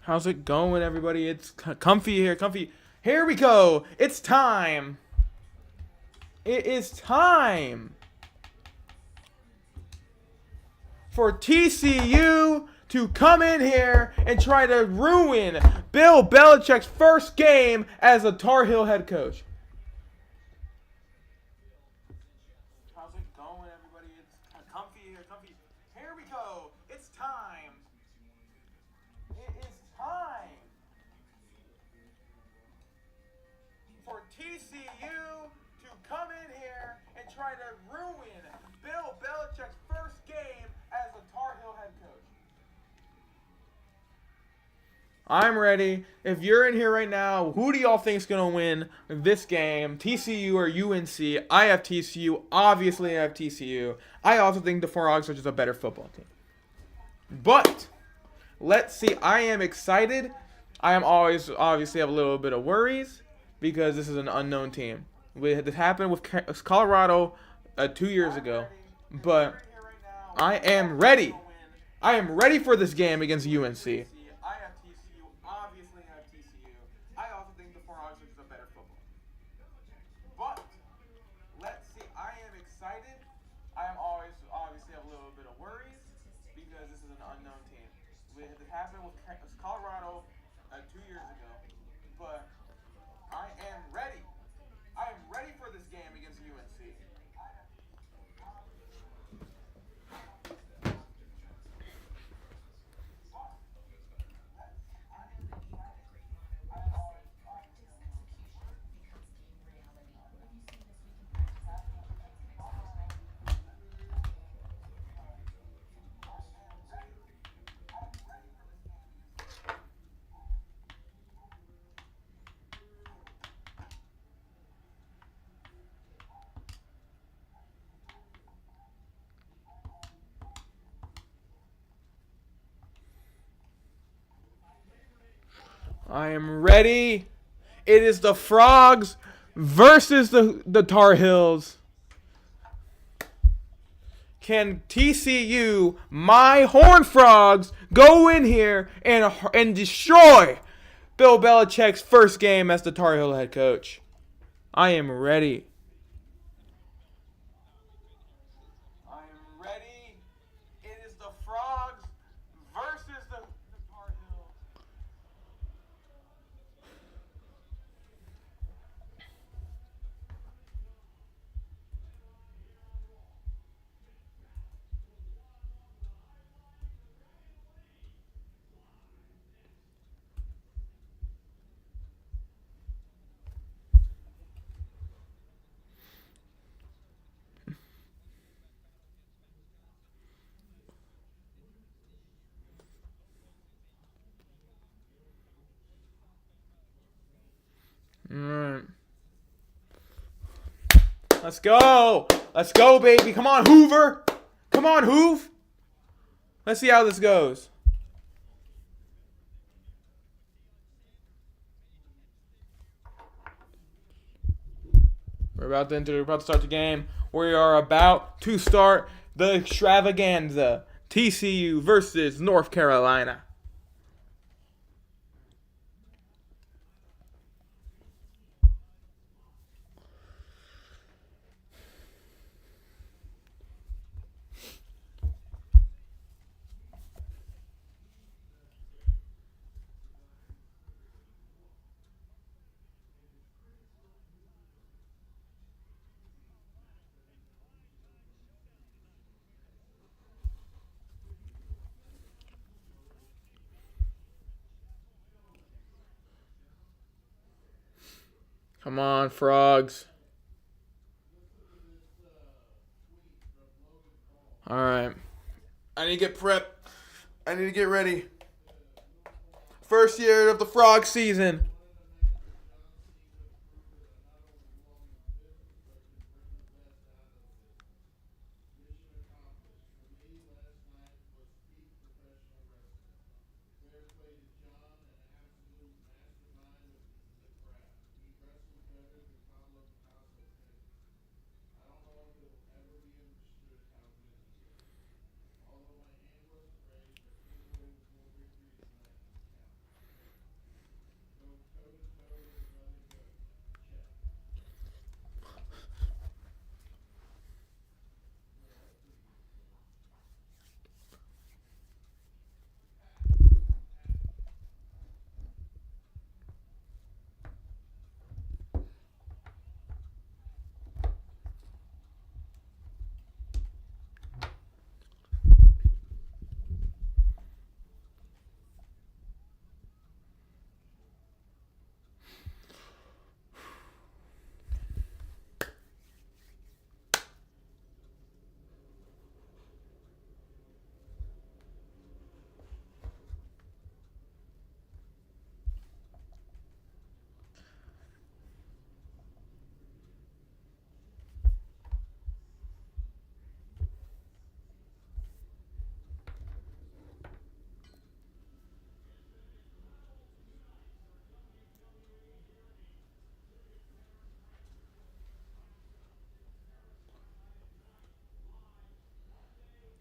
How's it going, everybody? It's Kumph-E here. Kumph-E. Here we go. It's time. It is time for TCU to come in here and try to ruin Bill Belichick's first game as a Tar Heel head coach. How's it going, everybody? It's Kumph-E here. Kumph-E. Here we go. It's time. It is time for TCU to come in here and try to ruin Bill Belichick's first game as a Tar Heel head coach. I'm ready. If you're in here right now, who do y'all think is going to win this game? TCU or UNC? I have TCU. Obviously, I have TCU. I also think the Frogs are just a better football team. But let's see. I am excited. I am always obviously have a little bit of worries because this is an unknown team. This happened with Colorado 2 years ago. But I am ready. I am ready for this game against UNC. I have TCU. Obviously, I have TCU. I also think the Frogs are just a better football. But let's see. I am excited. I am always obviously have a little bit of worries because this is an unknown team. This happened with Colorado 2 years ago. But I am ready. I am ready for this game against UNC. I am ready. It is the Frogs versus the Tar Heels. Can TCU, my Horned Frogs, go in here and destroy Bill Belichick's first game as the Tar Heel head coach? I am ready. I am ready. It is the Frogs versus the Tar Heels. Alright. Let's go. Let's go, baby. Come on, Hoover. Come on, Hoove. Let's see how this goes. We're about to start the game. We are about to start the Extravaganza. TCU versus North Carolina. Come on, Frogs. Alright. I need to get prepped. I need to get ready. First year of the Frog season.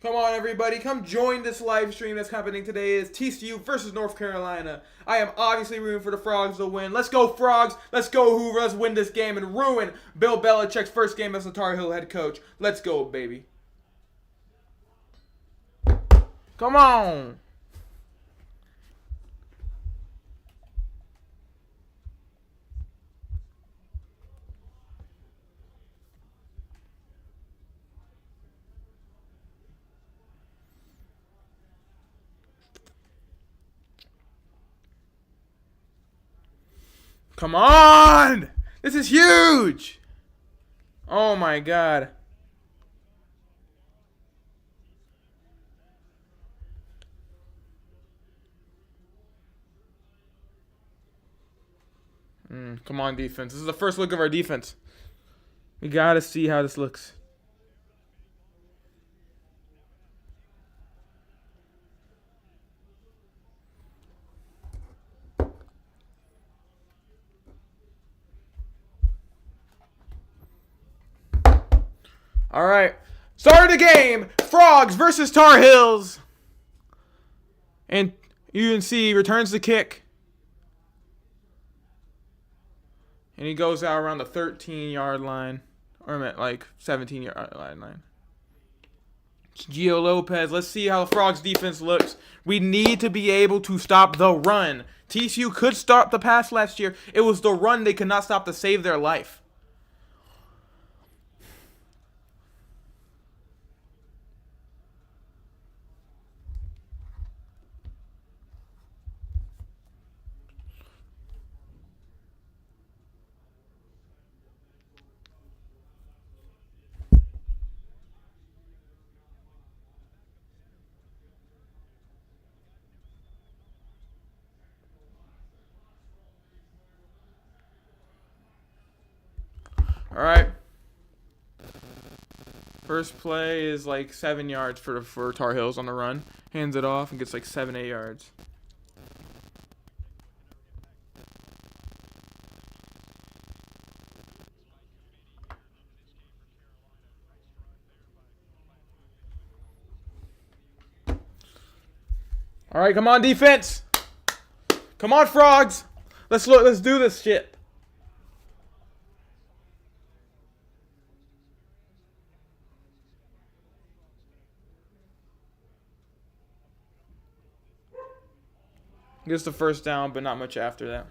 Come on, everybody. Come join this live stream that's happening today. It's TCU versus North Carolina. I am obviously rooting for the Frogs to win. Let's go, Frogs. Let's go, Hoover. Let's win this game and ruin Bill Belichick's first game as the Tar Heel head coach. Let's go, baby. Come on. Come on! This is huge! Oh my god. Come on, defense. This is the first look of our defense. We gotta see how this looks. All right. Start of the game. Frogs versus Tar Heels. And UNC returns the kick. And he goes out around the 13-yard line. Or like 17-yard line. Gio Lopez. Let's see how the Frogs defense looks. We need to be able to stop the run. TCU could stop the pass last year. It was the run they could not stop to save their life. All right. First play is like 7 yards for Tar Heels on the run. Hands it off and gets like 7-8 yards. All right, come on, defense. Come on, Frogs. Let's do this shit. Gets the first down, but not much after that.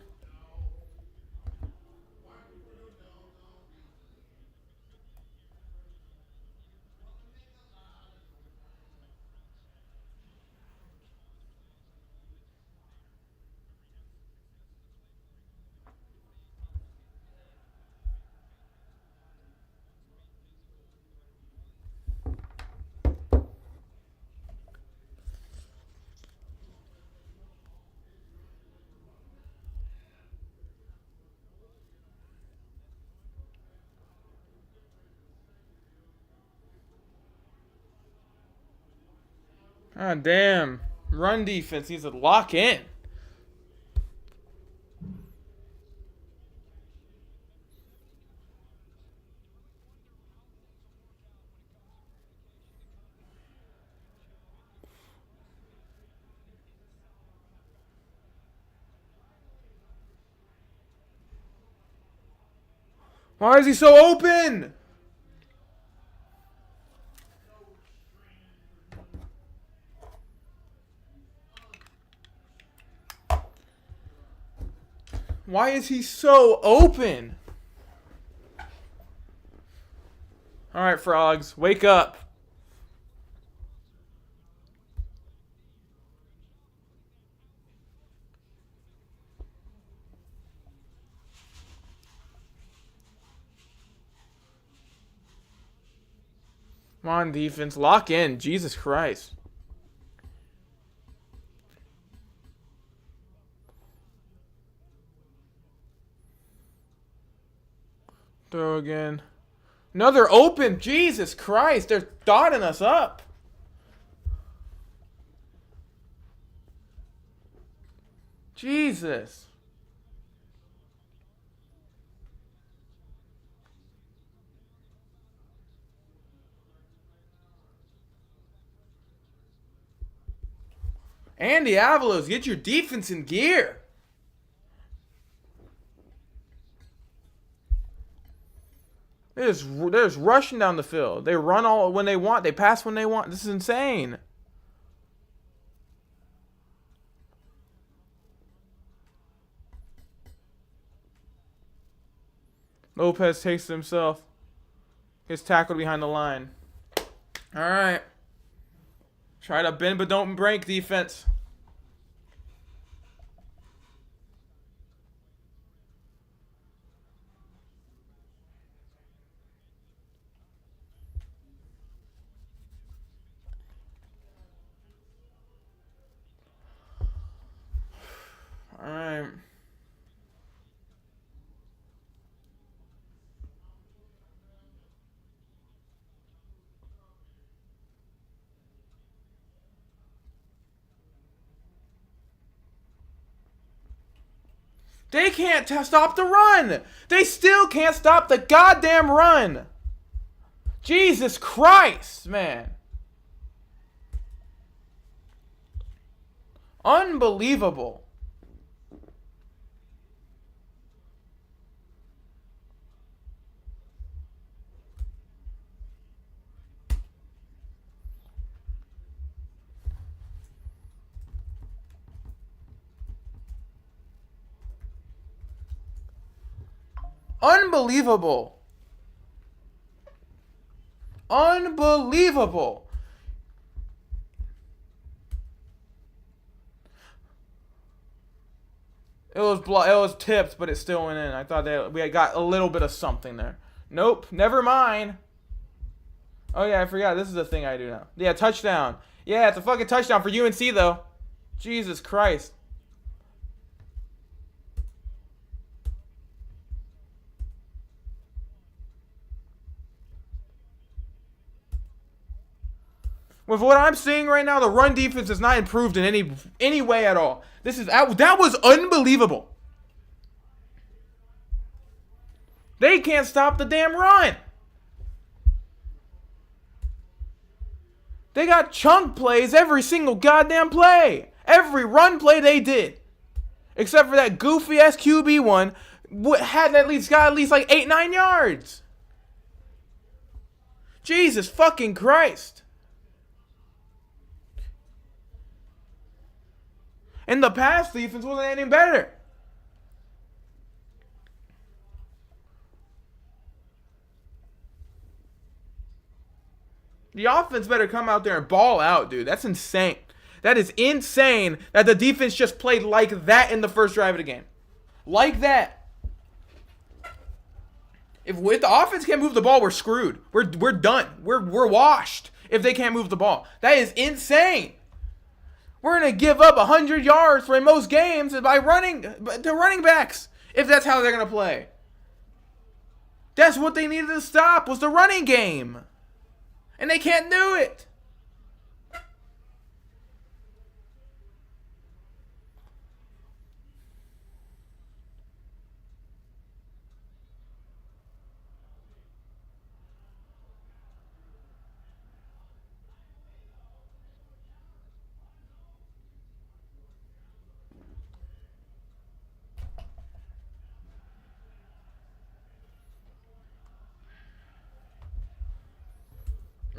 Ah, damn. Run defense needs to lock in. Why is he so open? Why is he so open? All right, Frogs, wake up. Come on, defense, lock in. Jesus Christ. Throw again. Another open. Jesus Christ. They're dotting us up. Jesus. Andy Avalos, get your defense in gear. They're just rushing down the field. They run all when they want. They pass when they want. This is insane. Lopez takes it himself. Gets tackled behind the line. All right. Try to bend but don't break defense. All right. They can't stop the run. They still can't stop the goddamn run. Jesus Christ, man. Unbelievable. Unbelievable. Unbelievable. It was tipped, but it still went in. I thought we had got a little bit of something there. Nope, never mind. Oh yeah, I forgot. This is the thing I do now. Yeah, touchdown. Yeah, it's a fucking touchdown for UNC though. Jesus Christ. With what I'm seeing right now, the run defense is not improved in any way at all. That was unbelievable. They can't stop the damn run. They got chunk plays every single goddamn play. Every run play they did. Except for that goofy ass QB one, got at least like 8-9 yards. Jesus fucking Christ. And the pass defense wasn't any better. The offense better come out there and ball out, dude. That's insane. That is insane that the defense just played like that in the first drive of the game. Like that. If the offense can't move the ball, we're screwed. We're done. We're washed if they can't move the ball. That is insane. We're going to give up 100 yards for in most games by running to running backs if that's how they're going to play. That's what they needed to stop was the running game. And they can't do it.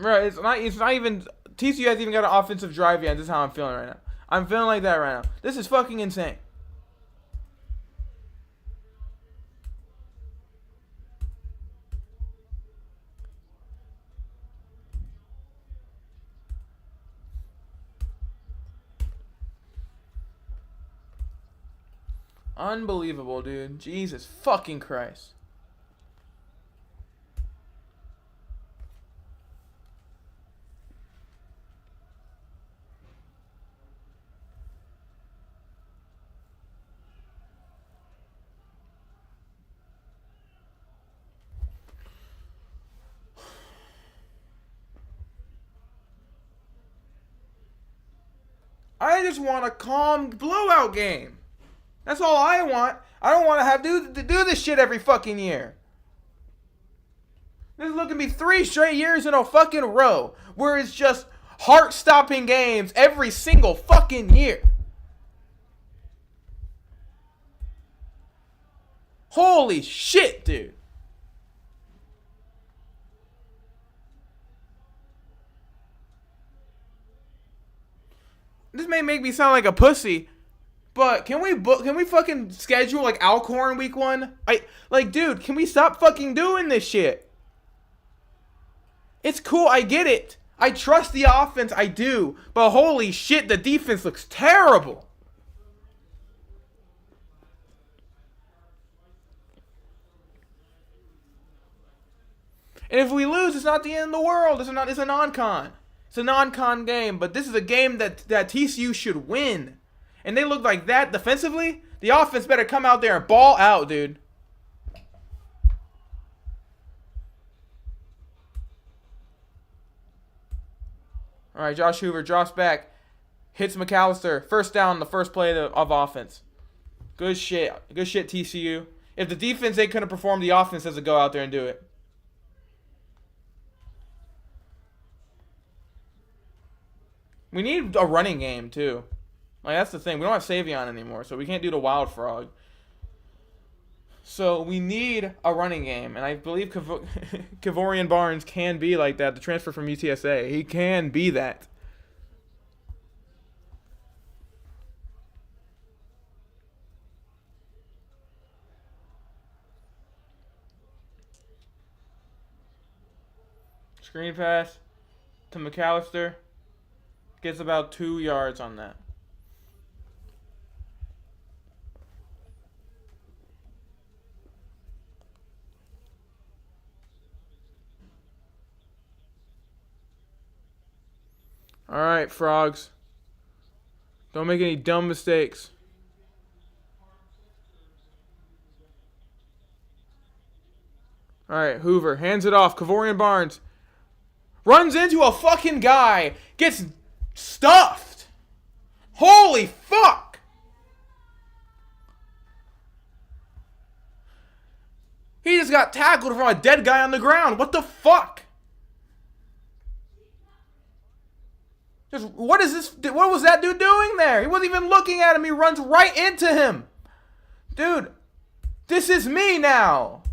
Right, it's not even TCU hasn't even got an offensive drive yet. This is how I'm feeling right now. I'm feeling like that right now. This is fucking insane. Unbelievable, dude. Jesus fucking Christ. I just want a calm blowout game. That's all I want. I don't want to have to do this shit every fucking year. This is looking to be 3 straight years in a fucking row where it's just heart-stopping games every single fucking year. Holy shit, dude. This may make me sound like a pussy, but can we fucking schedule like Alcorn week 1? Dude, can we stop fucking doing this shit? It's cool, I get it. I trust the offense, I do. But holy shit, the defense looks terrible. And if we lose, it's not the end of the world. It's a non-con. It's a non-con game, but this is a game that TCU should win. And they look like that defensively. The offense better come out there and ball out, dude. All right, Josh Hoover drops back, hits McAllister. First down, the first play of offense. Good shit. Good shit, TCU. If the defense ain't going to perform, the offense has to go out there and do it. We need a running game, too. Like, that's the thing. We don't have Savion anymore, so we can't do the Wild Frog. So we need a running game, and I believe Kevorian Barnes can be like that, the transfer from UTSA. He can be that. Screen pass to McAllister. Gets about 2 yards on that. All right, Frogs. Don't make any dumb mistakes. All right, Hoover hands it off. Kevorian Barnes runs into a fucking guy. Gets stuffed. Holy fuck. He just got tackled from a dead guy on the ground. What the fuck? What is this? What was that dude doing there? He wasn't even looking at him. He runs right into him. Dude, this is me now.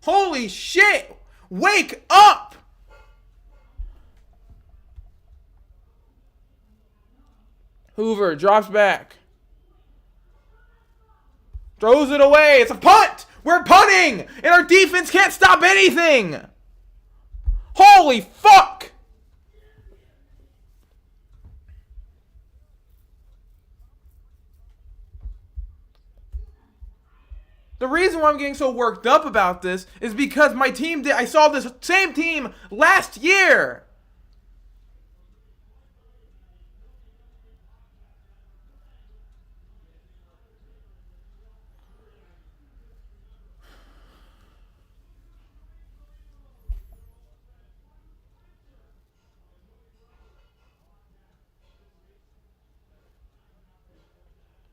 Holy shit. Wake up. Hoover drops back. Throws it away. It's a punt. We're punting. And our defense can't stop anything. Holy fuck. The reason why I'm getting so worked up about this is because my team I saw this same team last year.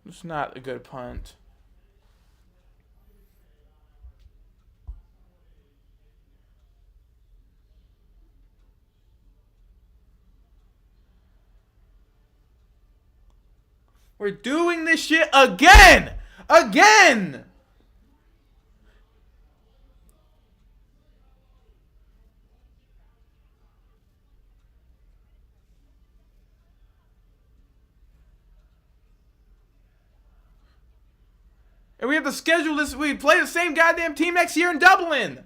It's not a good punt. We're doing this shit again! Again! And we have to schedule this. We play the same goddamn team next year in Dublin.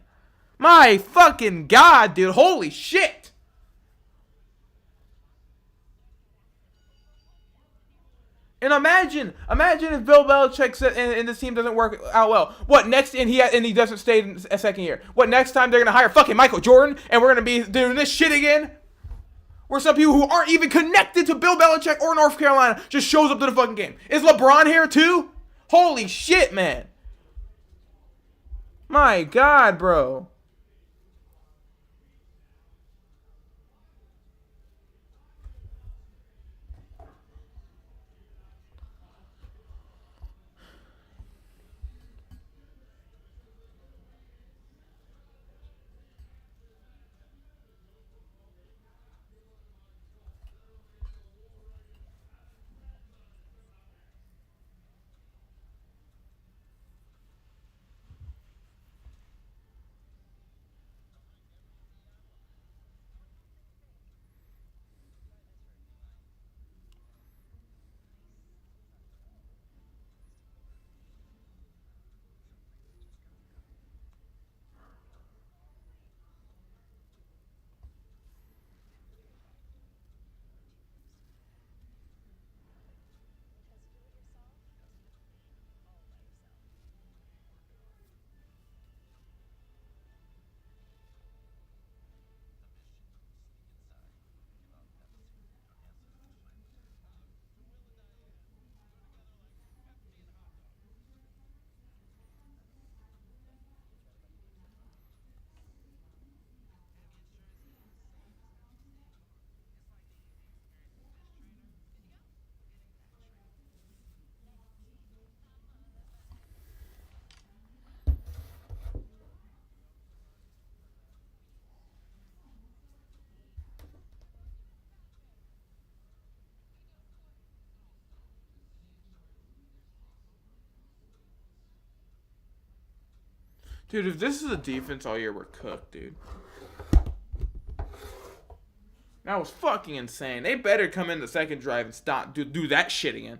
My fucking God, dude. Holy shit. And imagine if Bill Belichick said, and this team doesn't work out well. What next? And he doesn't stay in a second year. What next time they're gonna hire fucking Michael Jordan, and we're gonna be doing this shit again? Where some people who aren't even connected to Bill Belichick or North Carolina just shows up to the fucking game. Is LeBron here too? Holy shit, man. My God, bro. Dude, if this is a defense all year, we're cooked, dude. That was fucking insane. They better come in the second drive and stop do that shit again.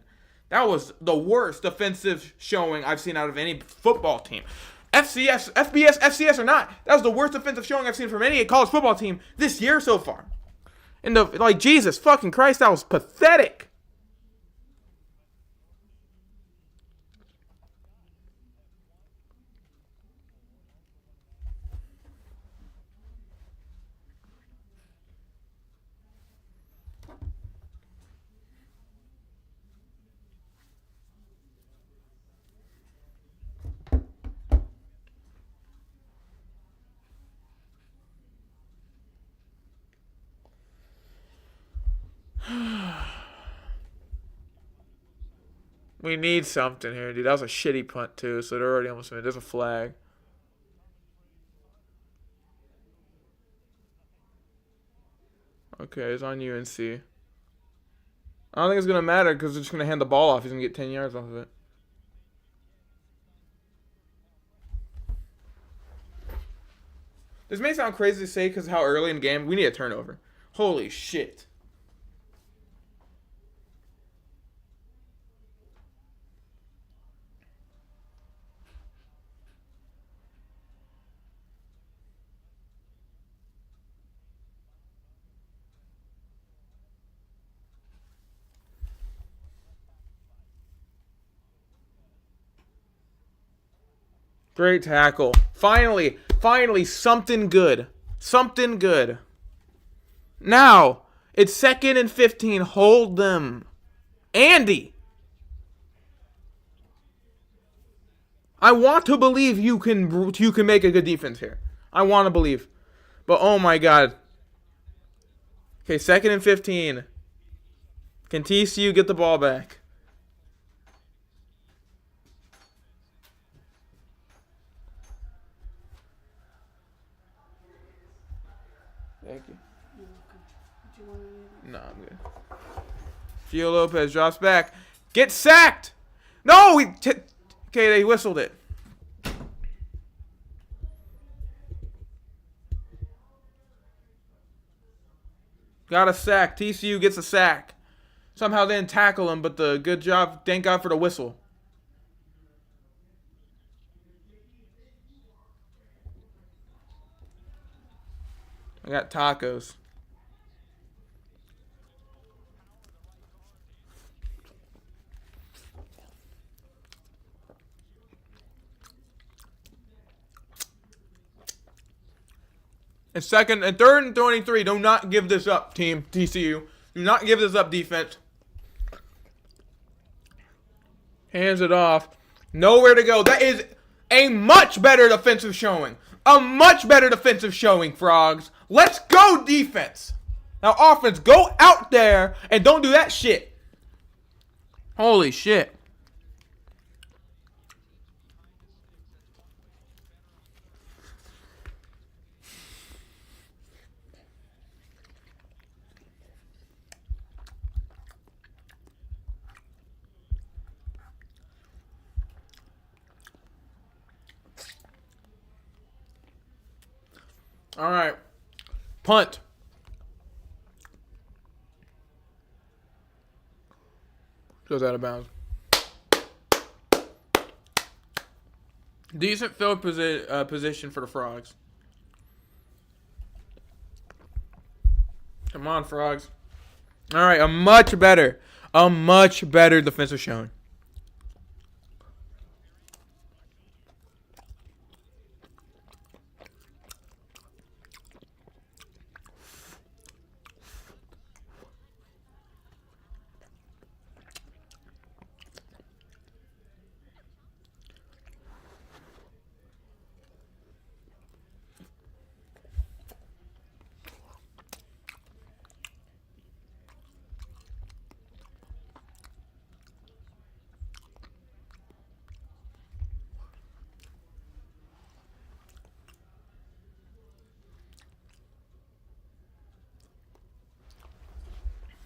That was the worst defensive showing I've seen out of any football team. FCS, FBS, FCS or not, that was the worst defensive showing I've seen from any college football team this year so far. And Jesus fucking Christ, that was pathetic. We need something here, dude. That was a shitty punt, too, so they're already almost in. There's a flag. Okay, it's on UNC. I don't think it's going to matter because they're just going to hand the ball off. He's going to get 10 yards off of it. This may sound crazy to say because how early in the game, we need a turnover. Holy shit. Great tackle. Finally, something good. Something good. Now, it's 2nd and 15. Hold them. Andy. I want to believe you can make a good defense here. I want to believe. But oh my god. Okay, 2nd and 15. Can TCU get the ball back? Thank you. No, I'm good. Gio Lopez drops back. Get sacked! No! Okay, they whistled it. Got a sack. TCU gets a sack. Somehow they didn't tackle him, but the good job. Thank God for the whistle. I got tacos. And 2nd and 3rd and 23. Do not give this up, team TCU. Do not give this up, defense. Hands it off. Nowhere to go. That is a much better defensive showing. A much better defensive showing, Frogs. Let's go, defense. Now, offense, go out there and don't do that shit. Holy shit. All right. Punt. Goes out of bounds. Decent field position for the Frogs. Come on, Frogs. All right, a much better defensive showing.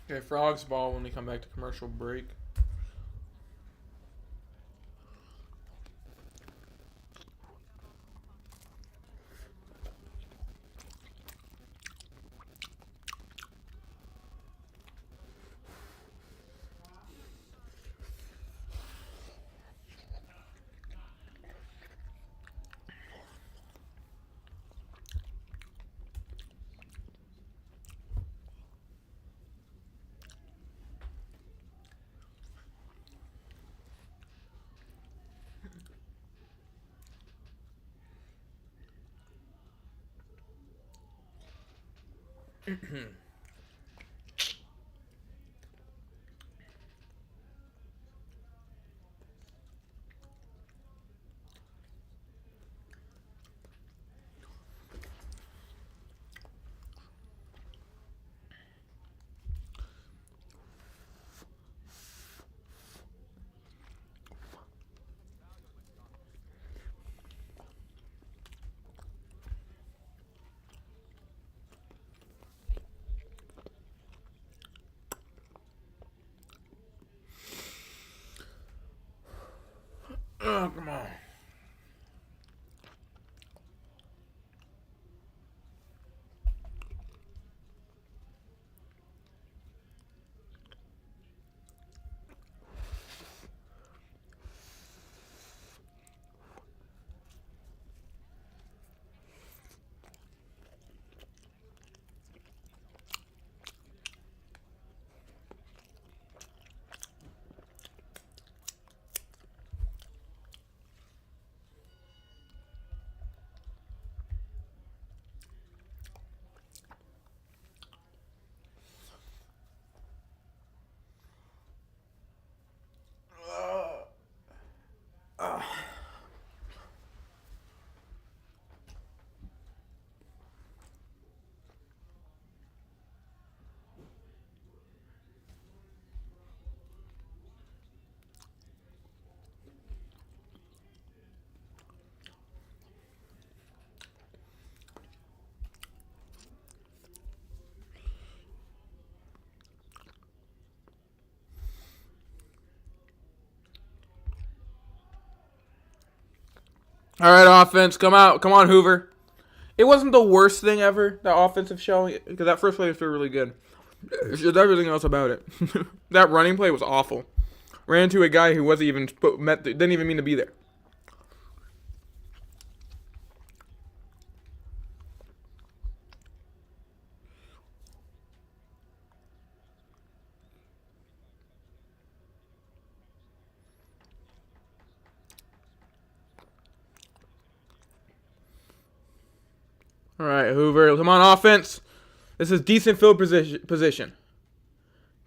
Okay, Frogs ball when we come back to commercial break. Oh, come on. All right, offense, come out. Come on, Hoover. It wasn't the worst thing ever, that offensive showing, because that first play was really good. It's just everything else about it. That running play was awful. Ran into a guy who wasn't even didn't even mean to be there. All right, Hoover, come on, offense. This is decent field position.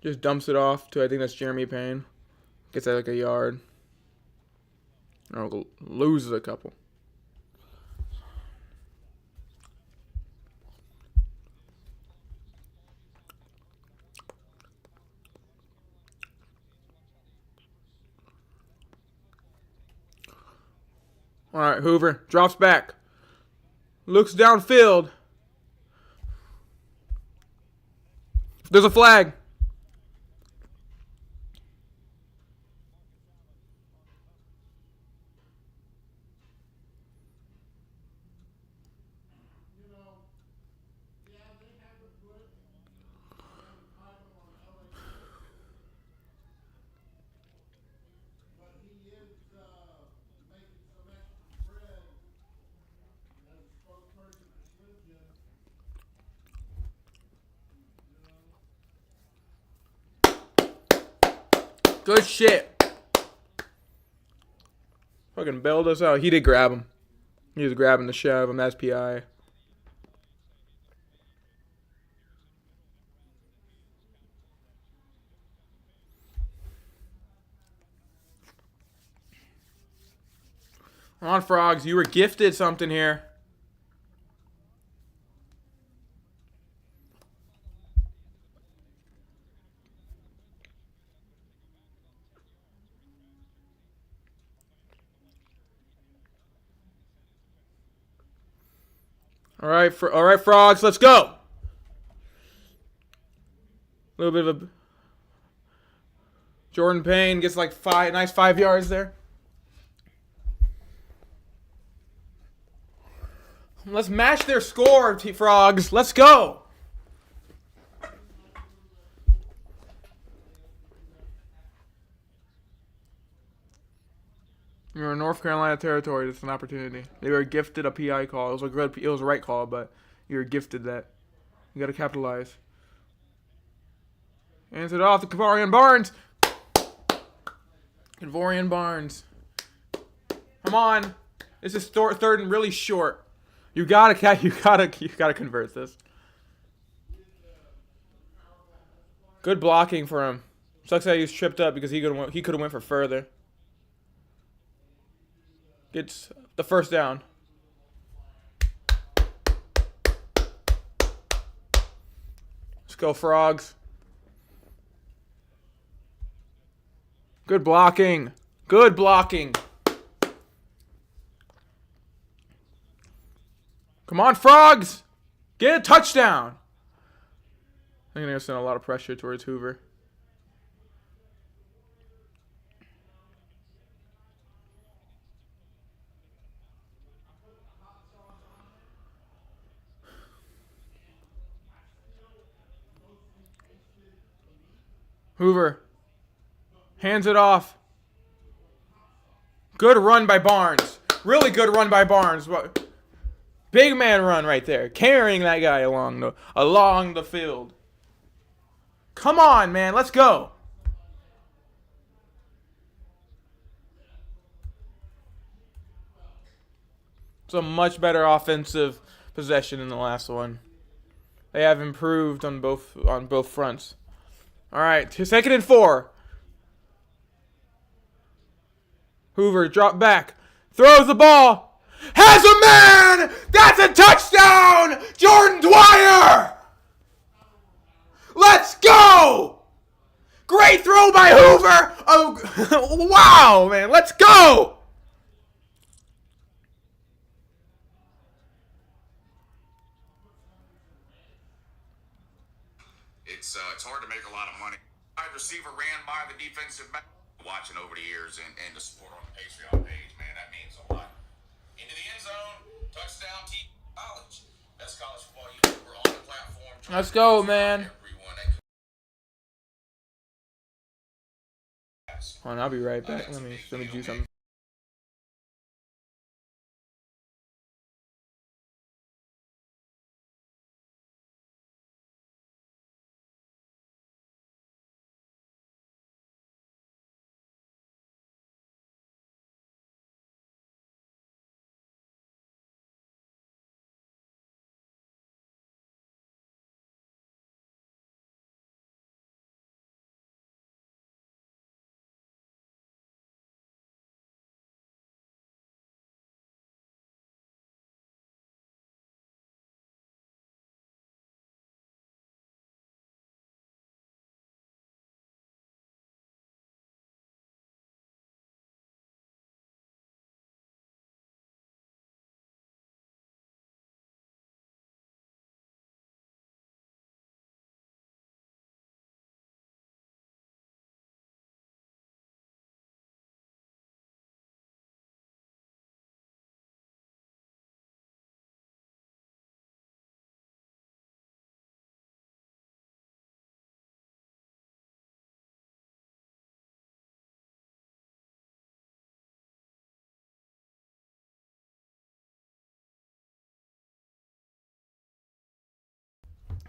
Just dumps it off to, I think that's Jeremy Payne. Gets that like a yard. Or loses a couple. All right, Hoover drops back. Looks downfield. There's a flag. Good shit. Fucking bailed us out. He did grab him. He was grabbing the shit out of him. That's PI. Come on, Frogs. You were gifted something here. All right, Frogs. Let's go. A little bit of a Jordan Payne gets like nice 5 yards there. Let's match their score, Frogs. Let's go. You're in North Carolina territory. It's an opportunity. They were gifted a PI call. It was a right call, but you were gifted that. You got to capitalize. Hands it off to Kavarian Barnes. Kavarian Barnes. Come on. This is third and really short. You gotta convert this. Good blocking for him. Sucks that he was tripped up because he could have went for further. Gets the first down. Let's go, Frogs. Good blocking. Good blocking. Come on, Frogs. Get a touchdown. I'm going to send a lot of pressure towards Hoover. Hoover hands it off. Good run by Barnes. Really good run by Barnes. Big man run right there. Carrying that guy along the field. Come on, man. Let's go. It's a much better offensive possession than the last one. They have improved on both fronts. All right, 2nd and 4. Hoover drop back, throws the ball, has a man. That's a touchdown, Jordan Dwyer. Let's go. Great throw by Hoover. Oh, wow, man, let's go. It's hard to make a lot of money. Wide receiver ran by the defensive back. Watching over the years and the support on the Patreon page, man, that means a lot. Into the end zone, touchdown, college. Best college football YouTuber on the platform. Let's go, man. Hold on, I'll be right back. Let me do something.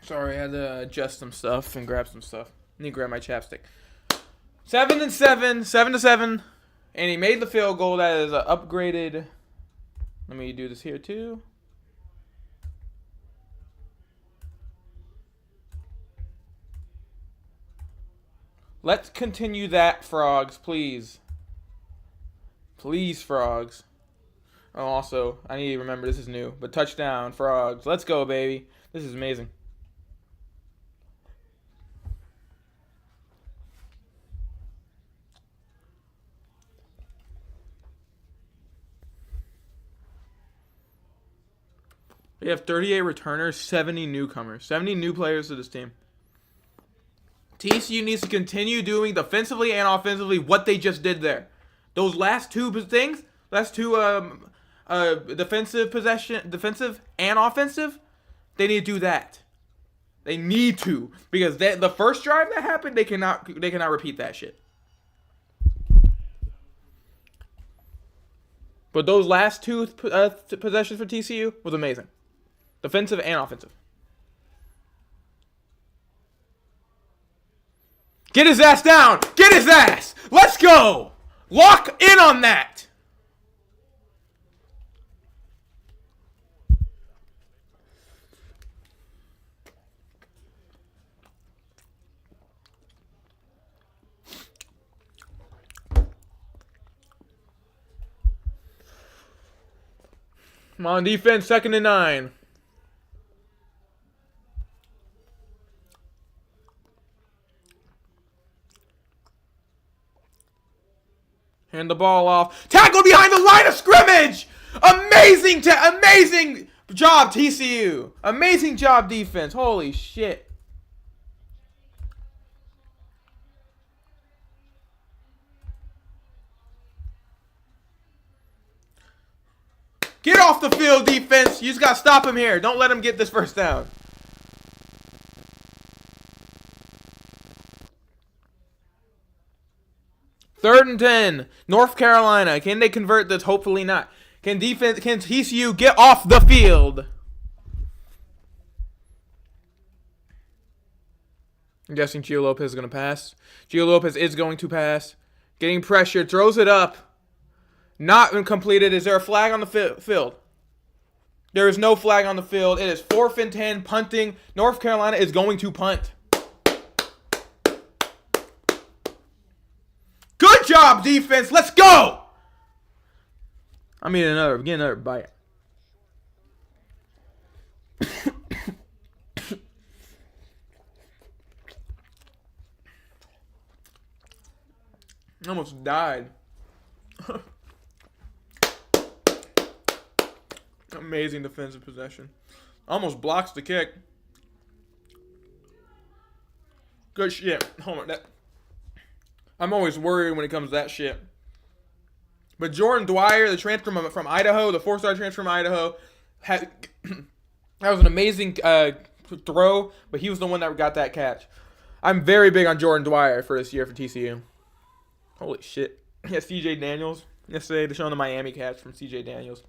Sorry, I had to adjust some stuff and grab some stuff. I need to grab my chapstick. 7-7, 7-7, and he made the field goal. That is an upgraded. Let me do this here too. Let's continue that, Frogs, please. Please, Frogs. Oh, also, I need to remember this is new, but touchdown, Frogs. Let's go, baby. This is amazing. We have 38 returners, 70 newcomers, 70 new players to this team. TCU needs to continue doing defensively and offensively what they just did there. Those last two things, defensive and offensive, they need to do that. They need to, because the first drive that happened, they cannot repeat that shit. But those last two possessions for TCU was amazing. Defensive and offensive. Get his ass down! Get his ass! Let's go! Lock in on that! Come on, defense, 2nd and 9. Hand the ball off. Tackle behind the line of scrimmage! Amazing job, TCU. Amazing job, defense. Holy shit. Get off the field, defense. You just got to stop him here. Don't let him get this first down. Third and 10. North Carolina. Can they convert this? Hopefully not. Can TCU get off the field? I'm guessing Gio Lopez is going to pass. Gio Lopez is going to pass. Getting pressure. Throws it up. Not completed. Is there a flag on the field? There is no flag on the field. It is 4th and 10. Punting. North Carolina is going to punt. Good job, defense. Let's go. I'm eating another bite. I almost died. Amazing defensive possession. Almost blocks the kick. Good shit. Hold on. I'm always worried when it comes to that shit. But Jordan Dwyer, the transfer from Idaho, the 4-star transfer from Idaho, that was an amazing throw, but he was the one that got that catch. I'm very big on Jordan Dwyer for this year for TCU. Holy shit. Yeah, CJ Daniels. Yesterday, they're showing the Miami catch from CJ Daniels.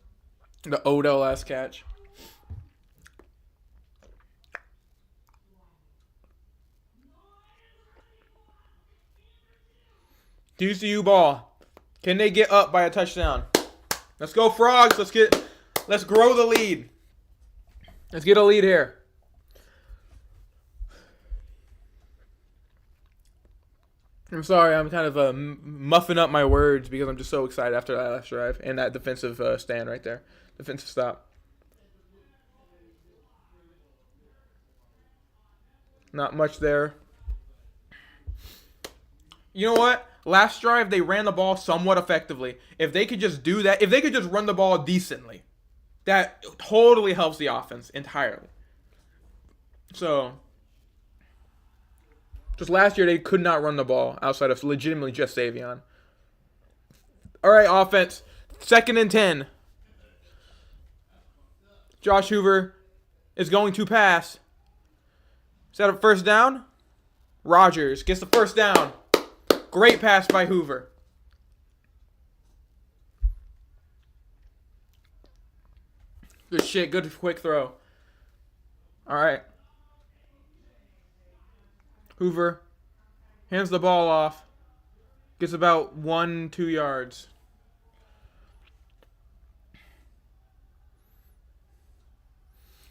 The Odell-esque catch. TCU ball. Can they get up by a touchdown? Let's go, Frogs. Let's grow the lead. Let's get a lead here. I'm sorry, I'm kind of muffing up my words because I'm just so excited after that last drive and that defensive stand right there. Defensive stop. Not much there. You know what? Last drive, they ran the ball somewhat effectively. If they could just do that, if they could just run the ball decently, that totally helps the offense entirely. So, just last year, they could not run the ball outside of legitimately just Savion. All right, offense. 2nd and 10. Josh Hoover is going to pass. Is that a first down? Rogers gets the first down. Great pass by Hoover. Good shit. Good quick throw. All right. Hoover hands the ball off. Gets about 1-2 yards.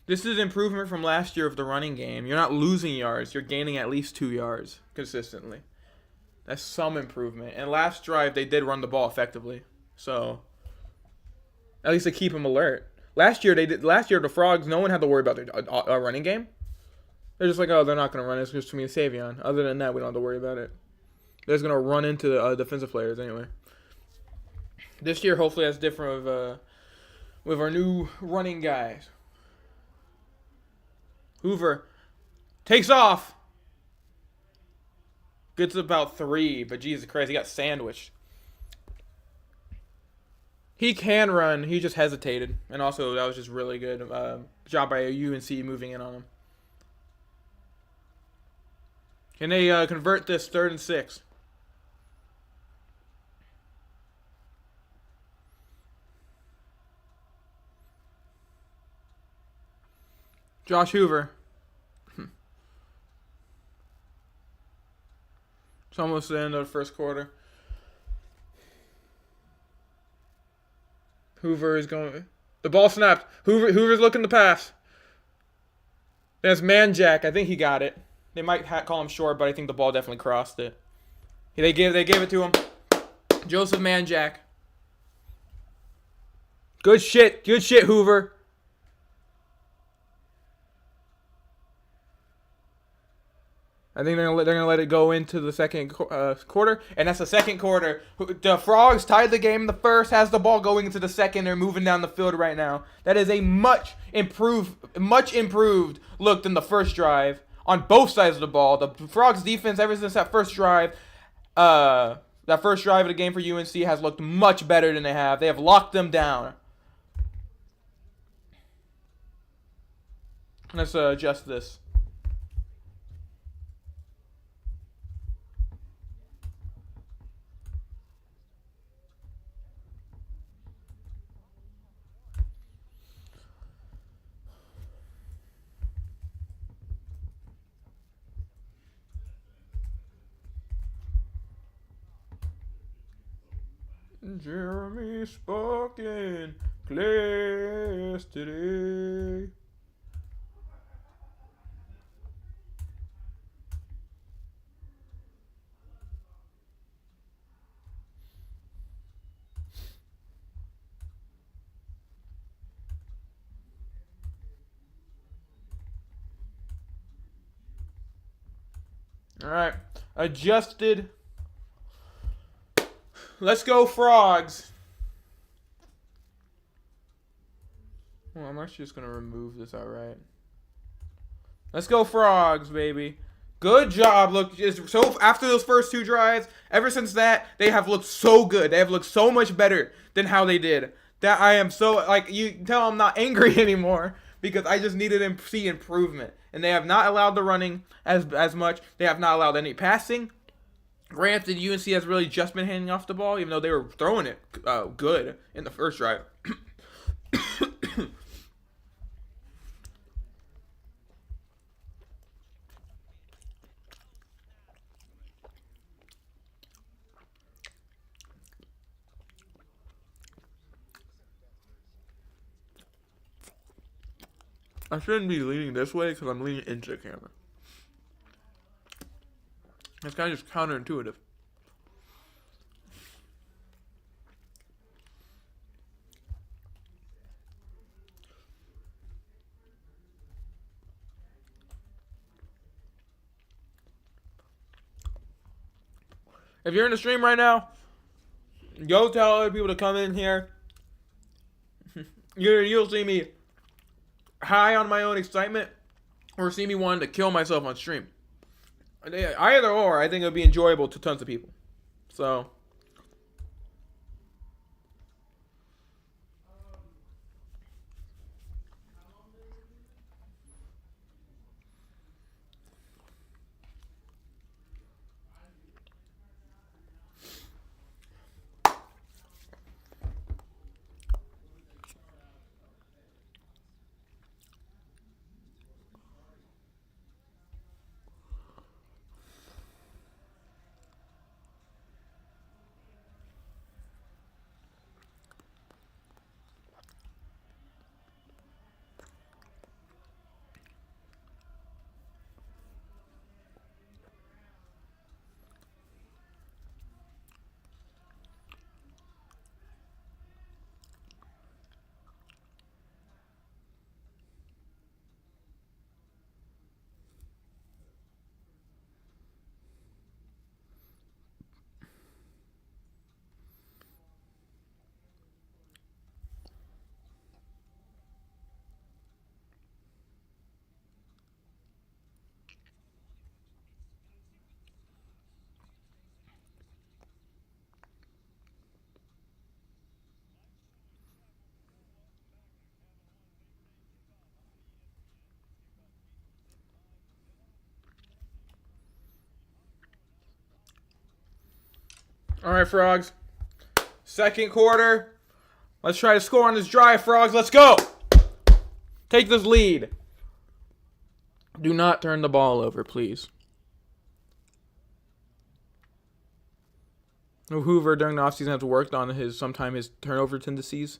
This is improvement from last year of the running game. You're not losing yards. You're gaining at least 2 yards consistently. That's some improvement. And last drive, they did run the ball effectively. So, at least they keep them alert. Last year, the Frogs, no one had to worry about their running game. They're just like, oh, they're not going to run. It's just to me and Savion. Other than that, we don't have to worry about it. They're just going to run into the defensive players anyway. This year, hopefully, that's different with our new running guys. Hoover takes off. Gets about 3, but Jesus Christ, he got sandwiched. He can run. He just hesitated. And also, that was just really good job by UNC moving in on him. Can they convert this 3rd and 6? Josh Hoover. It's almost the end of the first quarter. Hoover is going. The ball snapped. Hoover's looking to pass. That's Manjack. I think he got it. They might call him short, but I think the ball definitely crossed it. They gave it to him. Joseph Manjack. Good shit. Good shit, Hoover. I think they're gonna let it go into the second quarter, and that's the second quarter. The Frogs tied the game in the first, has the ball going into the second. They're moving down the field right now. That is a much improved look than the first drive on both sides of the ball. The Frogs defense ever since that first drive of the game for UNC has looked much better than they have. They have locked them down. Let's adjust this. Jeremy spoke in class today. All right, adjusted. Let's go Frogs. Well, I'm actually just going to remove this outright. Let's go Frogs, baby. Good job. Look, so after those first two drives, ever since that, they have looked so good. They have looked so much better than how they did. That I am so, like, you can tell I'm not angry anymore because I just needed to see improvement. And they have not allowed the running as much. They have not allowed any passing. Granted, UNC has really just been handing off the ball, even though they were throwing it good in the first drive. I shouldn't be leaning this way because I'm leaning into the camera. It's kind of just counterintuitive. If you're in the stream right now, go tell other people to come in here. You'll see me high on my own excitement or see me wanting to kill myself on stream. Either or, I think it would be enjoyable to tons of people. So, all right, Frogs. Second quarter. Let's try to score on this drive, Frogs. Let's go. Take this lead. Do not turn the ball over, please. Hoover during the offseason has worked on his turnover tendencies.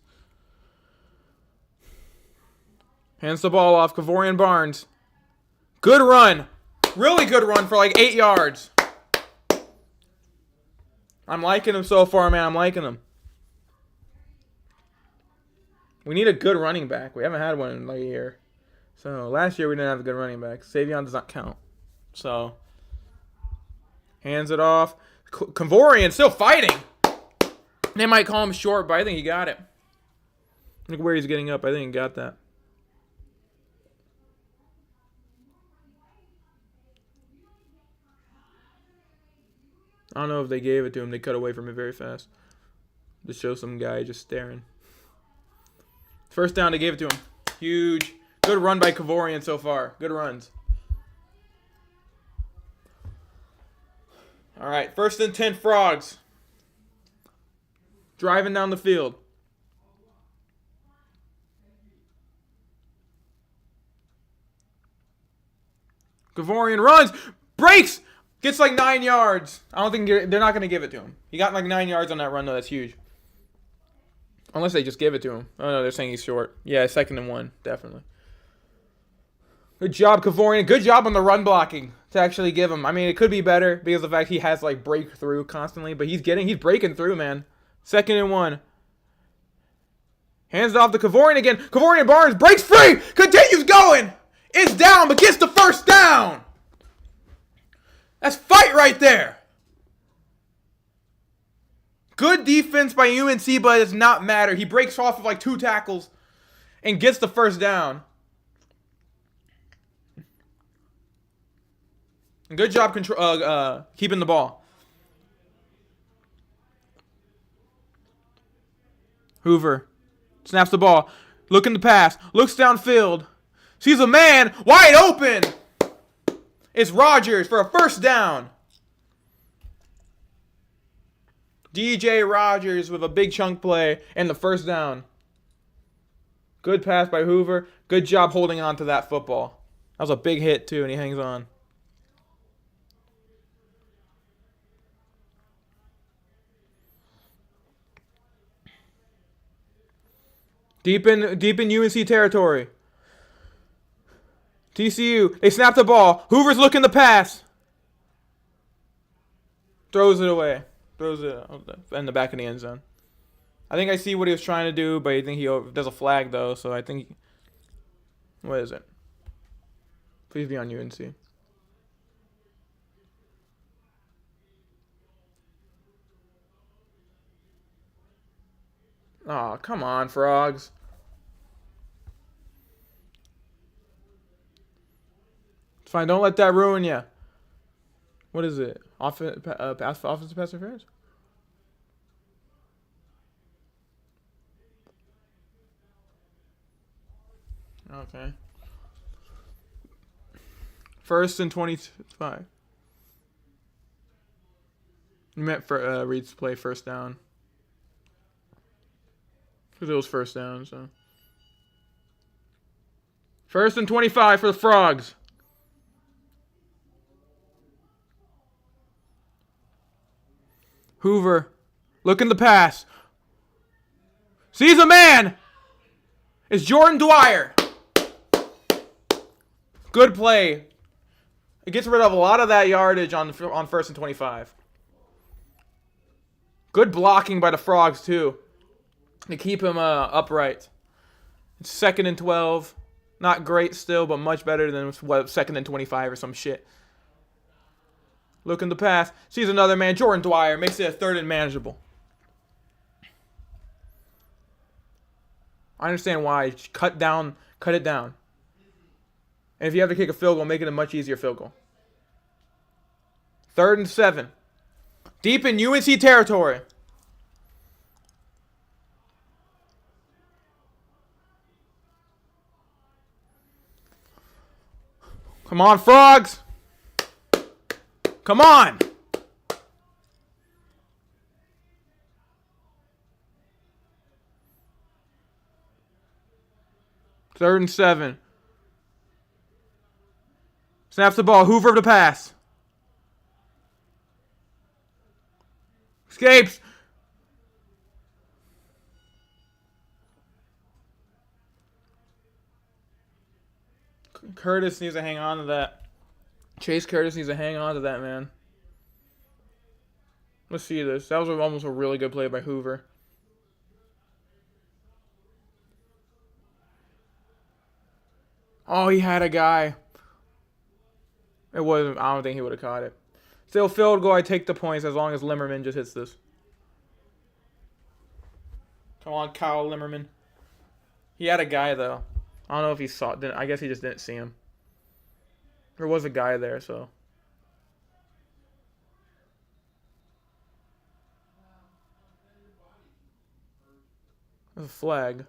Hands the ball off. Kavorian Barnes. Good run. Really good run for like 8 yards. I'm liking him so far, man. I'm liking him. We need a good running back. We haven't had one in like a year. So last year we didn't have a good running back. Savion does not count. So hands it off. Kavorian still fighting. They might call him short, but I think he got it. Look where he's getting up. I think he got that. I don't know if they gave it to him. They cut away from it very fast. To show some guy just staring. First down, they gave it to him. Huge. Good run by Kavorian so far. Good runs. All right, 1st and 10 Frogs. Driving down the field. Kavorian runs. Breaks. Gets like 9 yards. I don't think they're not going to give it to him. He got like 9 yards on that run, though. That's huge. Unless they just give it to him. Oh, no, they're saying he's short. Yeah, 2nd and 1. Definitely. Good job, Kavorian. Good job on the run blocking to actually give him. I mean, it could be better because of the fact he has like breakthrough constantly, but he's breaking through, man. 2nd and 1. Hands it off to Kavorian again. Kavorian Barnes breaks free. Continues going. It's down, but gets the 1st down. That's fight right there. Good defense by UNC, but it does not matter. He breaks off of like 2 tackles and gets the 1st down. Good job keeping the ball. Hoover snaps the ball. Looking to pass. Looks downfield. Sees a man wide open. It's Rogers for a 1st down. DJ Rogers with a big chunk play and the 1st down. Good pass by Hoover. Good job holding on to that football. That was a big hit, too, and he hangs on. Deep in UNC territory. TCU, they snap the ball. Hoover's looking to pass. Throws it away. Throws it in the back of the end zone. I think I see what he was trying to do, but I think he does a flag, though, so I think... What is it? Please be on UNC. Oh, come on, Frogs. It's fine. Don't let that ruin you. What is it? Offensive pass interference? Okay. 1st and 25. You meant for Reed's play 1st down. Because it was 1st down, so. 1st and 25 for the Frogs. Hoover looking to pass. Sees a man. It's Jordan Dwyer. Good play. It gets rid of a lot of that yardage on 1st and 25. Good blocking by the Frogs, too, to keep him upright. It's 2nd and 12. Not great still, but much better than 2nd and 25 or some shit. Looking to pass. Sees another man. Jordan Dwyer makes it a 3rd and manageable. I understand why. Cut it down. And if you have to kick a field goal, make it a much easier field goal. 3rd and 7. Deep in UNC territory. Come on, Frogs. Come on. Third and 7. Snaps the ball. Hoover to pass. Escapes. Curtis needs to hang on to that. Chase Curtis needs to hang on to that, man. Let's see this. That was almost a really good play by Hoover. Oh, he had a guy. It wasn't. I don't think he would have caught it. Still field goal. I take the points as long as Limmerman just hits this. Come on, Kyle Limmerman. He had a guy though. I don't know if he saw it. I guess he just didn't see him. There was a guy there, so. There's a flag.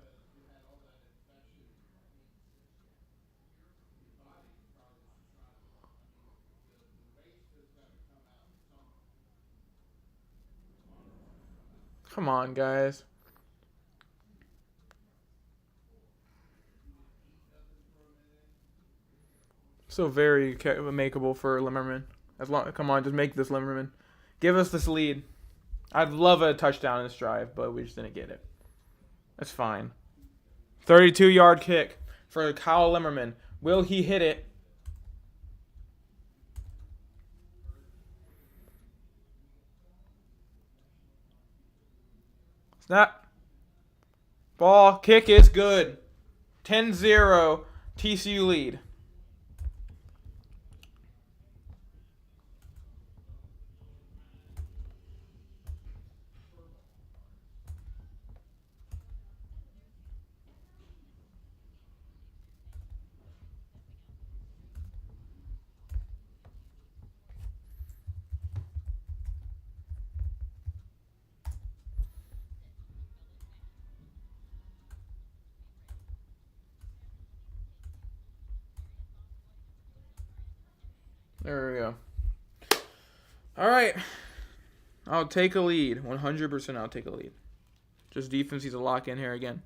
Come on, guys. So very makeable for Limmerman. Come on, just make this Limmerman. Give us this lead. I'd love a touchdown in this drive, but we just didn't get it. That's fine. 32-yard kick for Kyle Limmerman. Will he hit it? Snap. Ball. Kick is good. 10-0. TCU lead. There we go. All right. I'll take a lead. 100% I'll take a lead. Just defense needs to lock in here again.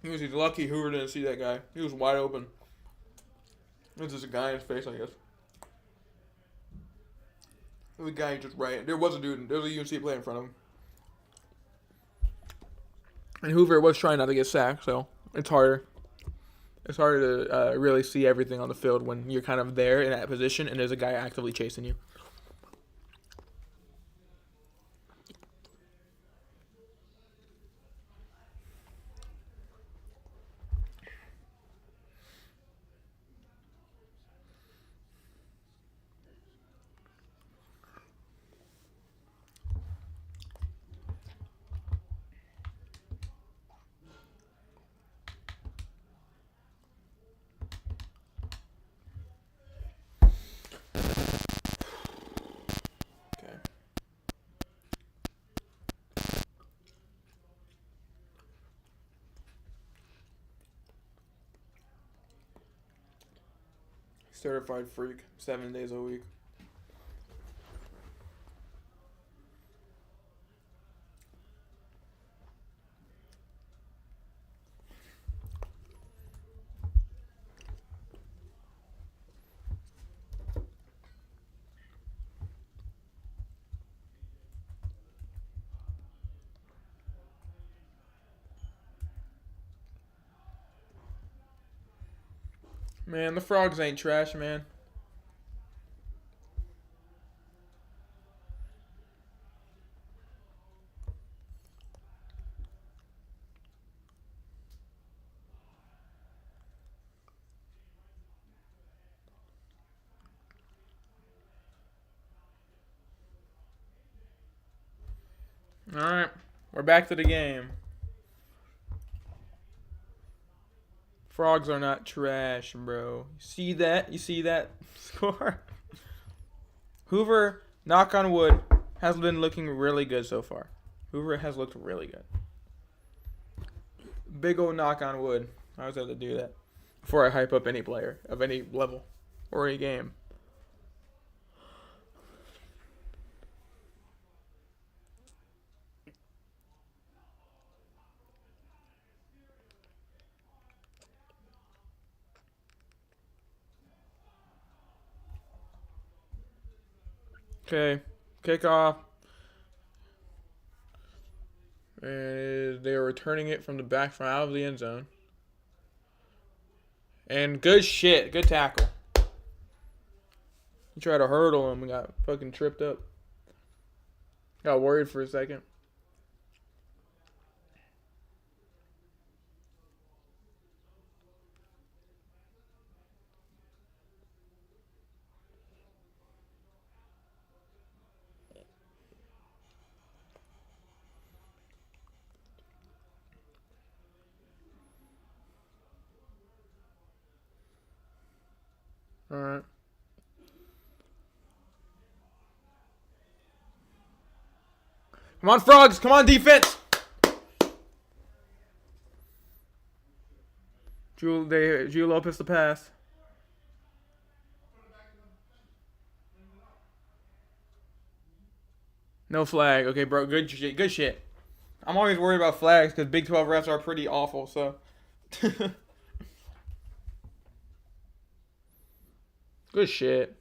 He was lucky Hoover didn't see that guy. He was wide open. There's just a guy in his face, I guess. The guy just right. There was a dude. There was a UNC player in front of him. And Hoover was trying not to get sacked, so it's harder. It's harder to really see everything on the field when you're kind of there in that position and there's a guy actively chasing you. Certified freak, 7 days a week. Man, the frogs ain't trash, man. All right, we're back to the game. Frogs are not trash, bro. You see that? You see that score? Hoover, knock on wood, has been looking really good so far. Hoover has looked really good. Big old knock on wood. I always have to do that before I hype up any player of any level or any game. Okay, kickoff. And they are returning it from the back from out of the end zone. And good shit. Good tackle. He tried to hurdle him and got fucking tripped up. Got worried for a second. All right. Come on, Frogs. Come on, defense. Drew Lopez the pass. No flag. Okay, bro. Good shit. Good shit. I'm always worried about flags because Big 12 refs are pretty awful, so. Good shit.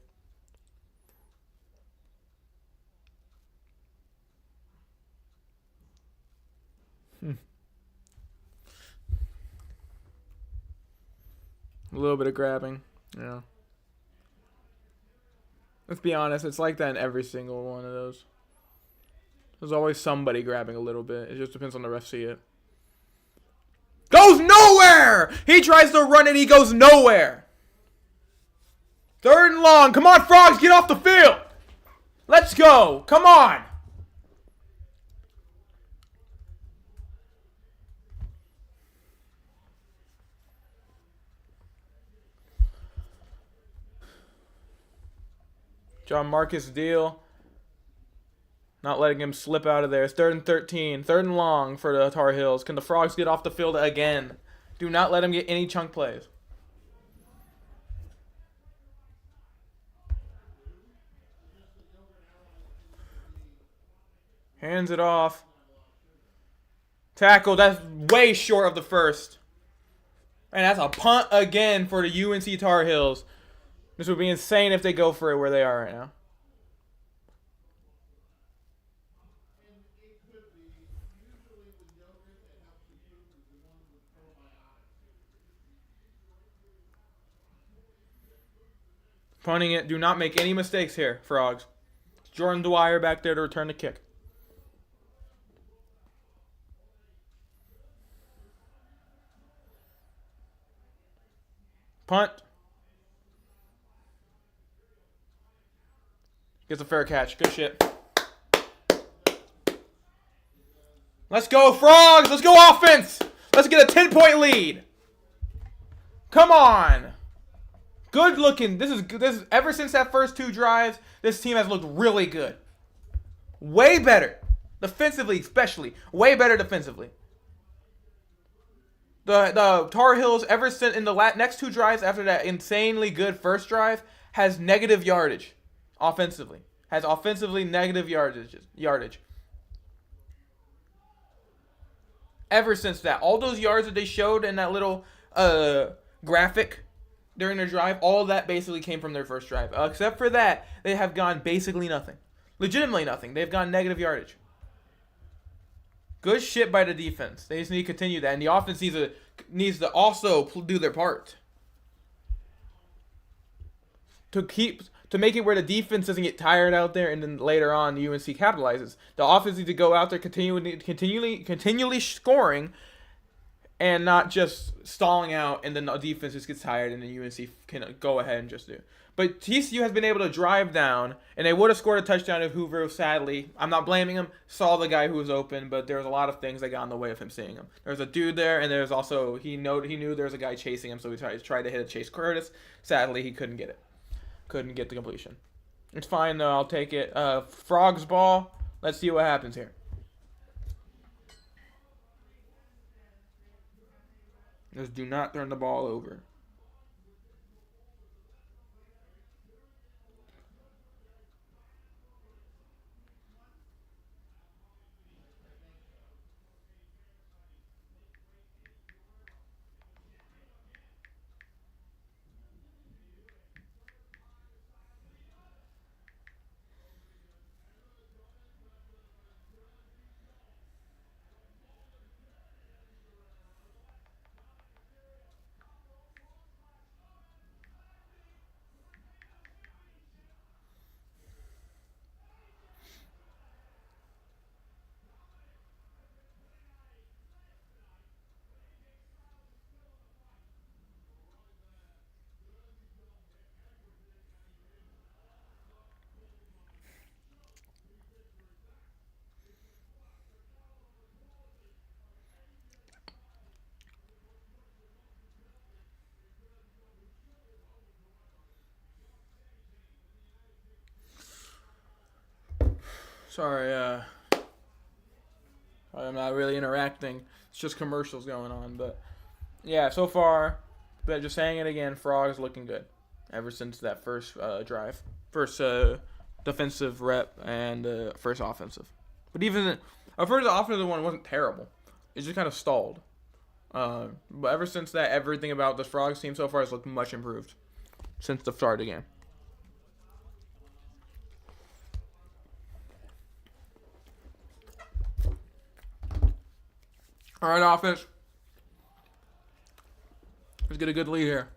A little bit of grabbing. Yeah. Let's be honest. It's like that in every single one of those. There's always somebody grabbing a little bit. It just depends on the ref see it. Goes nowhere! He tries to run and he goes nowhere. 3rd and long. Come on, Frogs. Get off the field. Let's go. Come on. John Marcus deal. Not letting him slip out of there. It's 3rd and 13. 3rd and long for the Tar Heels. Can the Frogs get off the field again? Do not let him get any chunk plays. Hands it off. Tackle. That's way short of the first. And that's a punt again for the UNC Tar Heels. This would be insane if they go for it where they are right now. Punting it. Do not make any mistakes here, Frogs. Jordan Dwyer back there to return the kick. Punt. Gets a fair catch. Good shit. Let's go, Frogs. Let's go offense. Let's get a 10-point lead. Come on. Good looking. This is ever since that first 2 drives, this team has looked really good. Way better. Defensively, especially. Way better defensively. The Tar Heels, ever since in the next 2 drives after that insanely good first drive, has negative yardage. Offensively. Has offensively negative yardage. Ever since that. All those yards that they showed in that little graphic during their drive, all of that basically came from their first drive. Except for that, they have gone basically nothing. Legitimately nothing. They've gone negative yardage. Good shit by the defense. They just need to continue that. And the offense needs to also do their part. To make it where the defense doesn't get tired out there and then later on UNC capitalizes. The offense needs to go out there continually scoring and not just stalling out and then the defense just gets tired and then UNC can go ahead and just do. But TCU has been able to drive down, and they would have scored a touchdown if Hoover, sadly, I'm not blaming him, saw the guy who was open, but there was a lot of things that got in the way of him seeing him. There was a dude there, and there's also, he knew there was a guy chasing him, so he tried to hit a Chase Curtis. Sadly, he couldn't get it. Couldn't get the completion. It's fine, though. I'll take it. Frogs ball. Let's see what happens here. Just do not turn the ball over. Sorry, I'm not really interacting. It's just commercials going on. But, yeah, so far, but just saying it again, Frog's looking good ever since that first drive. First defensive rep and first offensive. But even at first, the offensive one wasn't terrible. It just kind of stalled. But ever since that, everything about the Frogs team so far has looked much improved since the start of the game. All right, offense. Let's get a good lead here.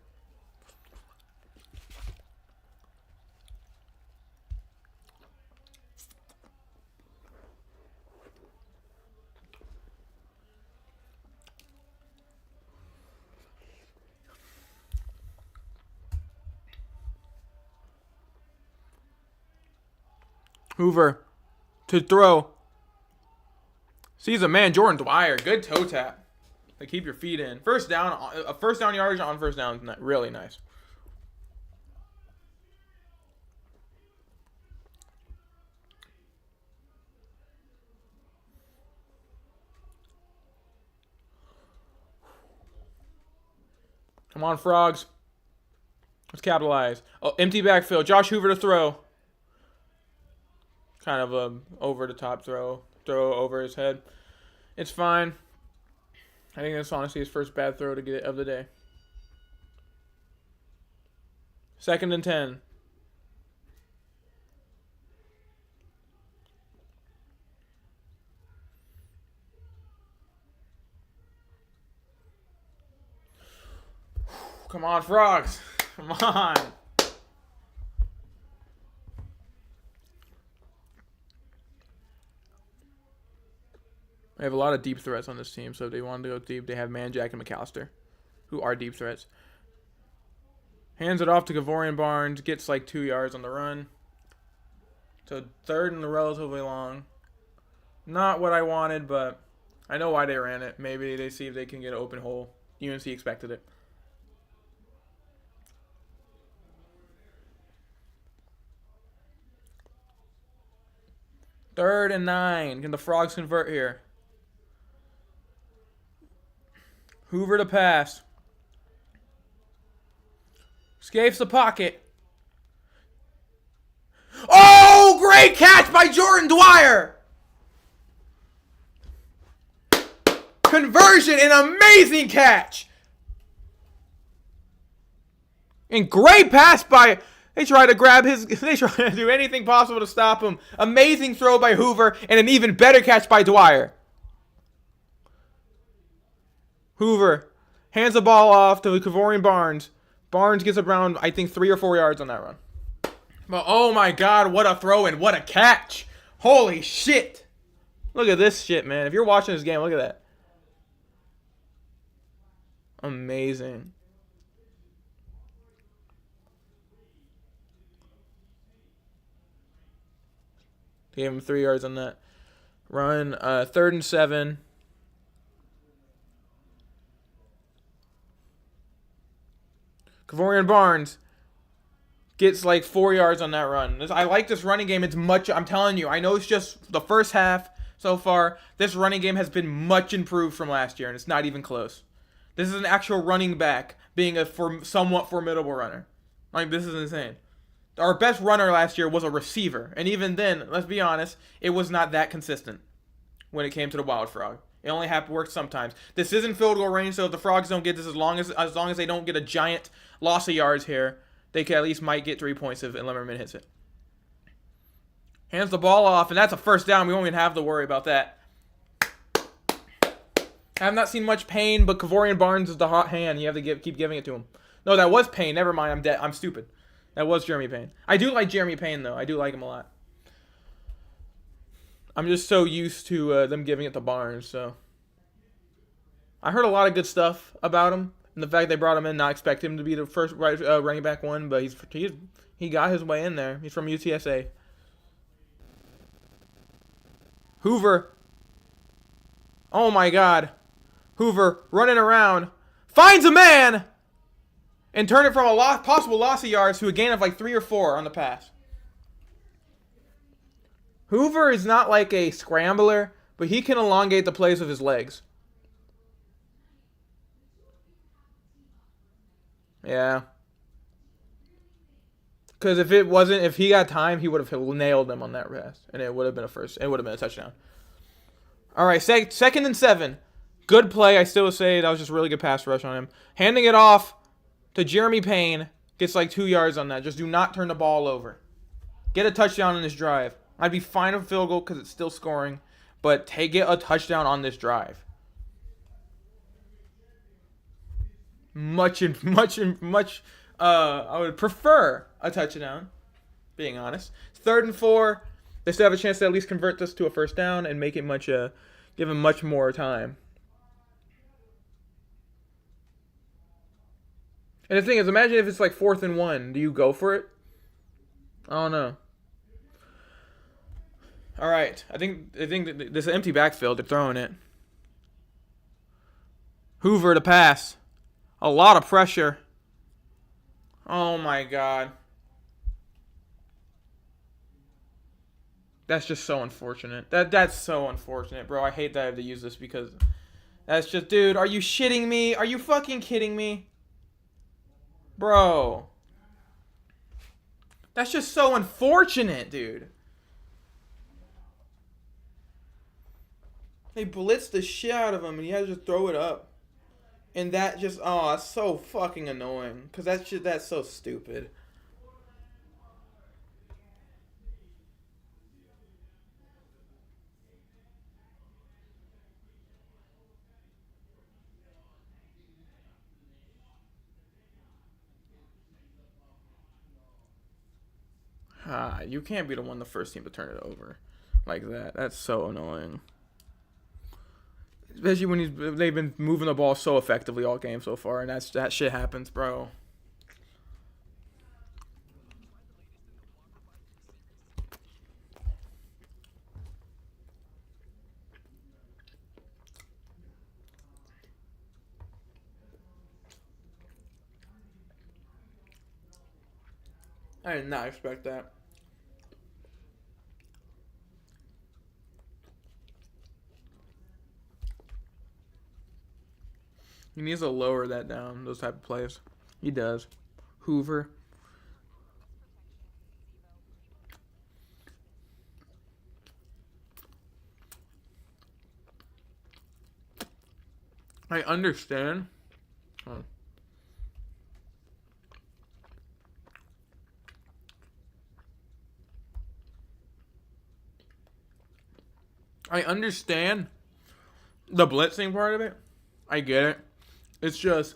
Hoover to throw. Sees a man, Jordan Dwyer. Good toe tap. To keep your feet in. First down, a first down yardage on first down is really nice. Come on, Frogs. Let's capitalize. Oh, empty backfield. Josh Hoover to throw. Kind of a over-the-top throw. Throw over his head. It's fine. I think that's honestly his first bad throw to get it of the day. 2nd and 10. Come on, Frogs. Come on. They have a lot of deep threats on this team, so if they want to go deep, they have Manjack and McAllister, who are deep threats. Hands it off to Gavorian Barnes, gets like 2 yards on the run. So 3rd and relatively long. Not what I wanted, but I know why they ran it. Maybe they see if they can get an open hole. UNC expected it. Third and 9. Can the Frogs convert here? Hoover to pass. Escapes the pocket. Oh, great catch by Jordan Dwyer. Conversion, an amazing catch. And great pass by, they try to grab his, they try to do anything possible to stop him. Amazing throw by Hoover and an even better catch by Dwyer. Hoover hands the ball off to Kavorian Barnes. Barnes gets around, I think, 3 or 4 yards on that run. But oh my God, what a throw and what a catch. Holy shit. Look at this shit, man. If you're watching this game, look at that. Amazing. Gave him 3 yards on that run. 3rd and 7. Kavorian Barnes gets like 4 yards on that run. I like this running game. It's much, I'm telling you, I know it's just the first half so far. This running game has been much improved from last year, and it's not even close. This is an actual running back being a somewhat formidable runner. Like, this is insane. Our best runner last year was a receiver, and even then, let's be honest, it was not that consistent when it came to the Wild Frog. It only worked sometimes. This isn't field goal range, so if the Frogs don't get this, as long as they don't get a giant loss of yards here, they can at least might get 3 points if Lemmerman hits it. Hands the ball off, and that's a first down. We won't even have to worry about that. I have not seen much Payne, but Kavorian Barnes is the hot hand. You have to keep giving it to him. No, that was Payne. Never mind. I'm dead. I'm stupid. That was Jeremy Payne. I do like Jeremy Payne, though. I do like him a lot. I'm just so used to them giving it to Barnes, so. I heard a lot of good stuff about him. And the fact they brought him in, not expect him to be the first running back one, but he got his way in there. He's from UTSA. Hoover. Oh, my God. Hoover running around. Finds a man. And turn it from a possible loss of yards to a gain of like 3 or 4 on the pass. Hoover is not like a scrambler, but he can elongate the plays with his legs. Yeah. Because if he got time, he would have nailed them on that pass, and it would have been a first. It would have been a touchdown. All right, second and 7. Good play. I still would say that was just really good pass rush on him. Handing it off to Jeremy Payne. Gets like 2 yards on that. Just do not turn the ball over. Get a touchdown on this drive. I'd be fine with a field goal because it's still scoring, but get a touchdown on this drive. I would prefer a touchdown, being honest. 3rd and 4. They still have a chance to at least convert this to a first down and make it give them much more time. And the thing is, imagine if it's like 4th and 1. Do you go for it? I don't know. All right, I think this is an empty backfield. They're throwing it. Hoover to pass. A lot of pressure. Oh my God. That's just so unfortunate. That's so unfortunate, bro. I hate that I have to use this because that's just, dude, are you shitting me? Are you fucking kidding me? Bro. That's just so unfortunate, dude. They blitzed the shit out of him and he had to just throw it up. And that just, oh, that's so fucking annoying. Because that's so stupid. You can't be the first team to turn it over like that. That's so annoying. Especially when they've been moving the ball so effectively all game so far, and that shit happens, bro. I did not expect that. He needs to lower that down, those type of plays. He does. Hoover. I understand. Oh. I understand the blitzing part of it. I get it. It's just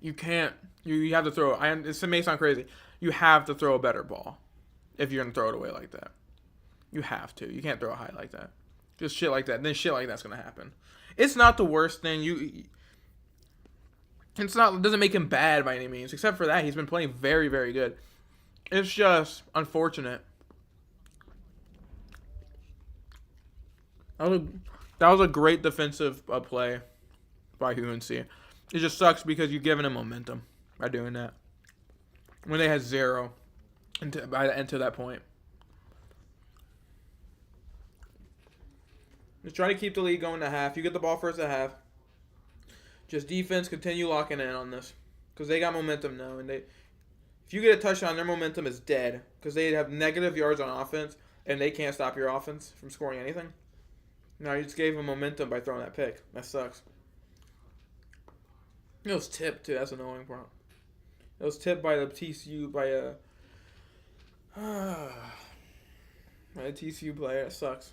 you can't. You have to throw. It may sound crazy. You have to throw a better ball if you're gonna throw it away like that. You have to. You can't throw it high like that. Just shit like that. Then shit like that's gonna happen. It's not the worst thing. It's not. It doesn't make him bad by any means. Except for that, he's been playing very, very good. It's just unfortunate. That was a great defensive play by UNC. It just sucks because you're giving him momentum by doing that when they had 0 until that point. Just try to keep the lead going to half. You get the ball first at half. Just defense, continue locking in on this because they got momentum now, and if you get a touchdown, their momentum is dead because they have negative yards on offense and they can't stop your offense from scoring anything. Now you just gave them momentum by throwing that pick. That sucks. It was tipped too. That's an annoying part. It was tipped by the TCU by a TCU player. That sucks.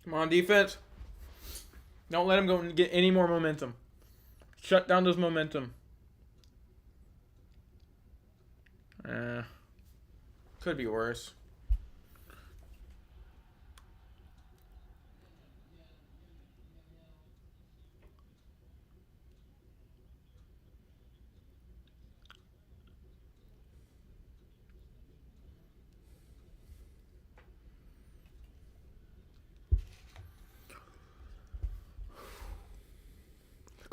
Come on, defense. Don't let him go and get any more momentum. Shut down those momentum. Could be worse.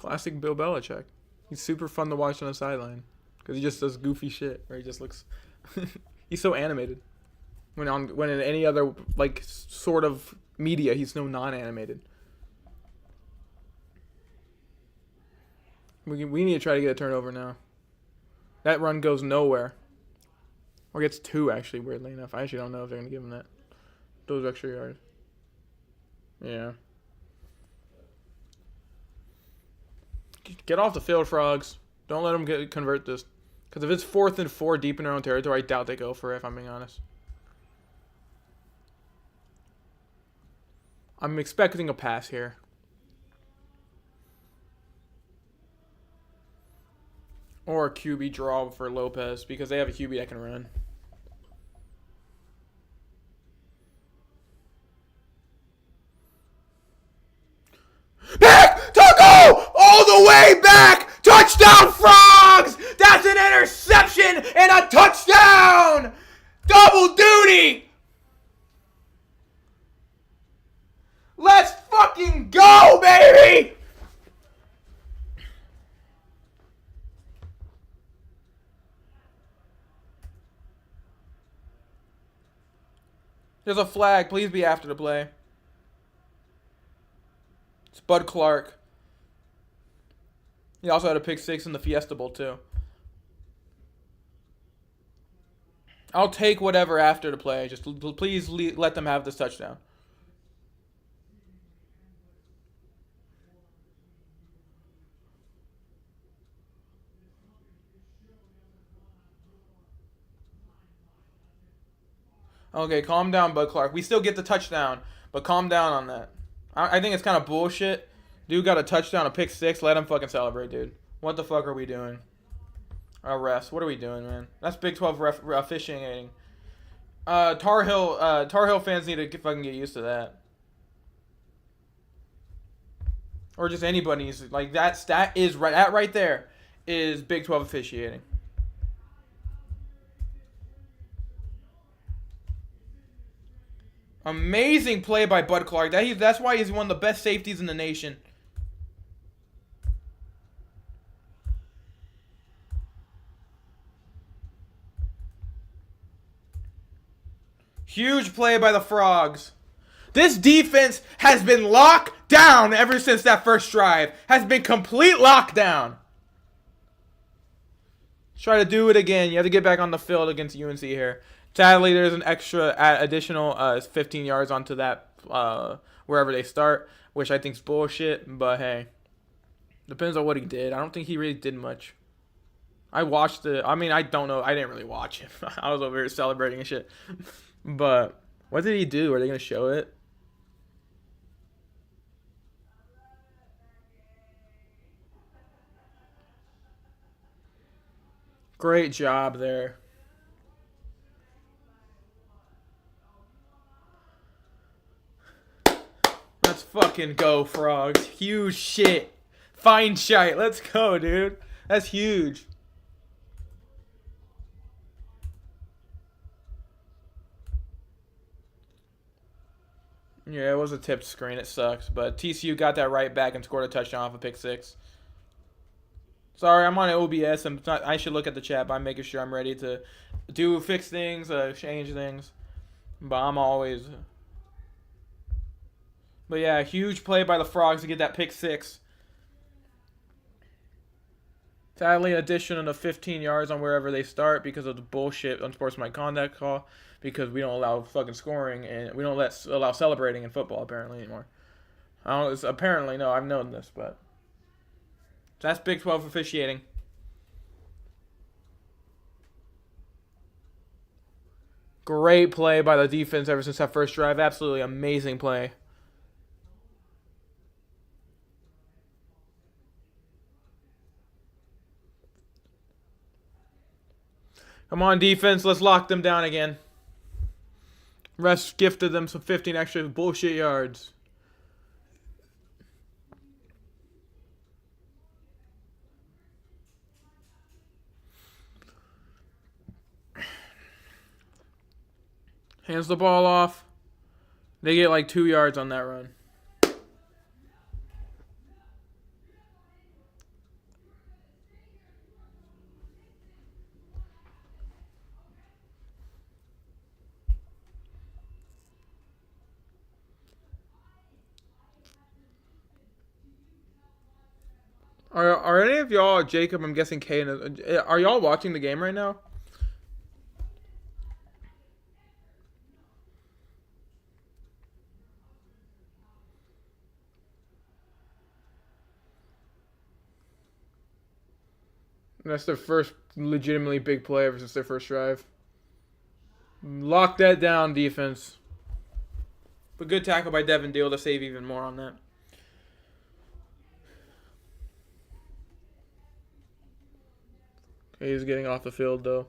Classic Bill Belichick. He's super fun to watch on the sideline because he just does goofy shit. Where he just looks. He's so animated. When in any other like sort of media, he's no non-animated. We need to try to get a turnover now. That run goes nowhere. Or gets 2, actually, weirdly enough. I actually don't know if they're going to give him that. Those extra yards. Yeah. Get off the field, Frogs. Don't let them convert this. Because if it's 4th and 4 deep in their own territory, I doubt they go for it, if I'm being honest. I'm expecting a pass here. Or a QB draw for Lopez, because they have a QB that can run. Back! Taco! All the way back! Touchdown, Frogs! That's an interception and a touchdown! Double duty! Let's fucking go, baby! There's a flag. Please be after the play. It's Bud Clark. He also had a pick 6 in the Fiesta Bowl, too. I'll take whatever after the play. Just please let them have this touchdown. Okay, calm down, Bud Clark. We still get the touchdown, but calm down on that. I think it's kind of bullshit. Dude got a touchdown, a pick 6. Let him fucking celebrate, dude. What the fuck are we doing? Refs, what are we doing, man? That's Big 12 officiating. Tar Heel fans need to fucking get used to that. Or just anybody needs to, like that is right. That right there is Big 12 officiating. Amazing play by Bud Clark. That's why he's one of the best safeties in the nation. Huge play by the Frogs. This defense has been locked down ever since that first drive. Has been complete lockdown. Try to do it again. You have to get back on the field against UNC here. Sadly, there's an extra additional 15 yards onto that wherever they start, which I think is bullshit. But hey, depends on what he did. I don't think he really did much. I watched it. I mean, I don't know. I didn't really watch it. I was over here celebrating and shit. But what did he do? Are they gonna show it? Great job there. Let's fucking go, Frogs. Huge shit. Fine shite. Let's go, dude. That's huge. Yeah, it was a tipped screen. It sucks. But TCU got that right back and scored a touchdown off a pick 6. Sorry, I'm on OBS. I should look at the chat, but I'm making sure I'm ready to fix things, change things. But I'm always... But yeah, huge play by the Frogs to get that pick 6. Sadly, an addition of 15 yards on wherever they start because of the bullshit unsportsmanlike conduct call. Because we don't allow fucking scoring and we don't allow celebrating in football apparently anymore. I don't. Apparently, no. I've known this, but that's Big 12 officiating. Great play by the defense ever since that first drive. Absolutely amazing play. Come on, defense. Let's lock them down again. Refs gifted them some 15 extra bullshit yards. Hands the ball off. They get like 2 yards on that run. Are any of y'all, Jacob? I'm guessing Kane. Are y'all watching the game right now? That's their first legitimately big play ever since their first drive. Lock that down, defense. But good tackle by Devin Deal to save even more on that. He's getting off the field, though.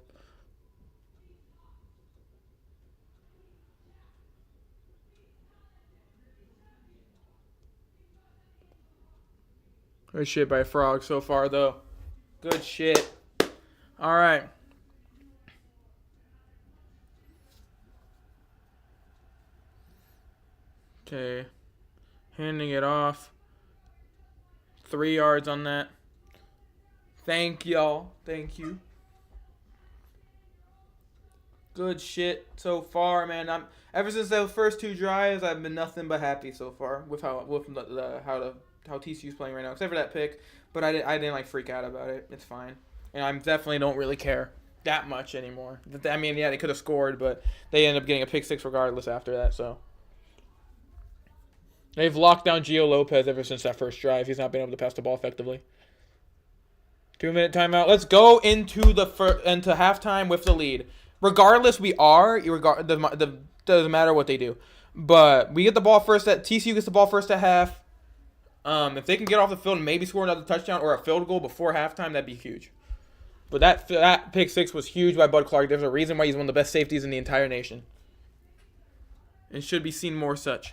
Good shit by Frog so far, though. Good shit. All right. Okay. Handing it off. 3 yards on that. Thank y'all. Thank you. Good shit so far, man. Ever since those first 2 drives, I've been nothing but happy so far with how TCU's playing right now, except for that pick. But I didn't like freak out about it. It's fine, and I definitely don't really care that much anymore. I mean, yeah, they could have scored, but they ended up getting a pick 6 regardless after that. So they've locked down Gio Lopez ever since that first drive. He's not been able to pass the ball effectively. 2-minute timeout. Let's go into into halftime with the lead. Regardless, doesn't matter what they do. But we get the ball first. TCU gets the ball first at half. If they can get off the field and maybe score another touchdown or a field goal before halftime, that'd be huge. But that pick 6 was huge by Bud Clark. There's a reason why he's one of the best safeties in the entire nation. And should be seen more such.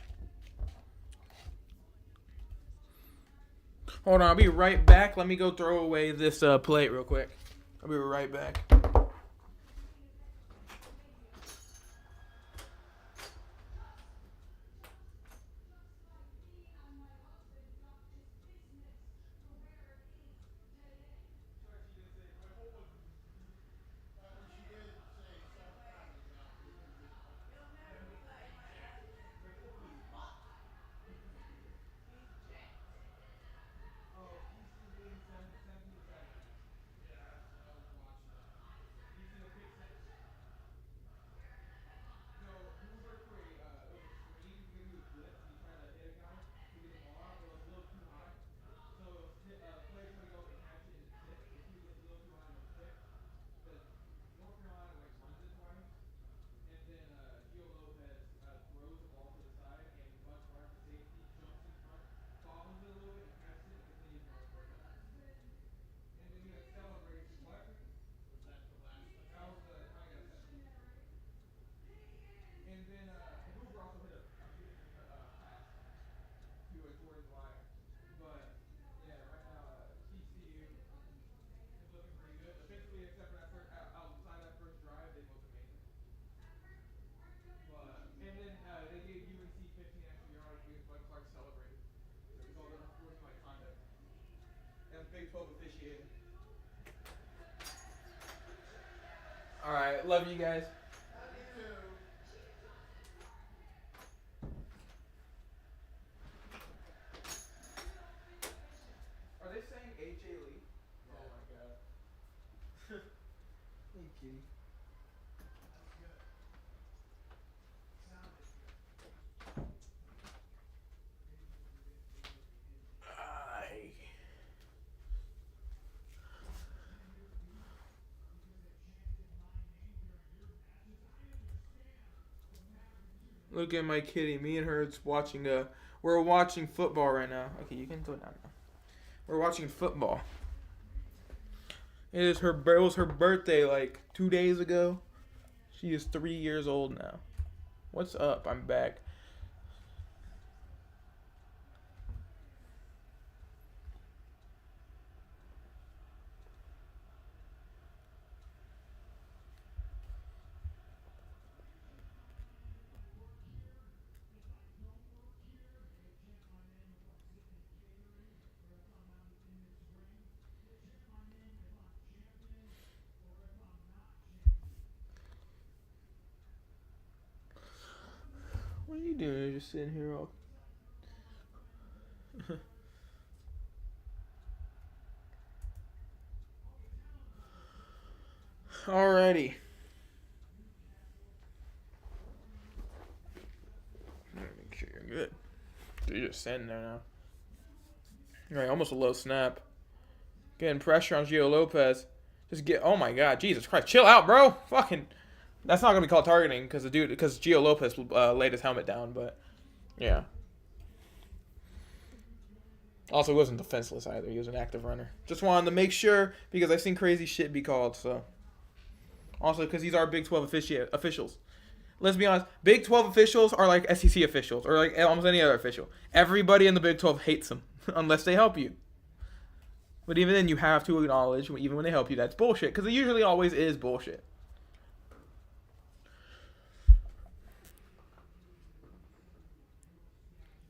Hold on, I'll be right back. Let me go throw away this plate real quick. I'll be right back. All right, love you guys. Are they saying AJ Lee? Oh my god. Thank you. Look at my kitty. Me and her watching we're watching football right now. Okay, you can go down now. We're watching football. It was her birthday like 2 days ago. She is 3 years old now. What's up? I'm back. What are you doing? You're just sitting here all. Alrighty. Make sure you're good. Dude, you're just sitting there now. Alright, almost a low snap. Getting pressure on Gio Lopez. Just get. Oh my God, Jesus Christ! Chill out, bro. Fucking. That's not gonna be called targeting because Gio Lopez laid his helmet down. But yeah. Also, he wasn't defenseless either. He was an active runner. Just wanted to make sure because I've seen crazy shit be called. So. Also, because these are Big 12 officials. Let's be honest. Big 12 officials are like SEC officials or like almost any other official. Everybody in the Big 12 hates them unless they help you. But even then, you have to acknowledge, even when they help you, that's bullshit. Because it usually always is bullshit.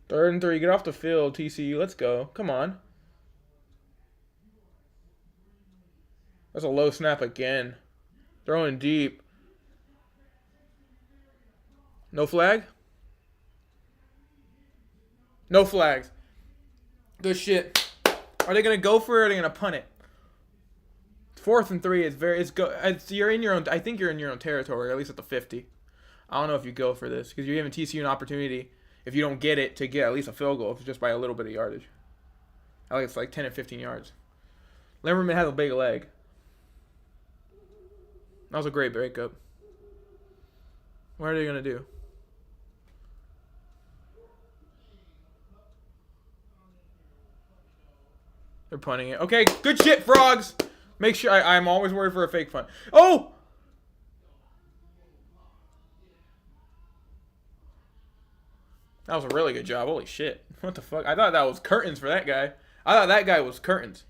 Third and 3. Get off the field, TCU. Let's go. Come on. That's a low snap again. Throwing deep. No flag? No flags. Good shit. Are they gonna go for it or are they gonna punt it? 4th and 3 is you're in your own. I think you're in your own territory, or at least at the 50. I don't know if you go for this because you're giving TCU an opportunity if you don't get it to get at least a field goal, if it's just by a little bit of yardage. I think it's like 10 and 15 yards. Lemmerman has a big leg. That was a great breakup. What are they gonna do? They're punting it. Okay, good shit, frogs. Make sure I'm always worried for a fake punt. Oh! That was a really good job. Holy shit. What the fuck? I thought that was curtains for that guy. I thought that guy was curtains.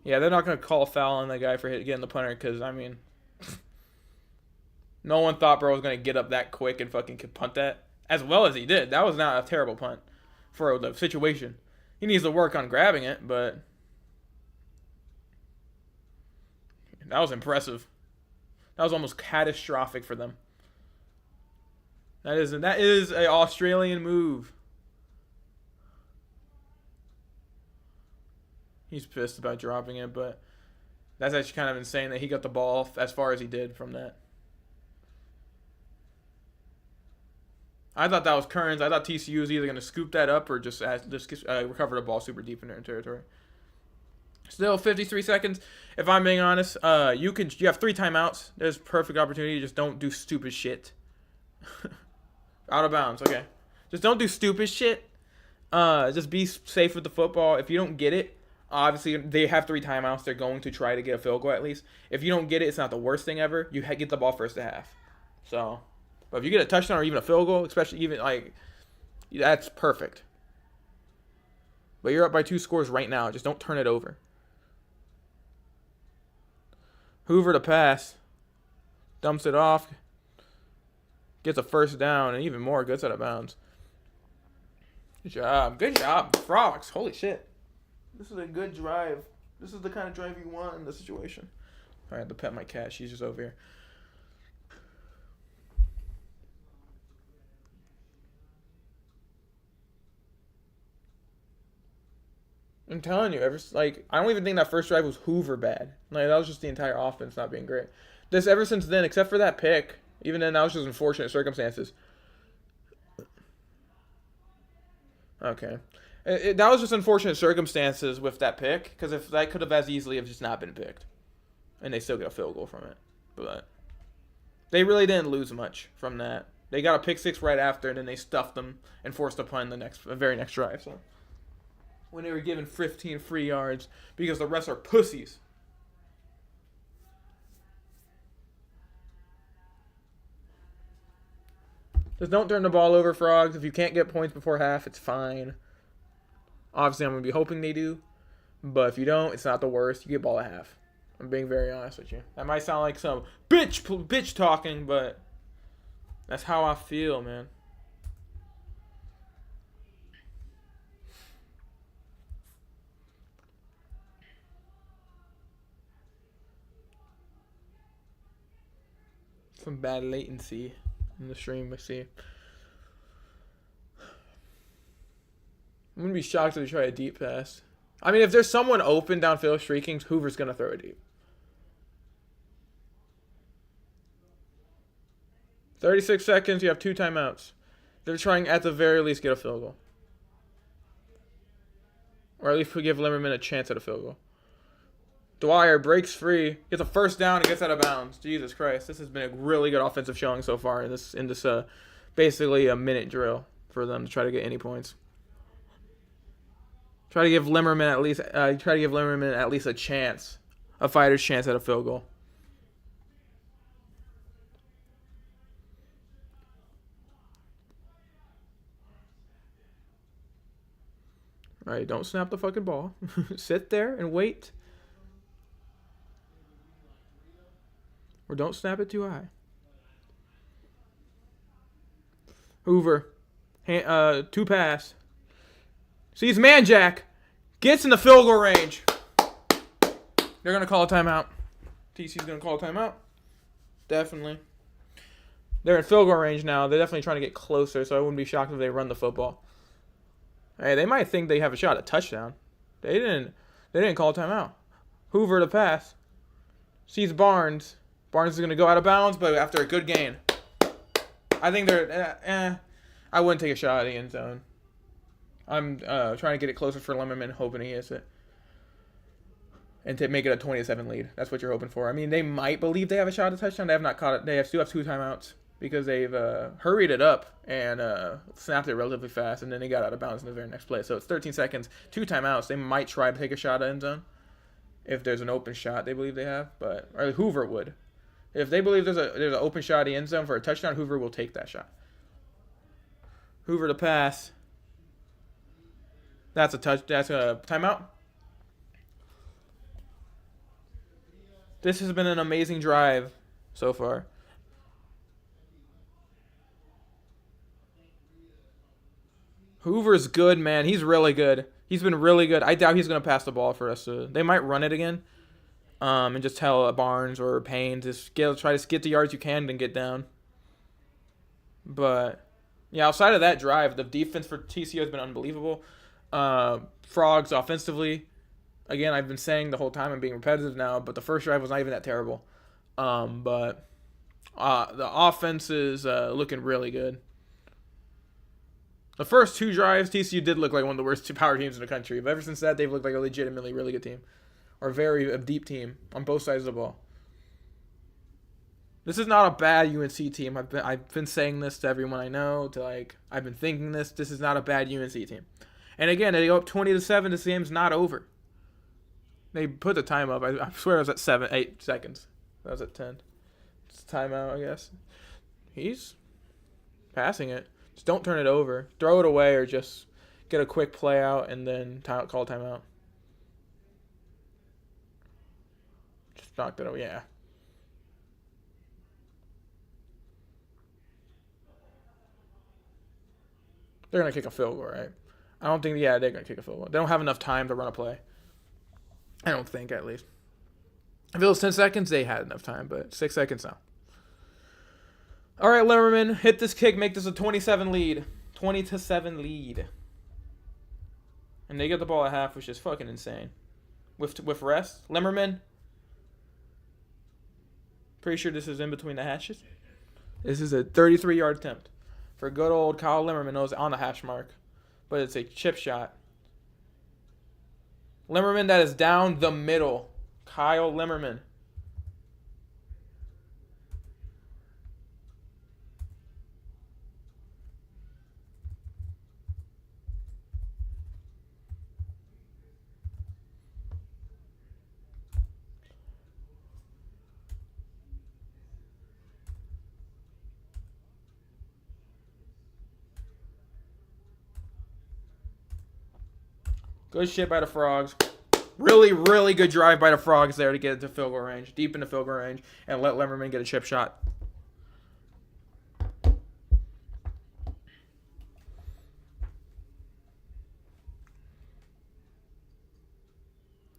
Yeah, they're not going to call a foul on that guy for getting the punter because, I mean, no one thought bro was going to get up that quick and fucking punt that as well as he did. That was not a terrible punt for the situation. He needs to work on grabbing it, but that was impressive. That was almost catastrophic for them. That is an Australian move. He's pissed about dropping it, but that's actually kind of insane that he got the ball as far as he did from that. I thought that was Kearns. I thought TCU was either going to scoop that up or just recover the ball super deep in their territory. Still 53 seconds. If I'm being honest, you have 3 timeouts. There's perfect opportunity. Just don't do stupid shit. Out of bounds. Okay. Just don't do stupid shit. Just be safe with the football. If you don't get it, obviously they have 3 timeouts. They're going to try to get a field goal at least. If you don't get it, it's not the worst thing ever. You get the ball first half. So, but if you get a touchdown or even a field goal, especially even like, that's perfect. But you're up by 2 scores right now. Just don't turn it over. Hoover to pass. Dumps it off. Gets a first down and even more gets out of bounds. Good job. Good job, frogs. Holy shit. This is a good drive. This is the kind of drive you want in this situation. I had to pet my cat. She's just over here. I'm telling you, I don't even think that first drive was Hoover bad. Like, that was just the entire offense not being great. Ever since then, except for that pick, even then, that was just unfortunate circumstances. Okay. That was just unfortunate circumstances with that pick, because if that could have as easily have just not been picked. And they still get a field goal from it. But they really didn't lose much from that. They got a pick 6 right after, and then they stuffed them and forced a punt the very next drive. So when they were given 15 free yards, because the rest are pussies. Just don't turn the ball over, frogs. If you can't get points before half, it's fine. Obviously, I'm going to be hoping they do. But if you don't, it's not the worst. You get ball at half. I'm being very honest with you. That might sound like some bitch talking, but that's how I feel, man. Some bad latency in the stream, I see. I'm going to be shocked if they try a deep pass. I mean, if there's someone open downfield streaking, Hoover's going to throw it deep. 36 seconds. You have 2 timeouts. They're trying at the very least get a field goal. Or at least we give Limmerman a chance at a field goal. Dwyer breaks free, gets a first down, and gets out of bounds. Jesus Christ, this has been a really good offensive showing so far in this basically a minute drill for them to try to get any points. Try to give Limmerman at least a chance, a fighter's chance at a field goal. All right, don't snap the fucking ball. Sit there and wait. Or don't snap it too high. Hoover. 2 pass. Sees man jack. Gets in the field goal range. They're going to call a timeout. TCU's going to call a timeout. Definitely. They're in field goal range now. They're definitely trying to get closer, so I wouldn't be shocked if they run the football. Hey, they might think they have a shot at touchdown. They didn't call a timeout. Hoover to pass. Sees Barnes. Barnes is going to go out of bounds, but after a good gain. I think they're... I wouldn't take a shot at the end zone. I'm trying to get it closer for Limmerman, hoping he hits it. And to make it a 27 lead. That's what you're hoping for. I mean, they might believe they have a shot at a touchdown. They have not caught it. They still have 2 timeouts because they've hurried it up and snapped it relatively fast, and then they got out of bounds in the very next play. So it's 13 seconds, 2 timeouts. They might try to take a shot at end zone if there's an open shot they believe they have. Or Hoover would. If they believe there's an open shot at the end zone for a touchdown, Hoover will take that shot. Hoover to pass. That's a timeout. This has been an amazing drive so far. Hoover's good, man. He's really good. He's been really good. I doubt he's going to pass the ball for us. They might run it again. And just tell Barnes or Payne to try to get the yards you can and get down. But, yeah, outside of that drive, the defense for TCU has been unbelievable. Frogs offensively, again, I've been saying the whole time, I'm being repetitive now, but the first drive was not even that terrible. But the offense is looking really good. The first 2 drives, TCU did look like one of the worst power teams in the country. But ever since that, they've looked like a legitimately really good team. Or a deep team on both sides of the ball. This is not a bad UNC team. I've been saying this to everyone I know. I've been thinking this. This is not a bad UNC team. And again, they go up 20-7. This game's not over. They put the time up. I swear it was at 8 seconds. That was at 10. It's a timeout, I guess. He's passing it. Just don't turn it over. Throw it away or just get a quick play out and then call timeout. Just knocked it over. Yeah. They're going to kick a field goal, right? I don't think, they're going to kick a field goal. They don't have enough time to run a play. I don't think, at least. If it was 10 seconds, they had enough time, but 6 seconds now. All right, Limmerman, hit this kick, make this a 20-7 lead. And they get the ball at half, which is fucking insane. With rest, Limmerman. Pretty sure this is in between the hashes. This is a 33-yard attempt for good old Kyle Limmerman. It was on the hash mark, but it's a chip shot. Limmerman, that is down the middle. Kyle Limmerman. Good shit by the Frogs. Really, really good drive by the Frogs there to get into field goal range, deep into field goal range, and let Limmerman get a chip shot.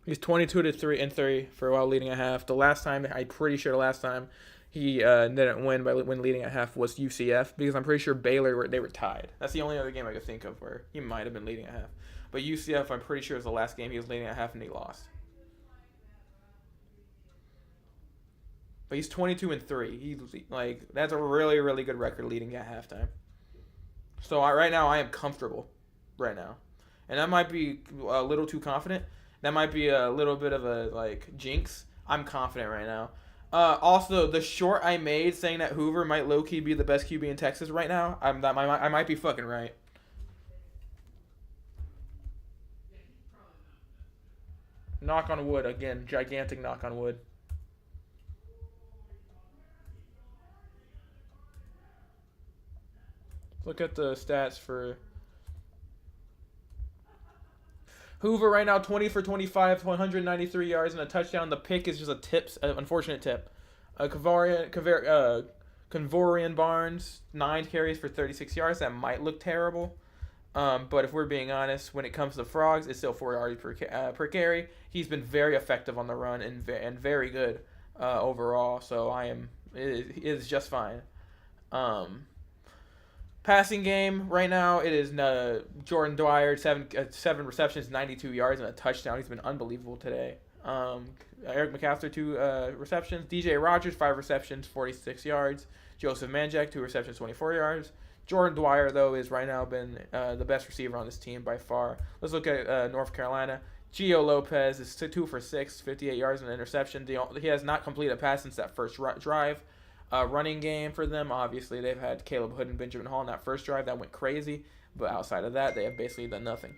He's 22-3 for a while leading at half. I'm pretty sure the last time he didn't win when leading at half was UCF, because I'm pretty sure Baylor, they were tied. That's the only other game I could think of where he might have been leading at half. But UCF, I'm pretty sure, was the last game he was leading at half and he lost. But He's 22-3. He's like that's a really really good record leading at halftime. So right now I am comfortable, right now, and that might be a little too confident. That might be a little bit of a like jinx. I'm confident right now. Also, the short I made saying that Hoover might low key be the best QB in Texas right now. I might be fucking right. Knock on wood again. Gigantic knock on wood. Look at the stats for Hoover right now. 20 for 25, 193 yards and a touchdown. The pick is just a tip, an unfortunate tip. Convorian Barnes, 9 carries for 36 yards. That might look terrible. But if we're being honest, when it comes to the Frogs, it's still 4 yards per carry. He's been very effective on the run and very good overall. So it is just fine. Passing game right now, it is Jordan Dwyer, seven receptions, 92 yards and a touchdown. He's been unbelievable today. Eric McCaster, 2 receptions. DJ Rogers, 5 receptions, 46 yards. Joseph Manjack, 2 receptions, 24 yards. Jordan Dwyer, though, is right now been the best receiver on this team by far. Let's look at North Carolina. Gio Lopez is 2 for 6, 58 yards and an interception. He has not completed a pass since that first drive. Running game for them, obviously, they've had Caleb Hood and Benjamin Hall in that first drive. That went crazy. But outside of that, they have basically done nothing.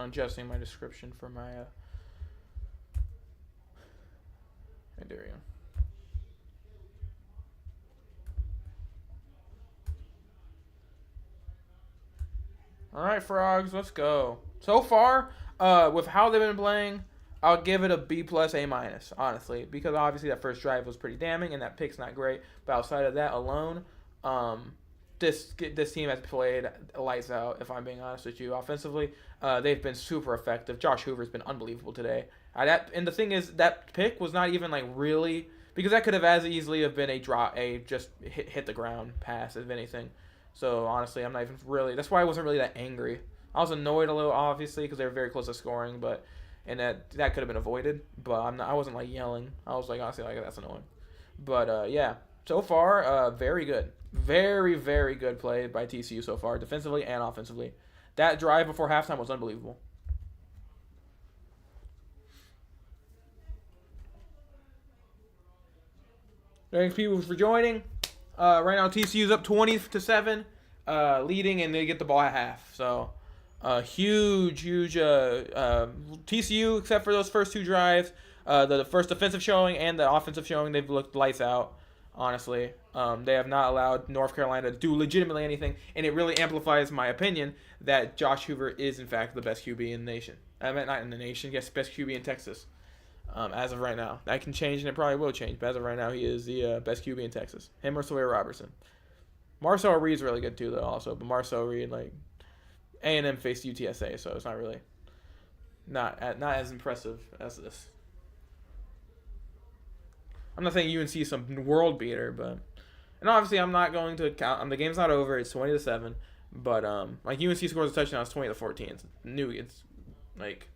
Adjusting my description for my there we go. All right, Frogs, let's go. So far, with how they've been playing, I'll give it a B plus A minus, honestly, because obviously that first drive was pretty damning and that pick's not great. But outside of that alone, this team has played lights out. If I'm being honest with you, offensively, they've been super effective. Josh Hoover's been unbelievable today. And the thing is, that pick was not even like really, because that could have as easily have been a just hit the ground pass, if anything. So honestly, I'm not even really. That's why I wasn't really that angry. I was annoyed a little, obviously, because they were very close to scoring, and that could have been avoided. But I wasn't like yelling. I was like honestly like that's annoying. But yeah, so far, very good, very very good play by TCU so far, defensively and offensively. That drive before halftime was unbelievable. Thanks people for joining. Right now TCU's up 20-7, leading, and they get the ball at half. So huge TCU, except for those first 2 drives, the first defensive showing and the offensive showing, they've looked lights out. Honestly, they have not allowed North Carolina to do legitimately anything, and it really amplifies my opinion that Josh Hoover is in fact the best QB in the nation. I meant not in the nation, yes, best QB in Texas. As of right now, that can change and it probably will change. But as of right now, he is the best QB in Texas. Him or Sawyer Robertson. Marcel Reed's really good too, though. Also, but Marcel Reed, like A&M faced UTSA, so it's not really not as impressive as this. I'm not saying UNC is some world beater, but and obviously I'm not going to count. The game's not over. It's 20-7, but like UNC scores a touchdown, it's 20-14. It's new. It's like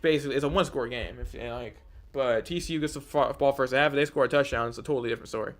basically it's a 1-score game. If like, but TCU gets the ball first half. If they score a touchdown, it's a totally different story.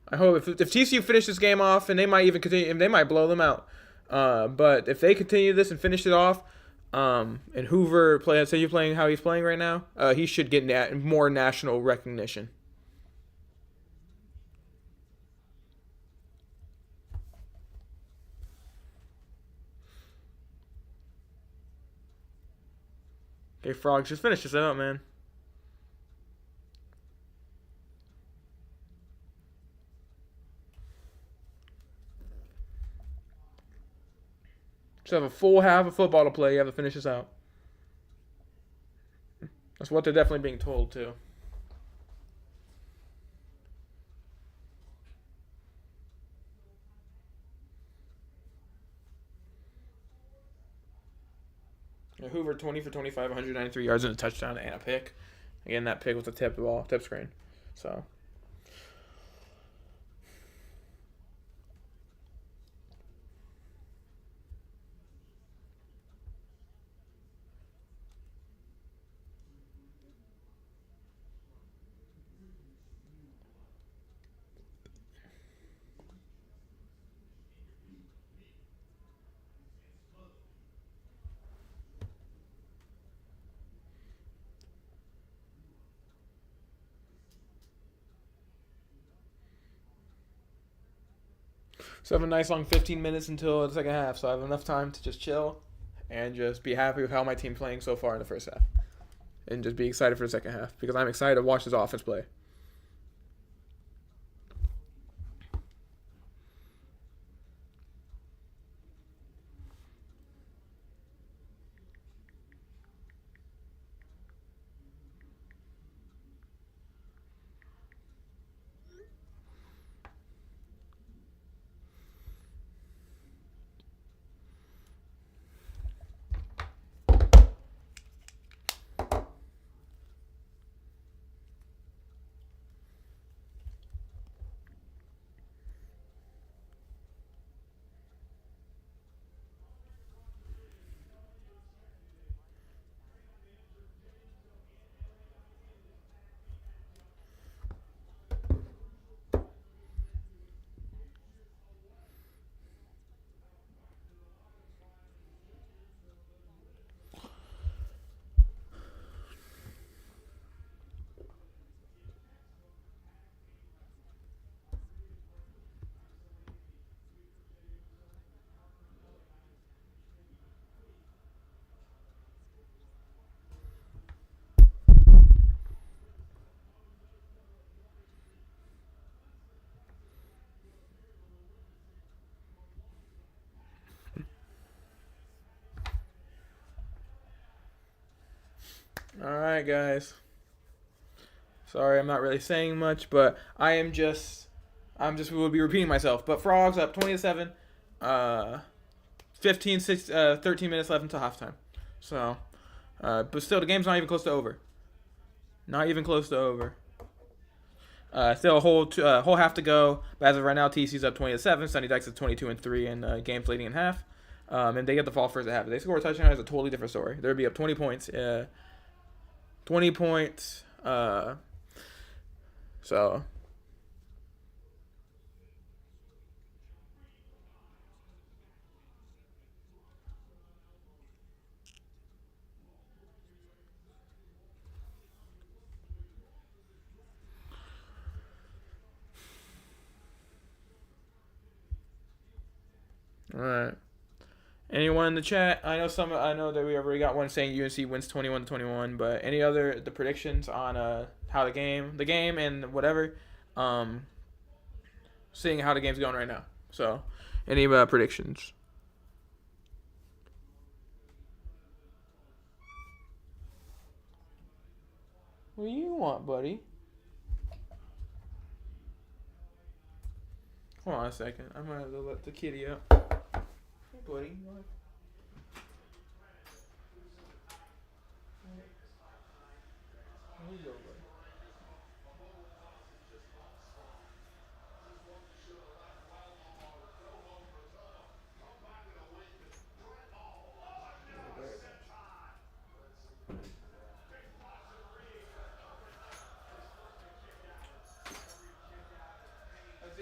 I hope if TCU finish this game off, and they might even continue, and they might blow them out. But if they continue this and finish it off, and Hoover say you playing how he's playing right now, he should get more national recognition. Okay, Frogs, just finish this out, man. Just have a full half of football to play. You have to finish this out. That's what they're definitely being told, too. Yeah, Hoover 20 for 25, 193 yards and a touchdown and a pick. Again, that pick was a tip screen. So. So I have a nice long 15 minutes until the second half. So I have enough time to just chill and just be happy with how my team's playing so far in the first half. And just be excited for the second half because I'm excited to watch this offense play. All right, guys. Sorry, I'm not really saying much, but I'm just will be repeating myself. But Frogs up 20-7. 15, 6, 13 minutes left until halftime. So, but still, the game's not even close to over. Not even close to over. Still a whole half to go. But as of right now, TC's up 20-7. Sunny Dykes is 22-3 in games leading in half. And they get the fall first at half. If they score a touchdown, it's a totally different story. They'd be up 20 points. 20 points. So. All right. Anyone in the chat? I know that we already got one saying UNC wins 21-21. But any other the predictions on how the game and whatever, seeing how the game's going right now. So, any predictions? What do you want, buddy? Hold on a second. I'm gonna let the kitty out. Hey, buddy. Where you go, buddy? That's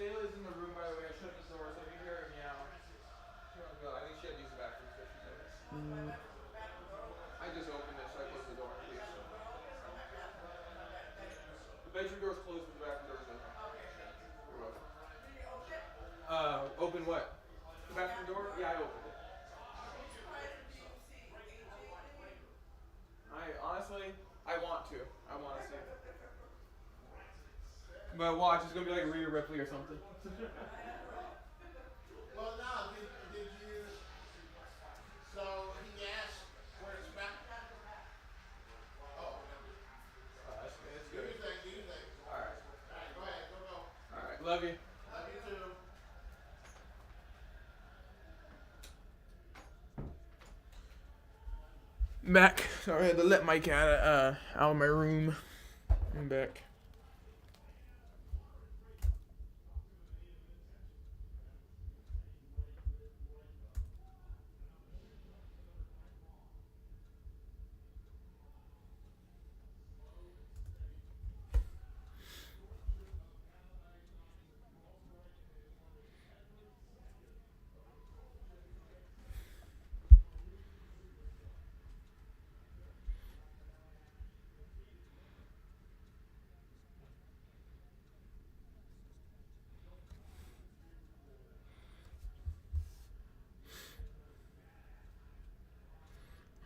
bedroom door's closed, but the bathroom door's open. Open what? The bathroom door? Yeah, I opened it. I want to. I want to see it. But watch, it's gonna be like Rhea Ripley or something. Well, no, did you? So he asked where it's back. Oh, That's do good. your thing, do your thing. Alright. All right, go ahead, go. Alright. Love you. Love you too. Back. Sorry, I had to let Mike out of my room. I'm back.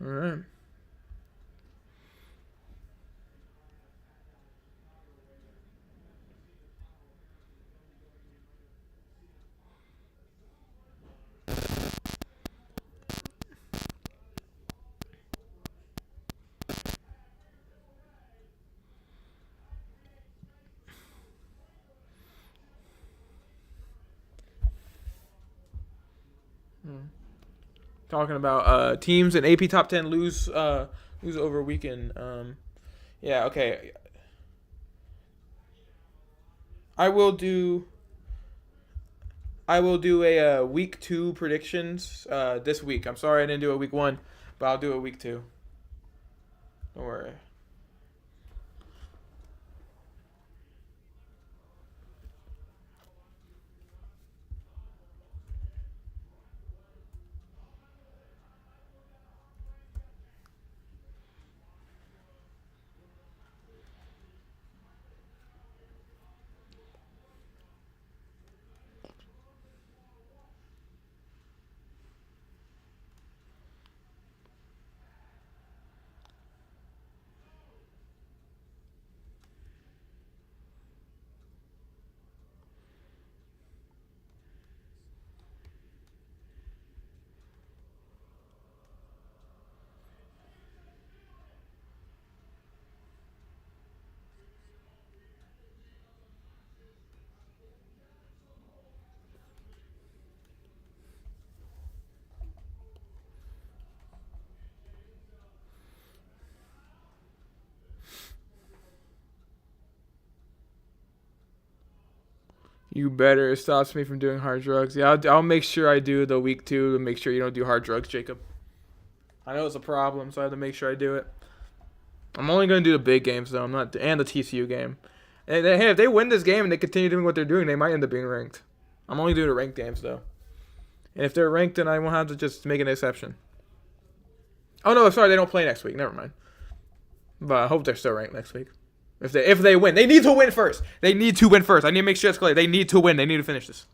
Alright. Talking about teams and AP top 10 lose over weekend. Yeah, okay. I will do a week 2 predictions this week. I'm sorry I didn't do a week 1, but I'll do a week 2. Don't worry. You better. It stops me from doing hard drugs. Yeah, I'll make sure I do the week 2 to make sure you don't do hard drugs, Jacob. I know it's a problem, so I have to make sure I do it. I'm only going to do the big games, though. I'm not, and the TCU game. And hey, if they win this game and they continue doing what they're doing, they might end up being ranked. I'm only doing the ranked games, though. And if they're ranked, then I won't have to just make an exception. Oh, no, sorry, they don't play next week. Never mind. But I hope they're still ranked next week. If they win. They need to win first. They need to win first. I need to make sure it's clear. They need to win. They need to finish this.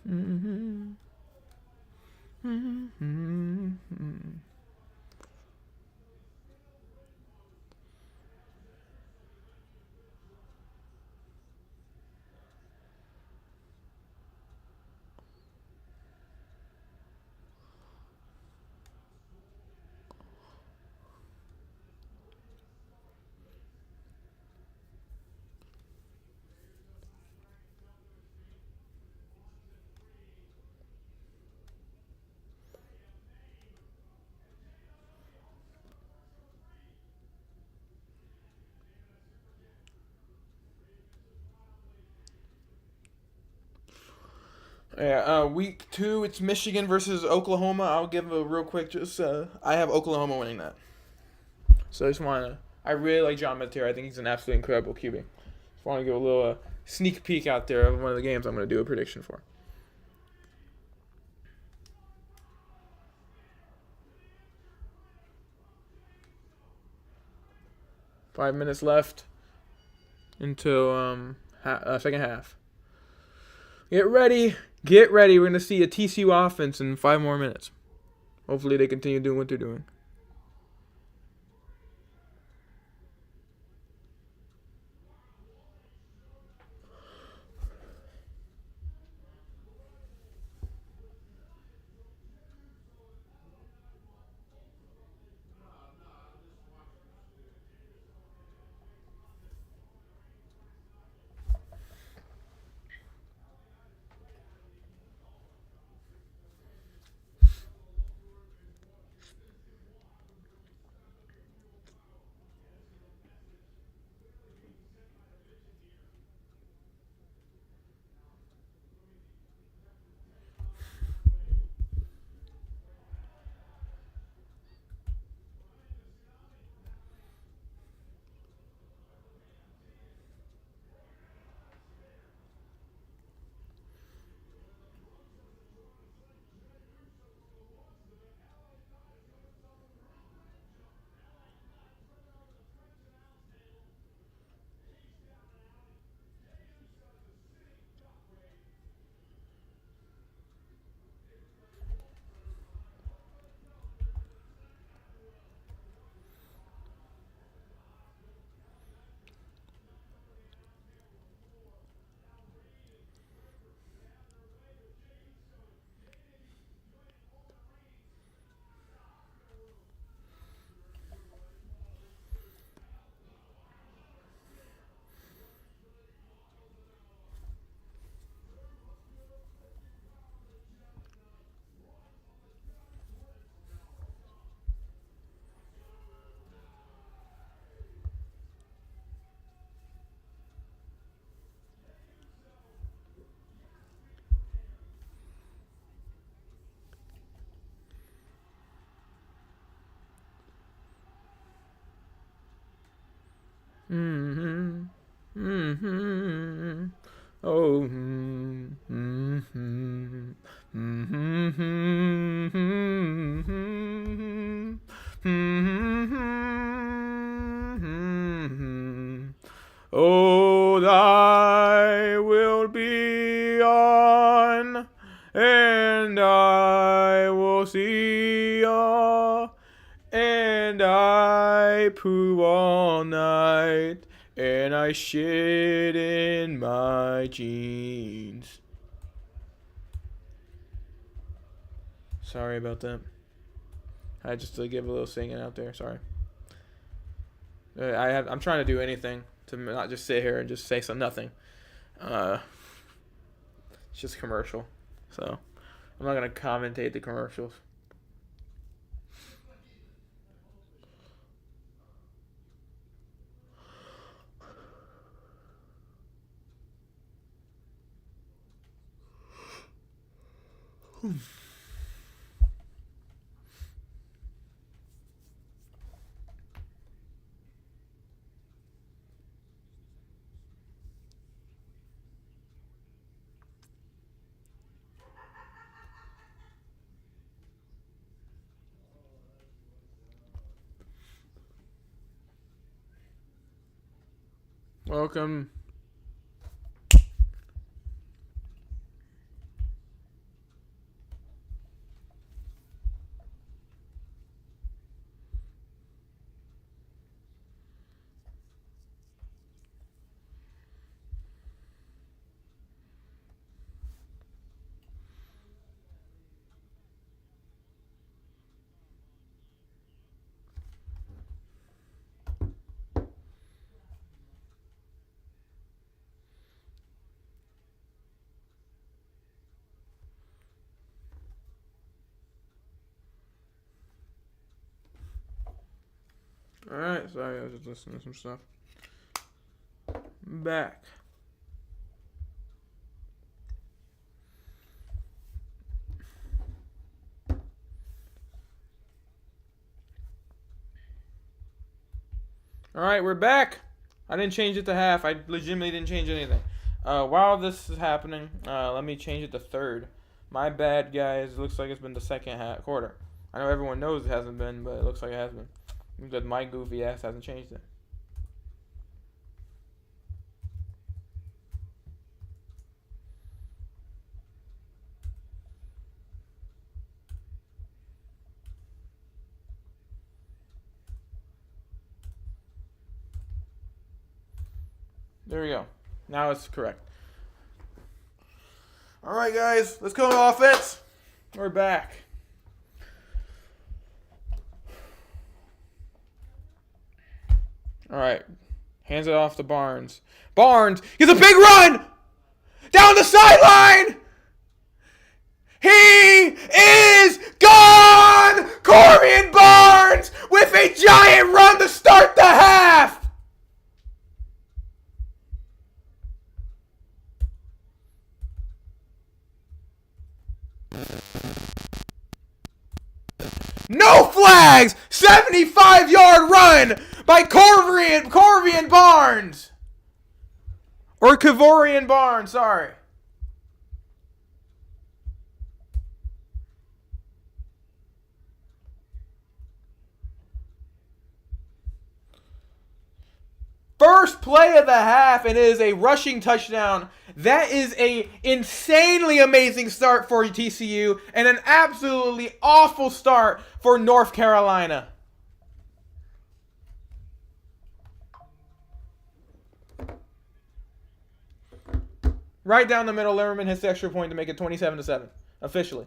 Mm-hmm. Mm-hmm. Yeah, week 2, it's Michigan versus Oklahoma. I'll give a real quick. Just I have Oklahoma winning that. So I just want to. I really like John Meteor. I think he's an absolutely incredible QB. Just want to give a little sneak peek out there of one of the games I'm going to do a prediction for. Five minutes left until second half. Get ready. Get ready. We're going to see a TCU offense in 5 more minutes. Hopefully they continue doing what they're doing. Mm-hmm. Mm-hmm. Oh. Mm-hmm. Mm-hmm. Mm-hmm. Oh, thy will be on, and I will see ya. And I poo all night, and I shit in my jeans. Sorry about that. I just to give a little singing out there. Sorry. I'm trying to do anything to not just sit here and just say some nothing. It's just commercial, so I'm not gonna commentate the commercials. Welcome. Alright, sorry, I was just listening to some stuff. Back. All right, we're back. I didn't change it to half. I legitimately didn't change anything. While this is happening, let me change it to third. My bad, guys. It looks like it's been the second quarter. I know everyone knows it hasn't been, but it looks like it has been. Because my goofy ass hasn't changed it. There we go. Now it's correct. All right, guys. Let's go to offense. We're back. All right. Hands it off to Barnes. Barnes gets a big run down the sideline. He is gone! Corbin Barnes with a giant run to start the half. No flags! 75-yard run by Corvian Barnes. Or Kavorian Barnes, sorry. First play of the half, and it is a rushing touchdown. That is a insanely amazing start for TCU and an absolutely awful start for North Carolina. Right down the middle, Limmerman hits the extra point to make it 27-7, officially.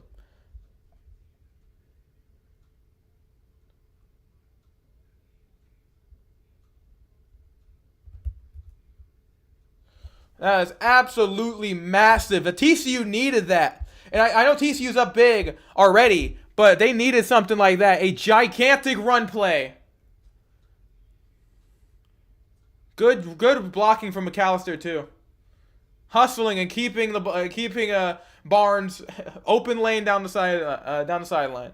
That is absolutely massive. The TCU needed that. And I know TCU's up big already, but they needed something like that. A gigantic run play. Good blocking from McAllister, too. Hustling and keeping Barnes open lane down the sideline.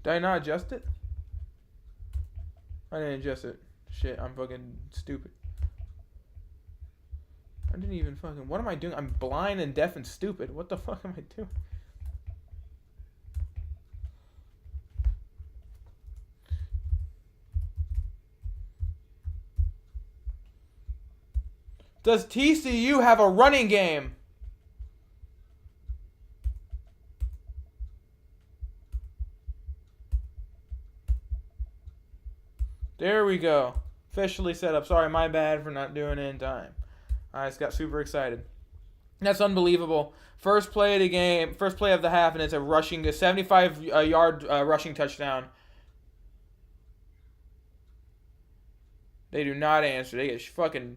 Did I not adjust it? I didn't adjust it. Shit, I'm fucking stupid. I didn't even fucking... What am I doing? I'm blind and deaf and stupid. What the fuck am I doing? Does TCU have a running game? There we go. Officially set up. Sorry, my bad for not doing it in time. I just got super excited. That's unbelievable. First play of the game, first play of the half, and it's a 75-yard rushing touchdown. They do not answer. They get fucking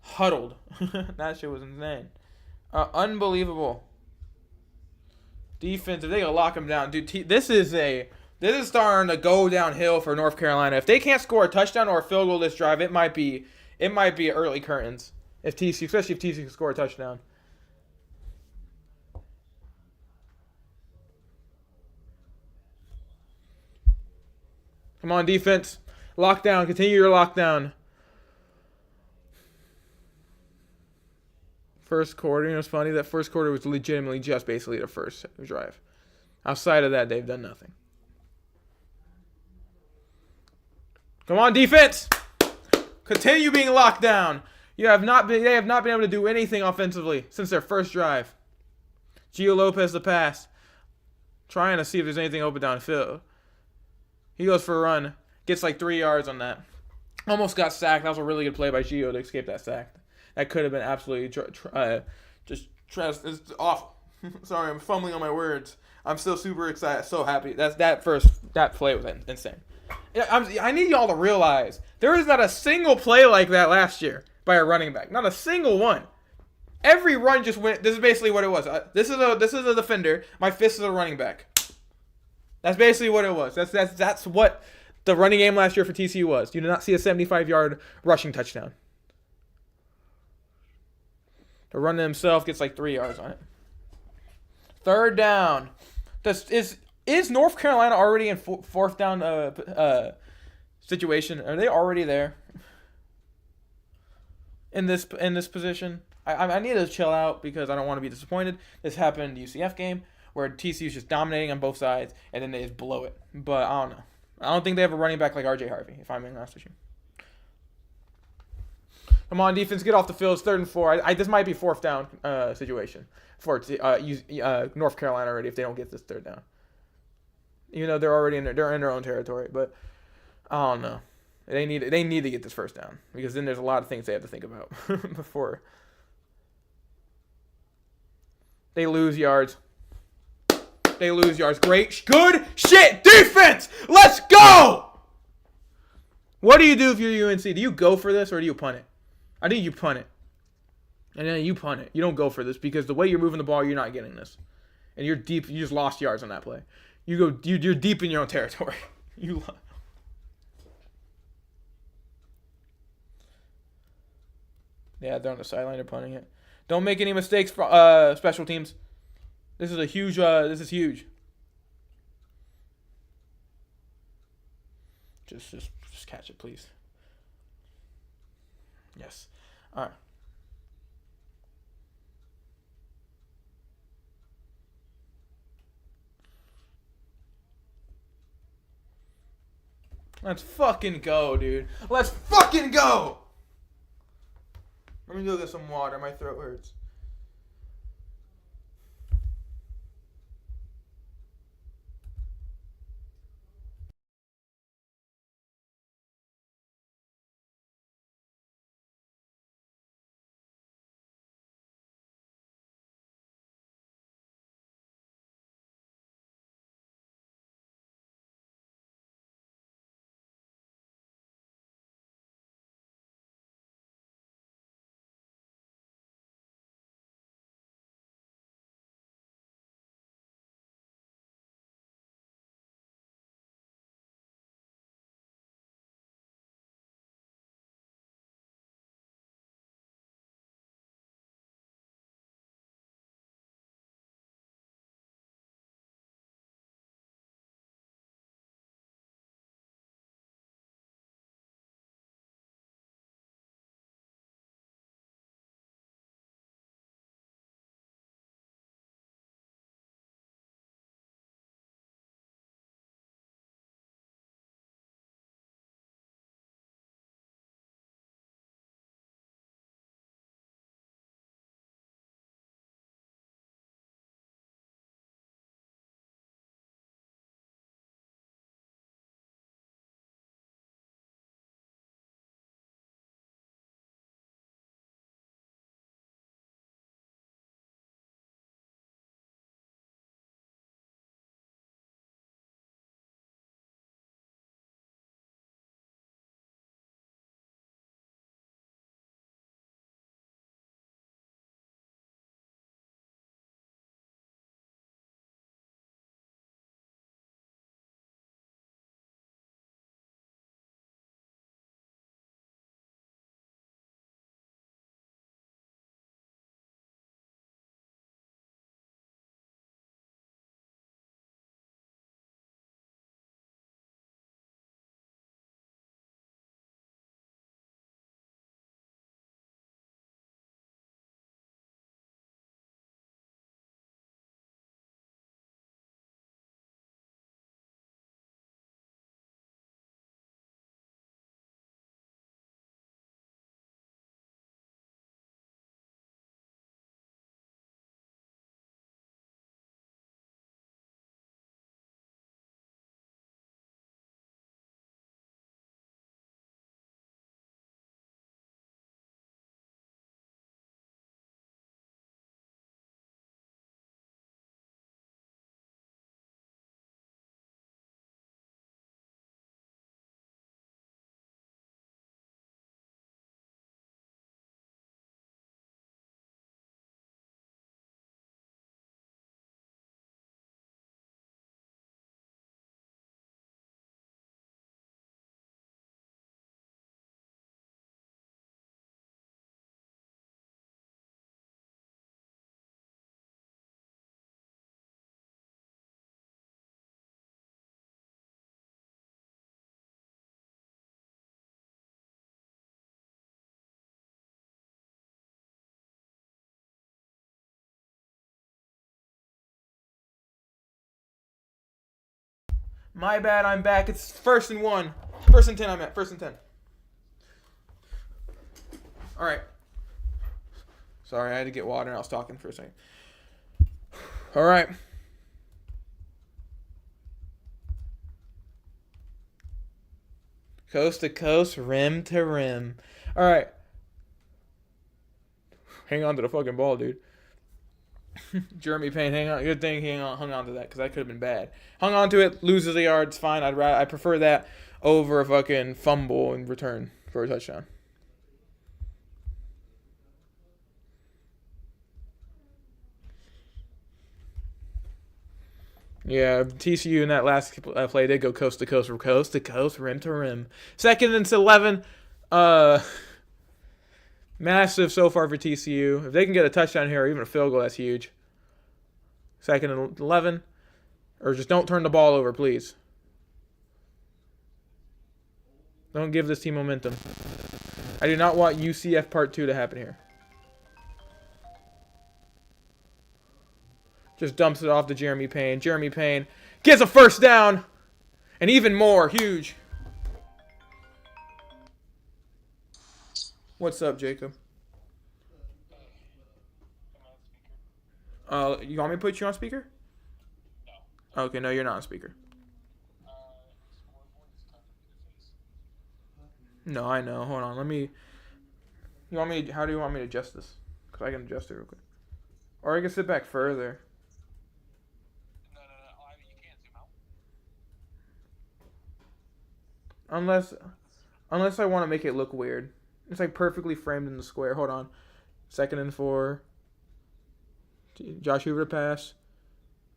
huddled. That shit was insane. Unbelievable. Defense, if they can lock them down. Dude, this is starting to go downhill for North Carolina. If they can't score a touchdown or a field goal this drive, it might be early curtains. Especially if TCU can score a touchdown. Come on, defense. Lockdown. Continue your lockdown. First quarter, it's funny that first quarter was legitimately just basically the first drive. Outside of that, they've done nothing. Come on, defense! Continue being locked down. They have not been able to do anything offensively since their first drive. Gio Lopez the pass. Trying to see if there's anything open downfield. He goes for a run. Gets like 3 yards on that. Almost got sacked. That was a really good play by Gio to escape that sack. That could have been absolutely it's awful. Sorry, I'm fumbling on my words. I'm still super excited. So happy. That play was insane. I need y'all to realize there is not a single play like that last year by a running back. Not a single one. Every run just went. This is basically what it was. This is a defender. My fist is a running back. That's basically what it was. That's what the running game last year for TCU was. You did not see a 75-yard rushing touchdown. The runner himself gets like 3 yards on it. Third down. Is North Carolina already in fourth down situation? Are they already there in this position? I need to chill out because I don't want to be disappointed. This happened in the UCF game where TCU is just dominating on both sides and then they just blow it. But I don't know. I don't think they have a running back like RJ Harvey, if I'm being honest with you. Come on, defense, get off the field. It's 3rd and 4. This might be 4th down situation for North Carolina already if they don't get this 3rd down. Even though they're already in their own territory, but I don't know. They need to get this 1st down because then there's a lot of things they have to think about before they lose yards. Great, good shit, defense. Let's go. What do you do if you're UNC? Do you go for this or do you punt it? I think you punt it. And then you punt it. You don't go for this because the way you're moving the ball, you're not getting this. And you're deep. You just lost yards on that play. You're deep in your own territory. Yeah, they're on the sideline. They're punting it. Don't make any mistakes for special teams. This is huge. This is huge. Just catch it, please. Yes. All right. Let's fucking go, dude. Let's fucking go. Let me go get some water. My throat hurts. My bad, I'm back. It's 1st and 1. 1st and 10 I'm at. 1st and 10. Alright. Sorry, I had to get water and I was talking for a second. Alright. Coast to coast, rim to rim. Alright. Hang on to the fucking ball, dude. Jeremy Payne, hang on. Good thing he hung on to that because that could have been bad. Hung on to it, loses a yard, it's fine. I prefer that over a fucking fumble and return for a touchdown. Yeah, TCU in that last play did go coast to coast, from coast to coast, rim to rim. 2nd and 11. Massive so far for TCU. If they can get a touchdown here or even a field goal, that's huge. 2nd and 11. Or just don't turn the ball over, please. Don't give this team momentum. I do not want UCF Part 2 to happen here. Just dumps it off to Jeremy Payne. Jeremy Payne gets a 1st down. And even more. Huge. What's up, Jacob? You want me to put you on speaker? No. Okay, no, you're not on speaker. No, I know. Hold on. Let me... How do you want me to adjust this? Because I can adjust it real quick. Or I can sit back further. Unless I want to make it look weird. It's like perfectly framed in the square. Hold on. 2nd and 4. Josh Hoover to pass.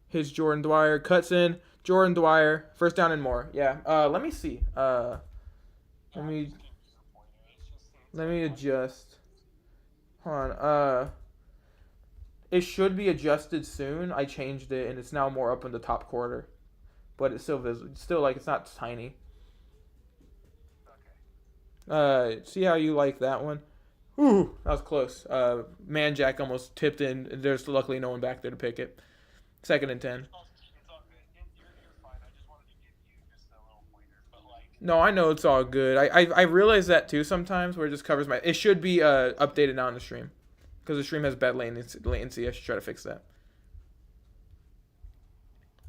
Hits Jordan Dwyer. Cuts in. Jordan Dwyer. 1st down and more. Yeah. Let me see. Let me adjust. Hold on. It should be adjusted soon. I changed it and it's now more up in the top quarter. But it's still visible. Still, like, it's not tiny. See how you like that one? Ooh, that was close. Man Jack almost tipped in. There's luckily no one back there to pick it. 2nd and 10. No, I know it's all good. I realize that too sometimes where it just covers my... It should be updated now on the stream. Because the stream has bad latency. I should try to fix that.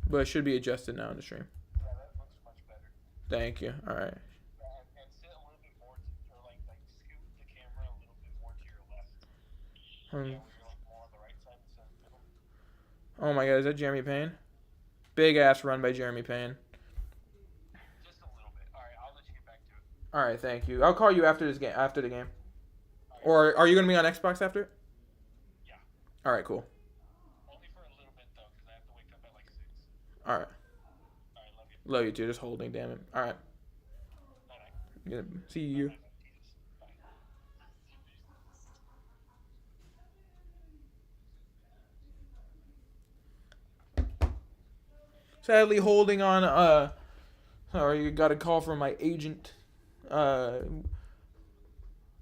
But it should be adjusted now on the stream. Yeah, that looks much better. Thank you. All right. And sit a little bit more, or like scoot the camera a little bit more to your left. Yeah, you're like more on the right side instead of the middle. Oh my God, is that Jeremy Payne? Big ass run by Jeremy Payne. Just a little bit. All right, I'll let you get back to it. All right, thank you. I'll call you after this game. After the game. Or are you gonna be on Xbox after it? Yeah. All right, cool. Only for a little bit though, because I have to wake up at like 6. All right. All right, love you. Love you too. Just holding. Damn it. All right. Bye. See you. Bye. Sadly, holding on. Sorry, got a call from my agent.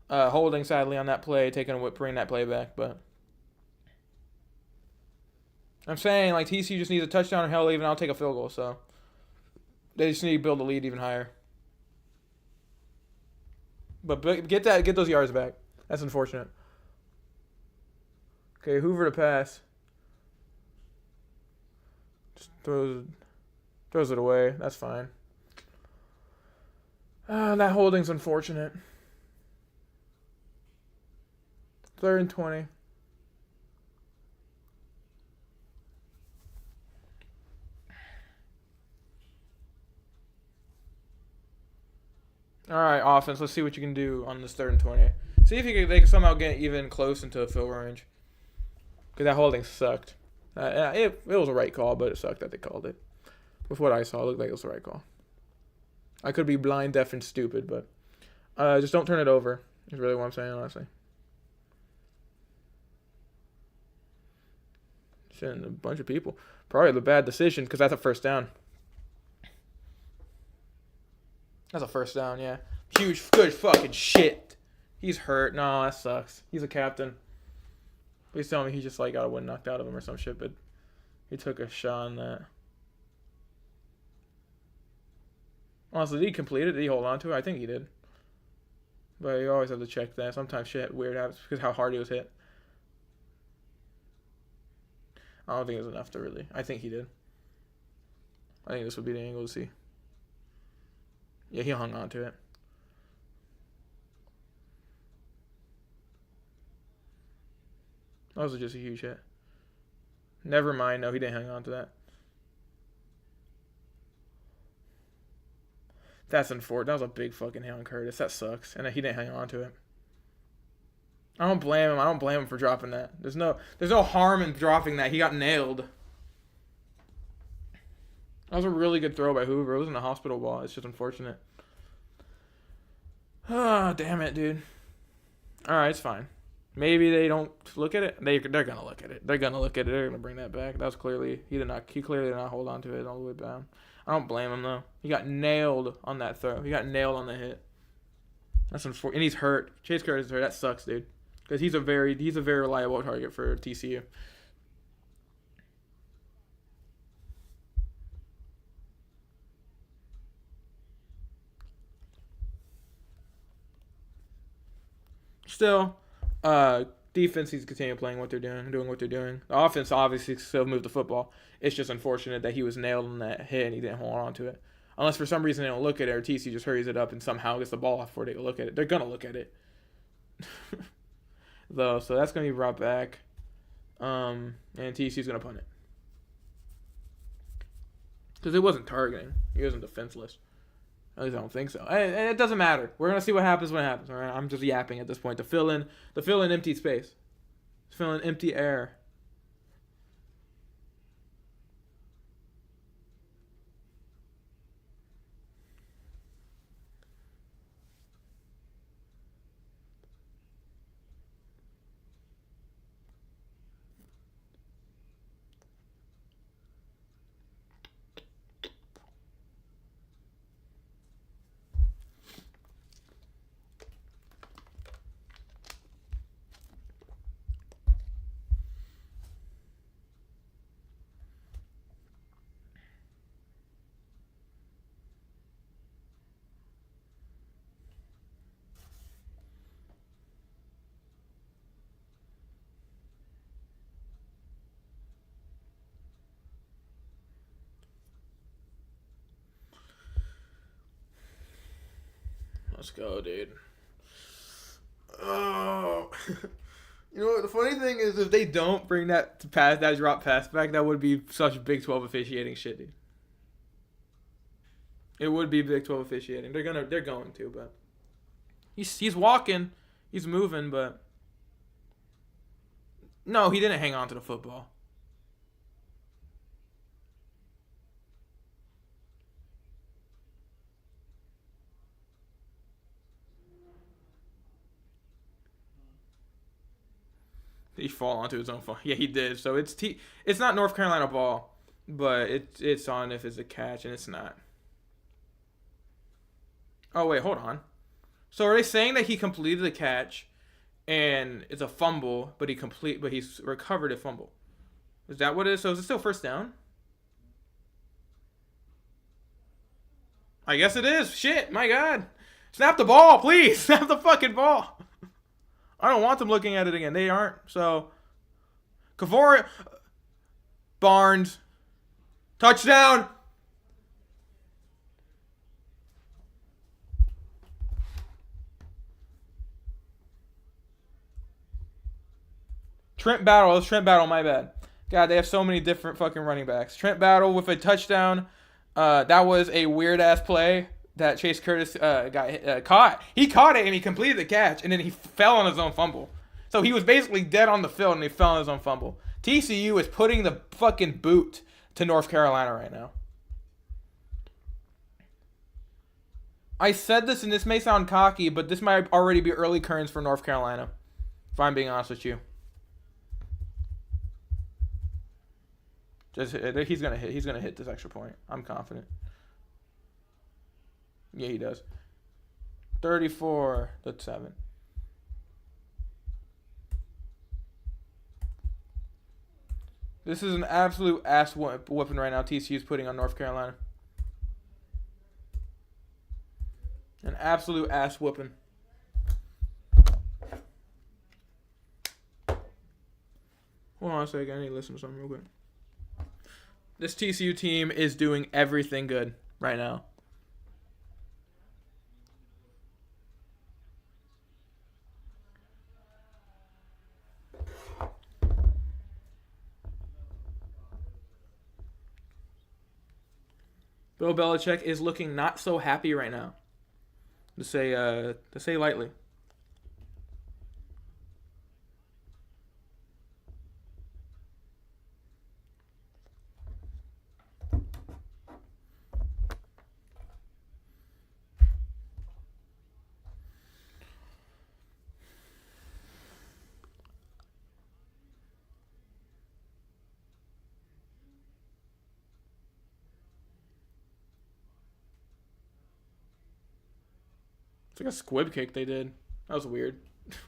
Holding sadly on that play, bringing that play back, but I'm saying like TCU just needs a touchdown or hell even I'll take a field goal. So they just need to build a lead even higher. But get those yards back. That's unfortunate. Okay, Hoover to pass. Just throws it away. That's fine. That holding's unfortunate. 3rd and 20. All right, offense. Let's see what you can do on this 3rd and 20. See if they can somehow get even close into a field range. Because that holding sucked. It was a right call, but it sucked that they called it. With what I saw, it looked like it was the right call. I could be blind, deaf, and stupid, but just don't turn it over. Is really what I'm saying, honestly. Shit, a bunch of people. Probably the bad decision because that's a 1st down. That's a 1st down, yeah. Huge, good fucking shit. He's hurt. No, that sucks. He's a captain. Please tell me he just like got a win knocked out of him or some shit, but he took a shot on that. Honestly, did he complete it? Did he hold on to it? I think he did. But you always have to check that. Sometimes shit weird happens because how hard he was hit. I don't think it was enough to really. I think he did. I think this would be the angle to see. Yeah, he hung on to it. That was just a huge hit. Never mind. No, he didn't hang on to that. That's unfortunate. That was a big fucking hit on Curtis. That sucks. And he didn't hang on to it. I don't blame him. I don't blame him for dropping that. There's no harm in dropping that. He got nailed. That was a really good throw by Hoover. It wasn't a hospital ball. It's just unfortunate. Ah, damn it, dude. All right, it's fine. Maybe they don't look at it. They're gonna look at it. They're gonna look at it. They're gonna bring that back. That was clearly he clearly did not hold on to it all the way down. I don't blame him though. He got nailed on that throw. He got nailed on the hit. That's unfortunate. And he's hurt. Chase Curtis is hurt. That sucks, dude. Because he's a very reliable target for TCU. Still, defense needs to continue playing what they're doing what they're doing. The offense obviously still moved the football. It's just unfortunate that he was nailed on that hit and he didn't hold on to it. Unless for some reason they don't look at it or TCU just hurries it up and somehow gets the ball off before they look at it. They're gonna look at it. Though, so that's gonna be brought back. And TCU's gonna punt it. Because it wasn't targeting. He wasn't defenseless. At least I don't think so. And it doesn't matter. We're gonna see what happens when it happens. All right? I'm just yapping at this point to fill in empty space, to fill in empty air. Let's go, dude. Oh. You know what? The funny thing is, if they don't bring that drop pass back, that would be such Big 12 officiating shit, dude. It would be Big 12 officiating. They're going to, but he's walking, he's moving, but no, he didn't hang on to the football. He fall onto his own phone. Yeah, he did. So it's not North Carolina ball, but it's on if it's a catch, and it's not. Oh wait, hold on. So are they saying that he completed the catch, and it's a fumble, but he's recovered a fumble? Is that what it is? So is it still first down? I guess it is. Shit, my God. Snap the ball, please. Snap the fucking ball. I don't want them looking at it again. They aren't. So, Kavori, Barnes, touchdown. Trent Battle. It's Trent Battle. My bad. God, they have so many different fucking running backs. Trent Battle with a touchdown. That was a weird ass play that Chase Curtis got caught. He caught it and he completed the catch, and then he fell on his own fumble. So he was basically dead on the field and he fell on his own fumble. TCU is putting the fucking boot to North Carolina right now. I said this, and this may sound cocky, but this might already be early currents for North Carolina, if I'm being honest with you. He's gonna hit this extra point. I'm confident. Yeah, he does. 34-7. This is an absolute ass whooping right now. TCU's putting on North Carolina. absolute ass whooping. Hold on a second. I need to listen to something real quick. This TCU team is doing everything good right now. Bill Belichick is looking not so happy right now. To say lightly. It's like a squib kick they did. That was weird.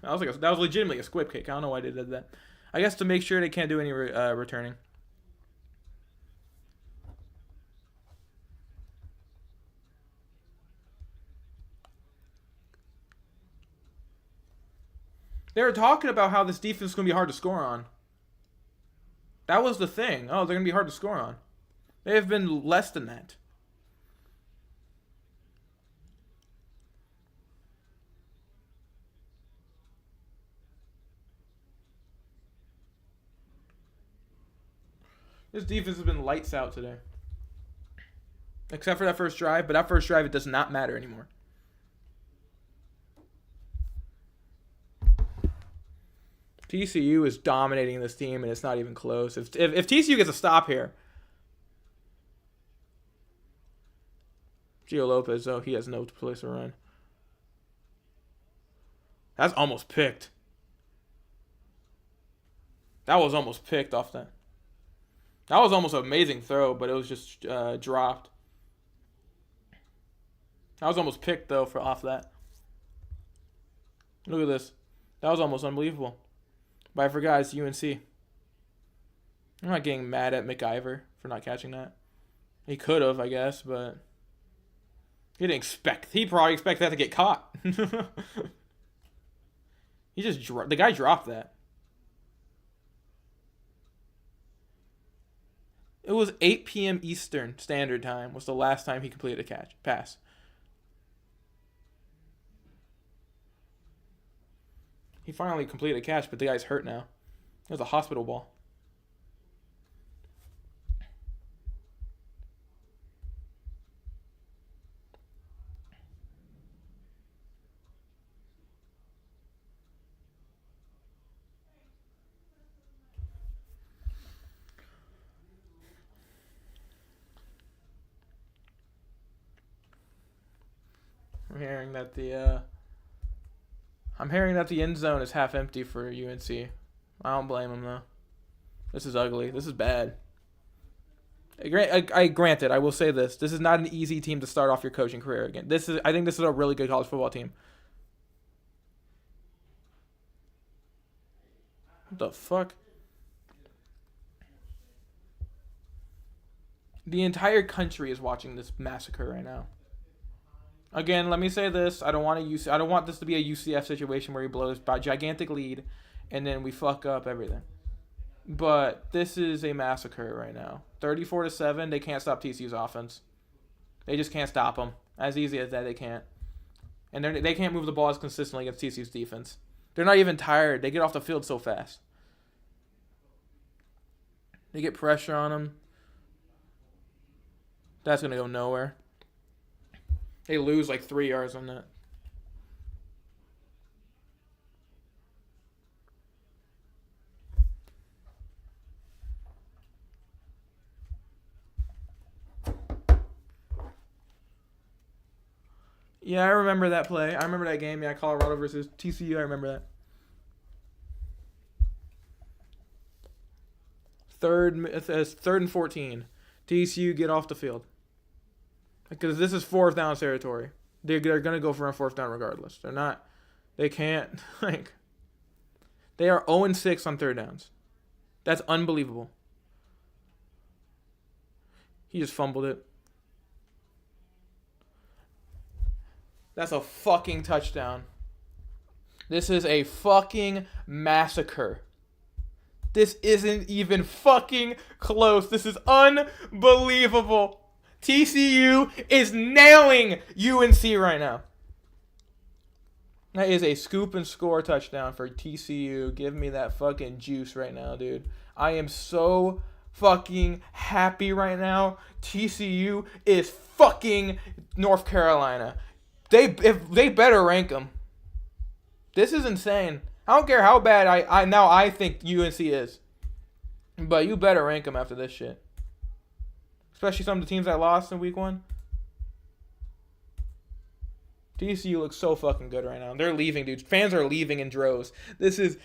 That was legitimately a squib kick. I don't know why they did that. I guess to make sure they can't do any returning. They were talking about how this defense is going to be hard to score on. That was the thing. Oh, they're going to be hard to score on. They have been less than that. This defense has been lights out today. Except for that first drive, but that first drive, it does not matter anymore. TCU is dominating this team, and it's not even close. If TCU gets a stop here, Gio Lopez, he has no place to run. That's almost picked. That was almost picked off that. That was almost an amazing throw, but it was just dropped. That was almost picked, though, off that. Look at this. That was almost unbelievable. But I forgot it's UNC. I'm not getting mad at McIver for not catching that. He could have, I guess, but he didn't expect. He probably expected that to get caught. The guy dropped that. It was 8 p.m. Eastern Standard Time was the last time he completed a pass. He finally completed a catch, but the guy's hurt now. It was a hospital ball. I'm hearing that the end zone is half empty for UNC. I don't blame them though. This is ugly. This is bad. Granted, I will say this: this is not an easy team to start off your coaching career again. I think this is a really good college football team. What the fuck? The entire country is watching this massacre right now. Again, let me say this: I don't want this to be a UCF situation where he blows by a gigantic lead, and then we fuck up everything. But this is a massacre right now. 34-7. They can't stop TCU's offense. They just can't stop them. As easy as that, they can't. And they can't move the ball as consistently against TCU's defense. They're not even tired. They get off the field so fast. They get pressure on them. That's gonna go nowhere. They lose like 3 yards on that. Yeah, I remember that play. I remember that game. Yeah, Colorado versus TCU. I remember that. Third and 14. TCU get off the field. Because this is fourth down territory. They're going to go for a fourth down regardless. They can't, they are 0-6 on third downs. That's unbelievable. He just fumbled it. That's a fucking touchdown. This is a fucking massacre. This isn't even fucking close. This is unbelievable. TCU is nailing UNC right now. That is a scoop and score touchdown for TCU. Give me that fucking juice right now, dude. I am so fucking happy right now. TCU is fucking North Carolina. They better rank them. This is insane. I don't care how bad I think UNC is, but you better rank them after this shit. Especially some of the teams that lost in week 1. TCU looks so fucking good right now. They're leaving, dude. Fans are leaving in droves. This is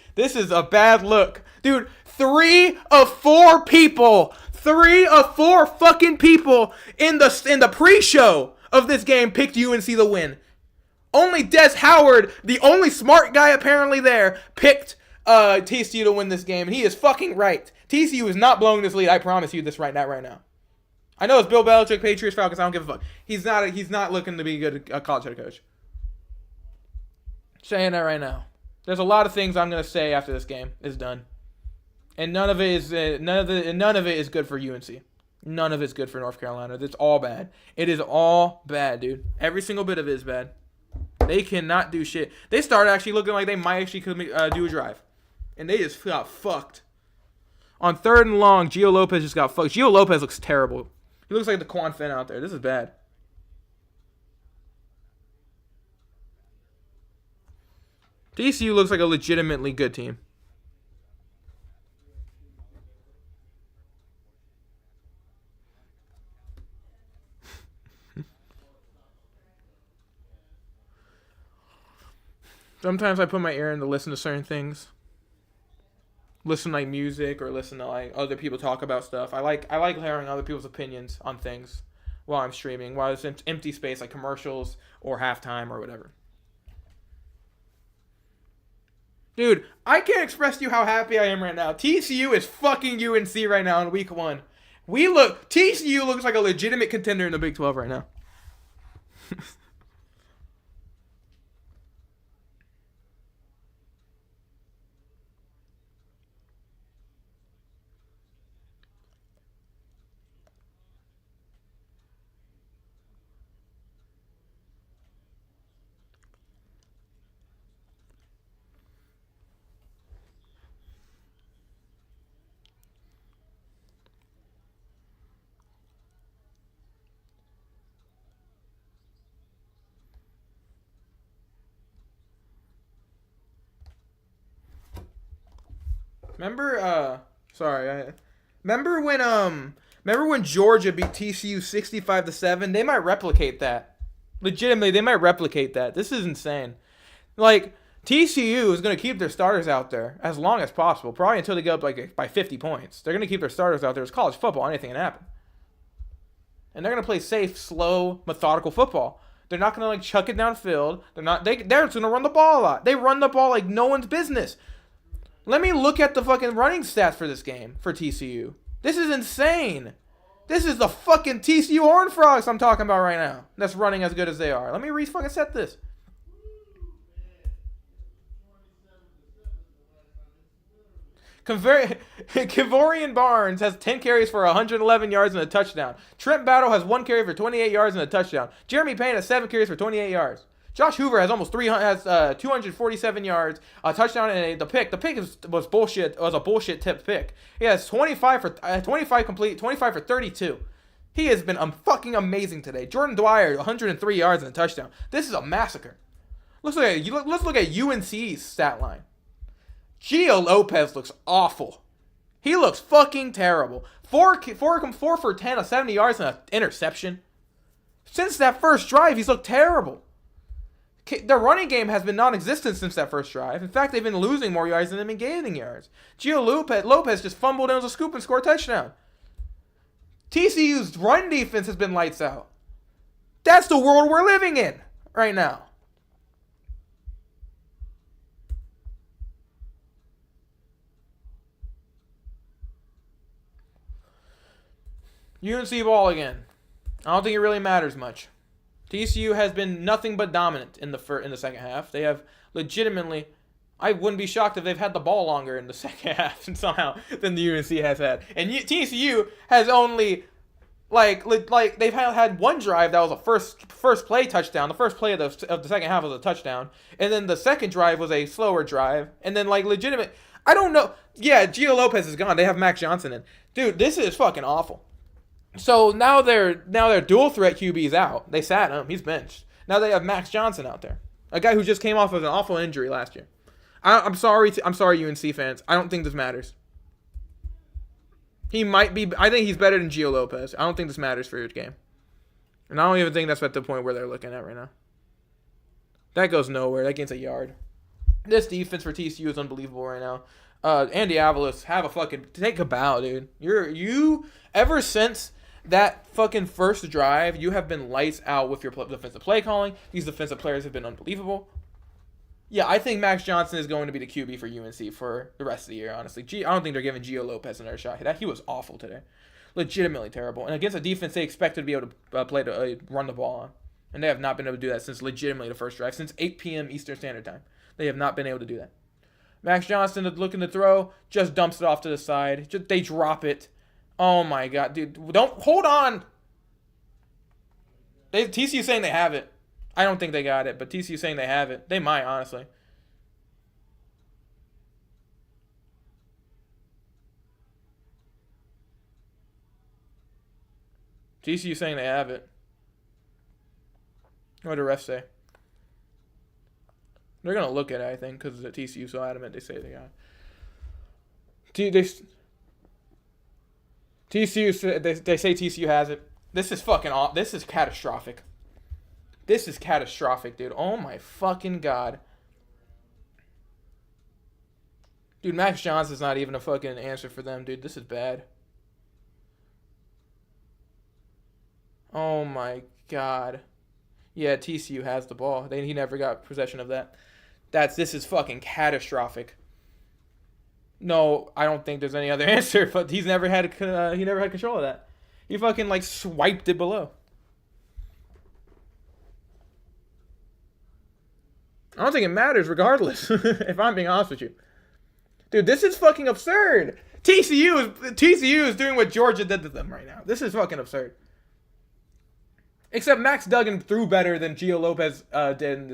a bad look. Dude, 3 of 4 people, 3 of 4 fucking people in the pre-show of this game picked UNC to win. Only Des Howard, the only smart guy apparently there, picked TCU to win this game, and he is fucking right. TCU is not blowing this lead. I promise you this right now. I know it's Bill Belichick, Patriots, Falcons. I don't give a fuck. He's not looking to be a good college head coach. Saying that right now. There's a lot of things I'm gonna say after this game is done, and none of it is good for UNC. None of it's good for North Carolina. It's all bad. It is all bad, dude. Every single bit of it is bad. They cannot do shit. They started actually looking like they might actually could do a drive, and they just got fucked. On 3rd and long, Gio Lopez just got fucked. Gio Lopez looks terrible. He looks like the Quan Finn out there. This is bad. TCU looks like a legitimately good team. Sometimes I put my ear in to listen to certain things. Listen to like music or listen to like other people talk about stuff. I like hearing other people's opinions on things while I'm streaming, while it's in empty space like commercials or halftime or whatever. Dude, I can't express to you how happy I am right now. TCU is fucking UNC right now in week 1. TCU looks like a legitimate contender in the Big 12 right now. Remember when Georgia beat TCU 65-7? They might replicate that. Legitimately, they might replicate that. This is insane. Like, TCU is going to keep their starters out there as long as possible, probably until they get up like by 50 points. They're going to keep their starters out there. It's college football. Anything can happen. And they're going to play safe, slow, methodical football. They're not going to like chuck it downfield. They're just going to run the ball a lot. They run the ball like no one's business. Let me look at the fucking running stats for this game for TCU. This is insane. This is the fucking TCU Horned Frogs I'm talking about right now. That's running as good as they are. Let me fucking set this. Kevorian Barnes has 10 carries for 111 yards and a touchdown. Trent Battle has 1 carry for 28 yards and a touchdown. Jeremy Payne has 7 carries for 28 yards. Josh Hoover has almost 247 yards, a touchdown, and the pick. The pick was bullshit. It was a bullshit tipped pick. He has 25 complete, 25 for 32. He has been fucking amazing today. Jordan Dwyer, 103 yards and a touchdown. This is a massacre. Let's look at UNC's stat line. Gio Lopez looks awful. He looks fucking terrible. 4 for 10, a 70 yards and an interception. Since that first drive, he's looked terrible. The running game has been non-existent since that first drive. In fact, they've been losing more yards than they've been gaining yards. Gio Lopez just fumbled and was a scoop and score a touchdown. TCU's run defense has been lights out. That's the world we're living in right now. UNC ball again. I don't think it really matters much. TCU has been nothing but dominant in the second half. They have legitimately. I wouldn't be shocked if they've had the ball longer in the second half somehow than the UNC has had. And TCU has only like they've had one drive that was a first play touchdown. The first play of the second half was a touchdown, and then the second drive was a slower drive, and then like legitimate. I don't know. Yeah, Gio Lopez is gone. They have Max Johnson in. Dude, this is fucking awful. So now their dual threat QB's out. They sat him. He's benched. Now they have Max Johnson out there, a guy who just came off of an awful injury last year. I'm sorry, UNC fans. I don't think this matters. He might be. I think he's better than Gio Lopez. I don't think this matters for your game. And I don't even think that's at the point where they're looking at right now. That goes nowhere. That gains a yard. This defense for TCU is unbelievable right now. Andy Avalos, take a bow, dude. You ever since that fucking first drive, you have been lights out with your defensive play calling. These defensive players have been unbelievable. Yeah, I think Max Johnson is going to be the QB for UNC for the rest of the year, honestly. I don't think they're giving Gio Lopez another shot. He was awful today. Legitimately terrible. And against a defense they expected to be able to run the ball on. And they have not been able to do that since legitimately the first drive. Since 8 p.m. Eastern Standard Time. They have not been able to do that. Max Johnson looking to throw, just dumps it off to the side. They drop it. Oh my god, dude. Don't hold on. TCU saying they have it. I don't think they got it, but TCU saying they have it. They might, honestly. TCU saying they have it. What do the refs say? They're going to look at it, I think, because the TCU so adamant they say they got it. TCU, they say TCU has it. This is fucking awful. This is catastrophic. This is catastrophic, dude. Oh my fucking god. Dude, Max Johnson's not even a fucking answer for them, dude. This is bad. Oh my god. Yeah, TCU has the ball. He never got possession of that. This is fucking catastrophic. No, I don't think there's any other answer, but he never had control of that. He fucking like swiped it below. I don't think it matters regardless, if I'm being honest with you. Dude, this is fucking absurd. TCU is doing what Georgia did to them right now. This is fucking absurd. Except Max Duggan threw better than Gio Lopez did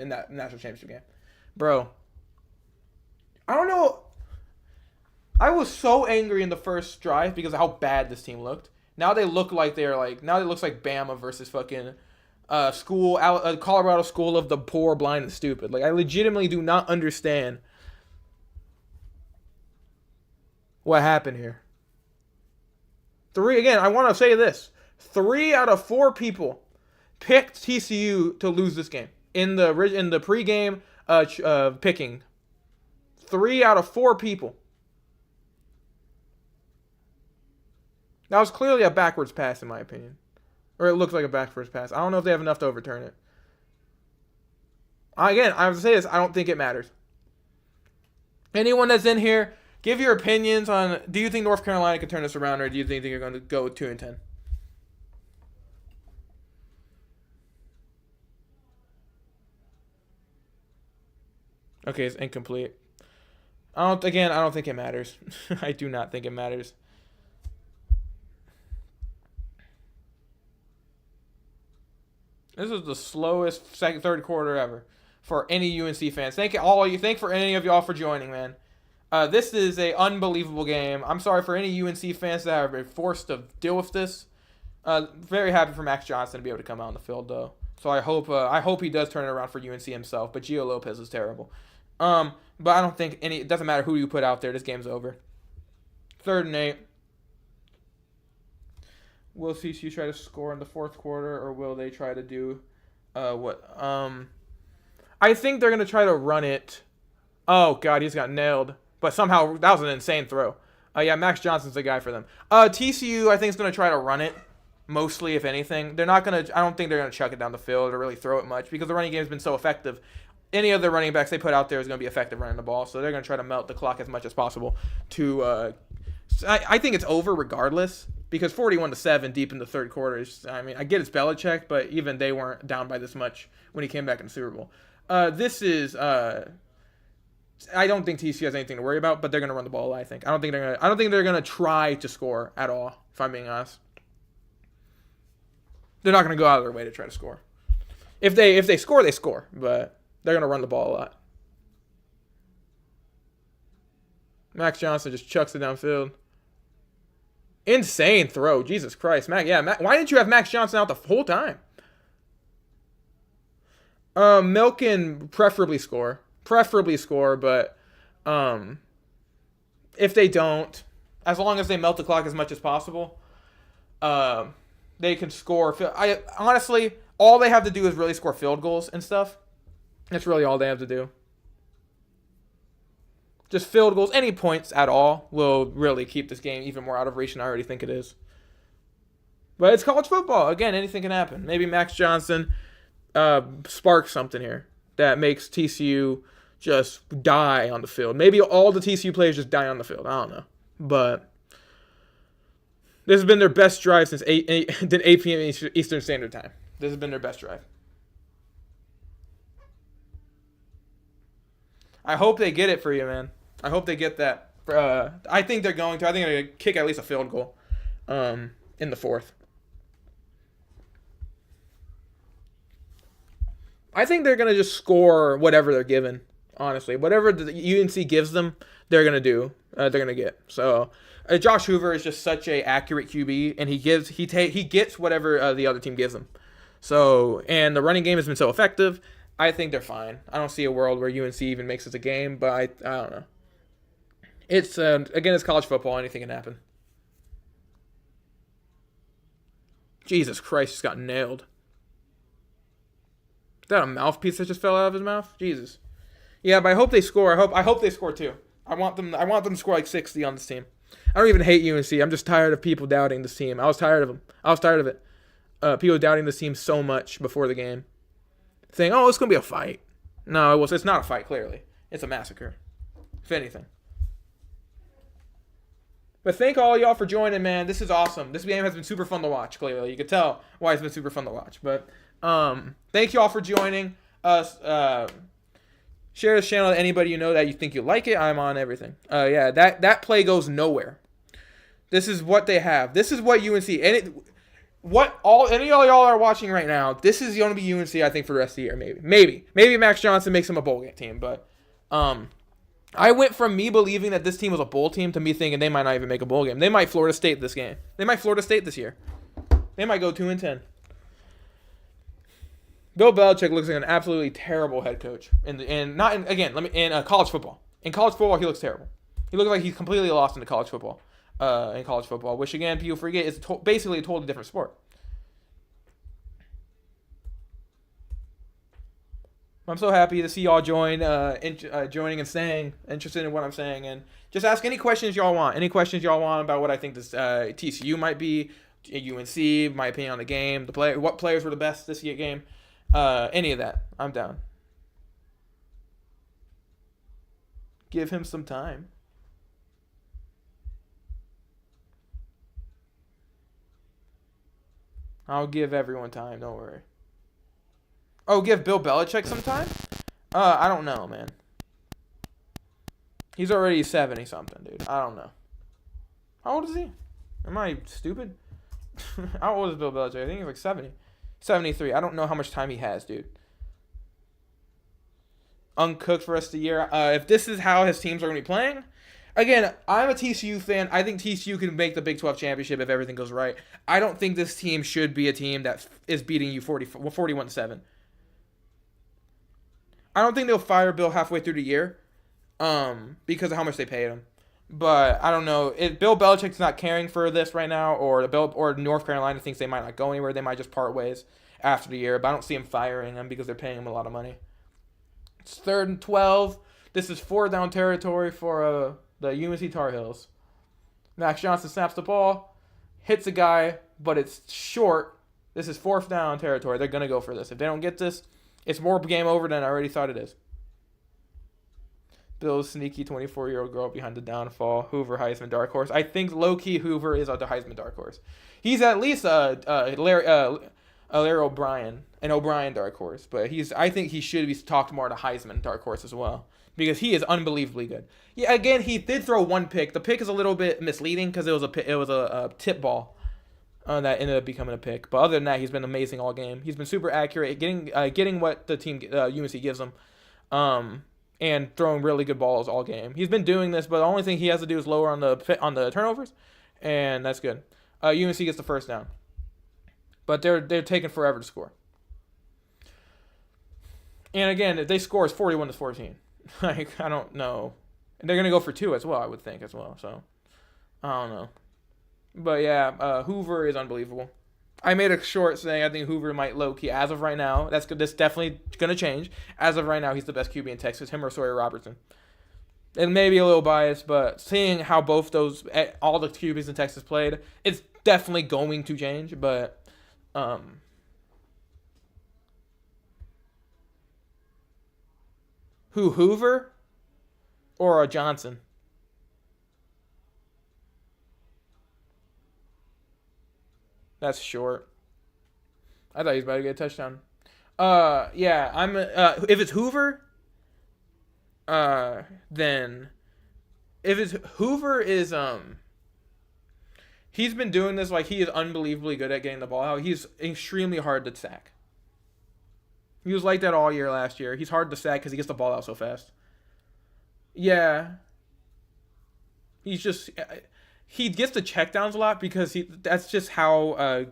in that national championship game. Bro. I don't know. I was so angry in the first drive because of how bad this team looked. Now they look like now it looks like Bama versus fucking Colorado school of the poor, blind, and stupid. Like, I legitimately do not understand what happened here. I want to say this. 3 out of 4 people picked TCU to lose this game in the pregame picking. 3 out of 4 people. That was clearly a backwards pass, in my opinion. Or it looks like a backwards pass. I don't know if they have enough to overturn it. Again, I have to say this. I don't think it matters. Anyone that's in here, give your opinions on, do you think North Carolina can turn this around, or do you think they're going to go 2-10? Okay, it's incomplete. I don't think it matters. I do not think it matters. This is the slowest third quarter ever for any UNC fans. Thank for any of y'all for joining, man. This is a unbelievable game. I'm sorry for any UNC fans that have been forced to deal with this. Very happy for Max Johnson to be able to come out on the field, though. So I hope he does turn it around for UNC himself. But Gio Lopez is terrible. But I don't think it doesn't matter who you put out there. This game's over. 3rd and 8. Will TCU try to score in the fourth quarter, or will they try to do what? I think they're going to try to run it. Oh, God, he's got nailed. But somehow, that was an insane throw. Yeah, Max Johnson's the guy for them. TCU, I think, is going to try to run it, mostly, if anything. I don't think they're going to chuck it down the field or really throw it much, because the running game has been so effective. Any of the running backs they put out there is going to be effective running the ball, so they're going to try to melt the clock as much as possible to I think it's over regardless. because 41-7 deep in the third quarter is, I mean, I get it's Belichick, but even they weren't down by this much when he came back in the Super Bowl. This is I don't think TCU has anything to worry about, but they're going to run the ball. I think. I don't think they're going to try to score at all. If I'm being honest, they're not going to go out of their way to try to score. If they score, they score, but they're going to run the ball a lot. Max Johnson just chucks it downfield. Insane throw, Jesus Christ, Mac. Yeah, Mac, why didn't you have Max Johnson out the whole time? Milken preferably score, but if they don't, as long as they melt the clock as much as possible, they can score. Honestly, all they have to do is really score field goals and stuff. That's really all they have to do. Just field goals, any points at all will really keep this game even more out of reach than I already think it is. But it's college football. Again, anything can happen. Maybe Max Johnson sparks something here that makes TCU just die on the field. Maybe all the TCU players just die on the field. I don't know. But this has been their best drive since 8 p.m. Eastern Standard Time. This has been their best drive. I hope they get it for you, man. I hope they get that. I think they're going to. I think they're going to kick at least a field goal in the fourth. I think they're going to just score whatever they're given, honestly. Whatever the UNC gives them, they're going to do. They're going to get. So Josh Hoover is just such a accurate QB, and he gets whatever the other team gives him. So, and the running game has been so effective. I think they're fine. I don't see a world where UNC even makes it a game, but I don't know. It's again, it's college football. Anything can happen. Jesus Christ, just got nailed. Is that a mouthpiece that just fell out of his mouth? Jesus. Yeah, but I hope they score. I hope they score too. I want them to score like 60 on this team. I don't even hate UNC. I'm just tired of people doubting this team. I was tired of them. I was tired of it. People doubting this team so much before the game. Saying, oh, it's going to be a fight. No, it's not a fight, clearly. It's a massacre, if anything. But thank all y'all for joining, man. This is awesome. This game has been super fun to watch, clearly. You can tell why it's been super fun to watch. But thank y'all for joining us. Share this channel to anybody you know that you think you like it. I'm on everything. Yeah, that play goes nowhere. This is what they have. This is what UNC... any of y'all are watching right now, this is going to be UNC, I think, for the rest of the year, maybe Max Johnson makes him a bowl game team, but I went from me believing that this team was a bowl team to me thinking they might not even make a bowl game. They might Florida State this game. They might Florida State this year. They might go 2-10. Bill Belichick looks like an absolutely terrible head coach, in college football. In college football, he looks terrible. He looks like he's completely lost into college football. In college football, which again, people forget is basically a totally different sport. I'm so happy to see y'all joining and staying interested in what I'm saying, and just ask any questions y'all want. Any questions y'all want about what I think this TCU might be, UNC, my opinion on the game, what players were the best this year game, any of that. I'm down. Give him some time. I'll give everyone time, don't worry. Oh, give Bill Belichick some time? I don't know, man. He's already 70-something, dude. I don't know. How old is he? Am I stupid? How old is Bill Belichick? I think he's like 70. 73. I don't know how much time he has, dude. Uncooked for the rest of the year. If this is how his teams are going to be playing... Again, I'm a TCU fan. I think TCU can make the Big 12 championship if everything goes right. I don't think this team should be a team that is beating you 41-7. I don't think they'll fire Bill halfway through the year because of how much they paid him. But I don't know. If Bill Belichick's not caring for this right now, or North Carolina thinks they might not go anywhere, they might just part ways after the year. But I don't see him firing him because they're paying him a lot of money. It's 3rd and 12. This is 4-down territory for the UNC Tar Heels. Max Johnson snaps the ball, hits a guy, but it's short. This is 4th down territory. They're going to go for this. If they don't get this, it's more game over than I already thought it is. Bill's sneaky 24-year-old girl behind the downfall. Hoover, Heisman, dark horse. I think low-key Hoover is the Heisman dark horse. He's at least Larry O'Brien, an O'Brien dark horse, but I think he should be talked more to Heisman dark horse as well because he is unbelievably good. Yeah, again, he did throw one pick. The pick is a little bit misleading because it was a tip ball that ended up becoming a pick. But other than that, he's been amazing all game. He's been super accurate, getting what the team UNC gives him, and throwing really good balls all game. He's been doing this, but the only thing he has to do is lower on the turnovers, and that's good. UNC gets the first down. But they're taking forever to score. And again, if they score, it's 41-14. Like, I don't know. And they're going to go for 2 as well, I would think, as well. So, I don't know. But, yeah, Hoover is unbelievable. I made a short saying I think Hoover might low-key, as of right now, that's definitely going to change. As of right now, he's the best QB in Texas, him or Sawyer Robertson. And maybe a little biased, but seeing how both all the QBs in Texas played, it's definitely going to change, but... Hoover or Johnson? That's short. I thought he was about to get a touchdown. Yeah, if it's Hoover, then if it's Hoover is he's been doing this, like, he is unbelievably good at getting the ball out. He's extremely hard to sack. He was like that all year last year. He's hard to sack because he gets the ball out so fast. Yeah. He gets the checkdowns a lot because that's just how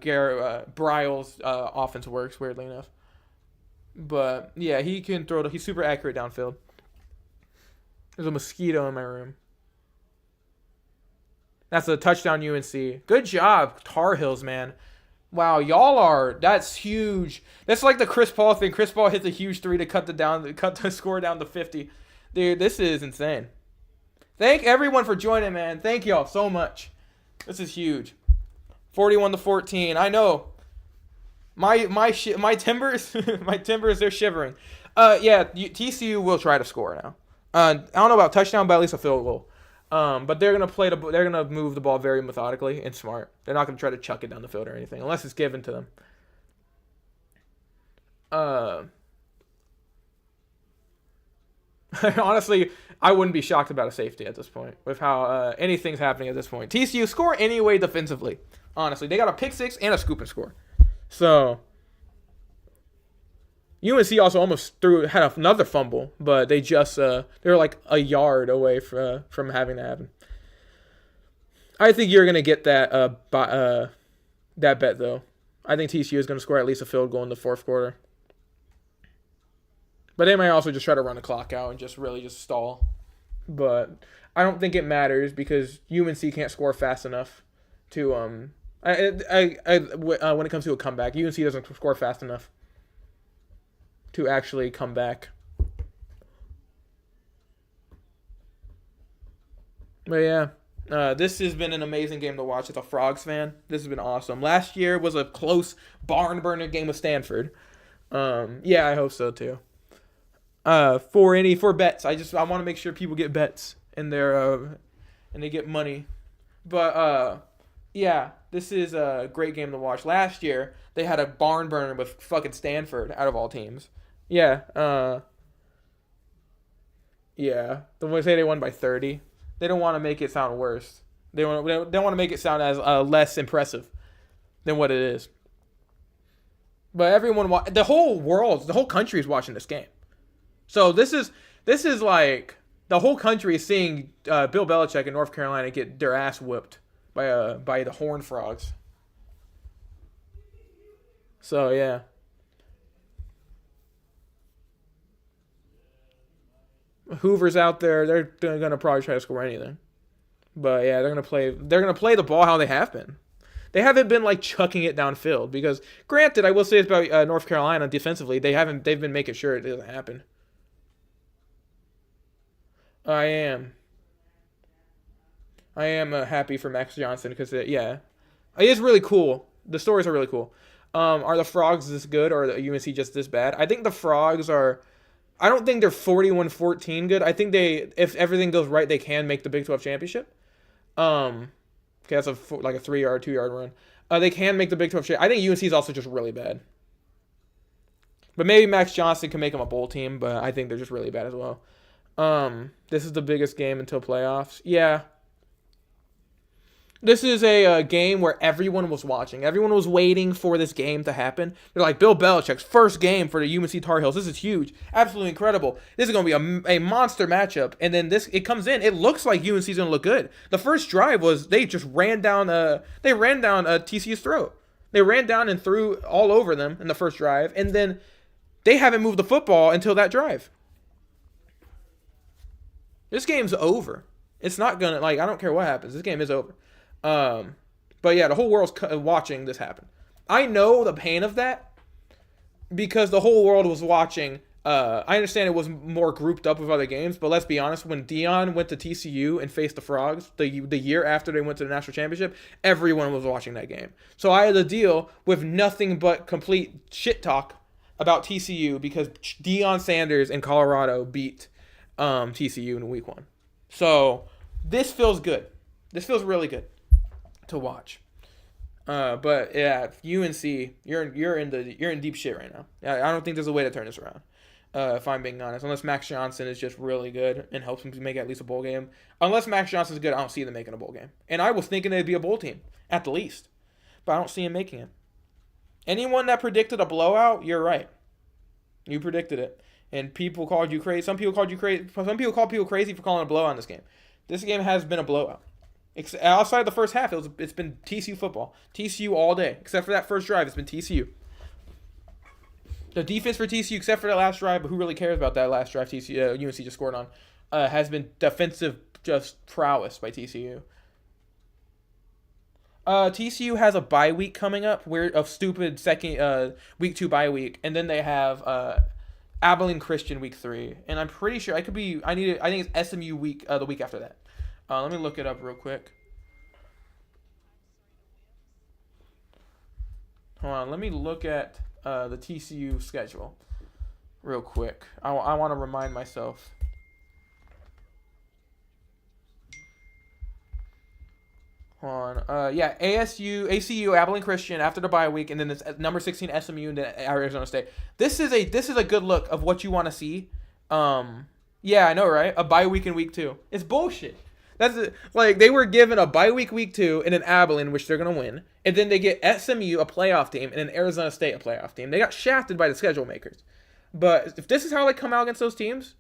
Bryle's offense works, weirdly enough. But, yeah, he can throw he's super accurate downfield. There's a mosquito in my room. That's a touchdown UNC. Good job, Tar Heels, man. Wow, that's huge. That's like the Chris Paul thing. Chris Paul hits a huge 3 to cut the score down to 50. Dude, this is insane. Thank everyone for joining, man. Thank y'all so much. This is huge. 41-14. I know. My Timbers, they're shivering. Yeah, TCU will try to score now. I don't know about touchdown, but at least a field goal. But they're gonna move the ball very methodically and smart. They're not gonna try to chuck it down the field or anything unless it's given to them. Honestly, I wouldn't be shocked about a safety at this point with how anything's happening at this point. TCU score anyway defensively. Honestly, they got a pick 6 and a scoop and score. So UNC also almost had another fumble, but they were like a yard away from having that happen. I think you're gonna get that bet though. I think TCU is gonna score at least a field goal in the fourth quarter, but they might also just try to run the clock out and just stall. But I don't think it matters because UNC can't score fast enough to when it comes to a comeback, UNC doesn't score fast enough to actually come back. But yeah, this has been an amazing game to watch as a Frogs fan. This has been awesome. Last year was a close barn burner game with Stanford. Yeah, I hope so too. For bets, I want to make sure people get bets and they get money. But yeah, this is a great game to watch. Last year they had a barn burner with fucking Stanford out of all teams. Yeah. Yeah. The way they won by 30. They don't want to make it sound worse. They want to make it sound as less impressive than what it is. But the whole country is watching this game. So this is like the whole country is seeing Bill Belichick in North Carolina get their ass whipped by the Horned Frogs. So yeah. Hoover's out there. They're gonna probably try to score anything. But yeah, they're gonna play the ball how they have been. They haven't been like chucking it downfield because, granted, I will say it's about North Carolina defensively. They've been making sure it doesn't happen. I am happy for Max Johnson because it is really cool. The stories are really cool. Are the Frogs this good or are the UNC just this bad? I think the Frogs are I don't think they're 41-14 good. I think if everything goes right, they can make the Big 12 championship. Okay, that's like a 3-yard, 2-yard run. They can make the Big 12 championship. I think UNC is also just really bad. But maybe Max Johnson can make them a bowl team, but I think they're just really bad as well. This is the biggest game until playoffs. Yeah. This is a game where everyone was watching. Everyone was waiting for this game to happen. They're like, Bill Belichick's first game for the UNC Tar Heels. This is huge. Absolutely incredible. This is going to be a monster matchup. And then it comes in. It looks like UNC's going to look good. The first drive was they just ran down TCU's throat. They ran down and threw all over them in the first drive. And then they haven't moved the football until that drive. This game's over. It's not going to, I don't care what happens. This game is over. But yeah, the whole world's watching this happen. I know the pain of that because the whole world was watching. I understand it was more grouped up with other games, but let's be honest. When Deion went to TCU and faced the Frogs the year after they went to the national championship, everyone was watching that game. So I had to deal with nothing but complete shit talk about TCU because Deion Sanders and Colorado beat TCU in week 1. So this feels good. This feels really good to watch. But yeah, UNC, you're in deep shit right now. I don't think there's a way to turn this around. If I'm being honest, unless Max Johnson is just really good and helps him to make at least a bowl game. Unless Max Johnson's good, I don't see them making a bowl game. And I was thinking they'd be a bowl team at the least, but I don't see him making it. Anyone that predicted a blowout, you're right. You predicted it, and people called you crazy. Some people called you crazy. Some people called people crazy for calling a blowout in this game. This game has been a blowout. Outside the first half, it's been TCU football. TCU all day. Except for that first drive, it's been TCU. The defense for TCU, except for that last drive, but who really cares about that last drive UNC just scored on, has been defensive just prowess by TCU. TCU has a bye week coming up, a stupid second week 2 bye week, and then they have Abilene Christian week 3, and I'm pretty sure I think it's SMU week the week after that. Let me look it up real quick. Hold on, let me look at the TCU schedule real quick. I want to remind myself. Hold on. Yeah, ACU, Abilene Christian after the bye week, and then it's number 16 SMU and then Arizona State. This is a good look of what you want to see. Yeah, I know, right? A bye week in week 2. It's bullshit. They were given a bye week 2 and an Abilene, which they're gonna win, and then they get SMU a playoff team and an Arizona State a playoff team. They got shafted by the schedule makers. But if this is how they come out against those teams,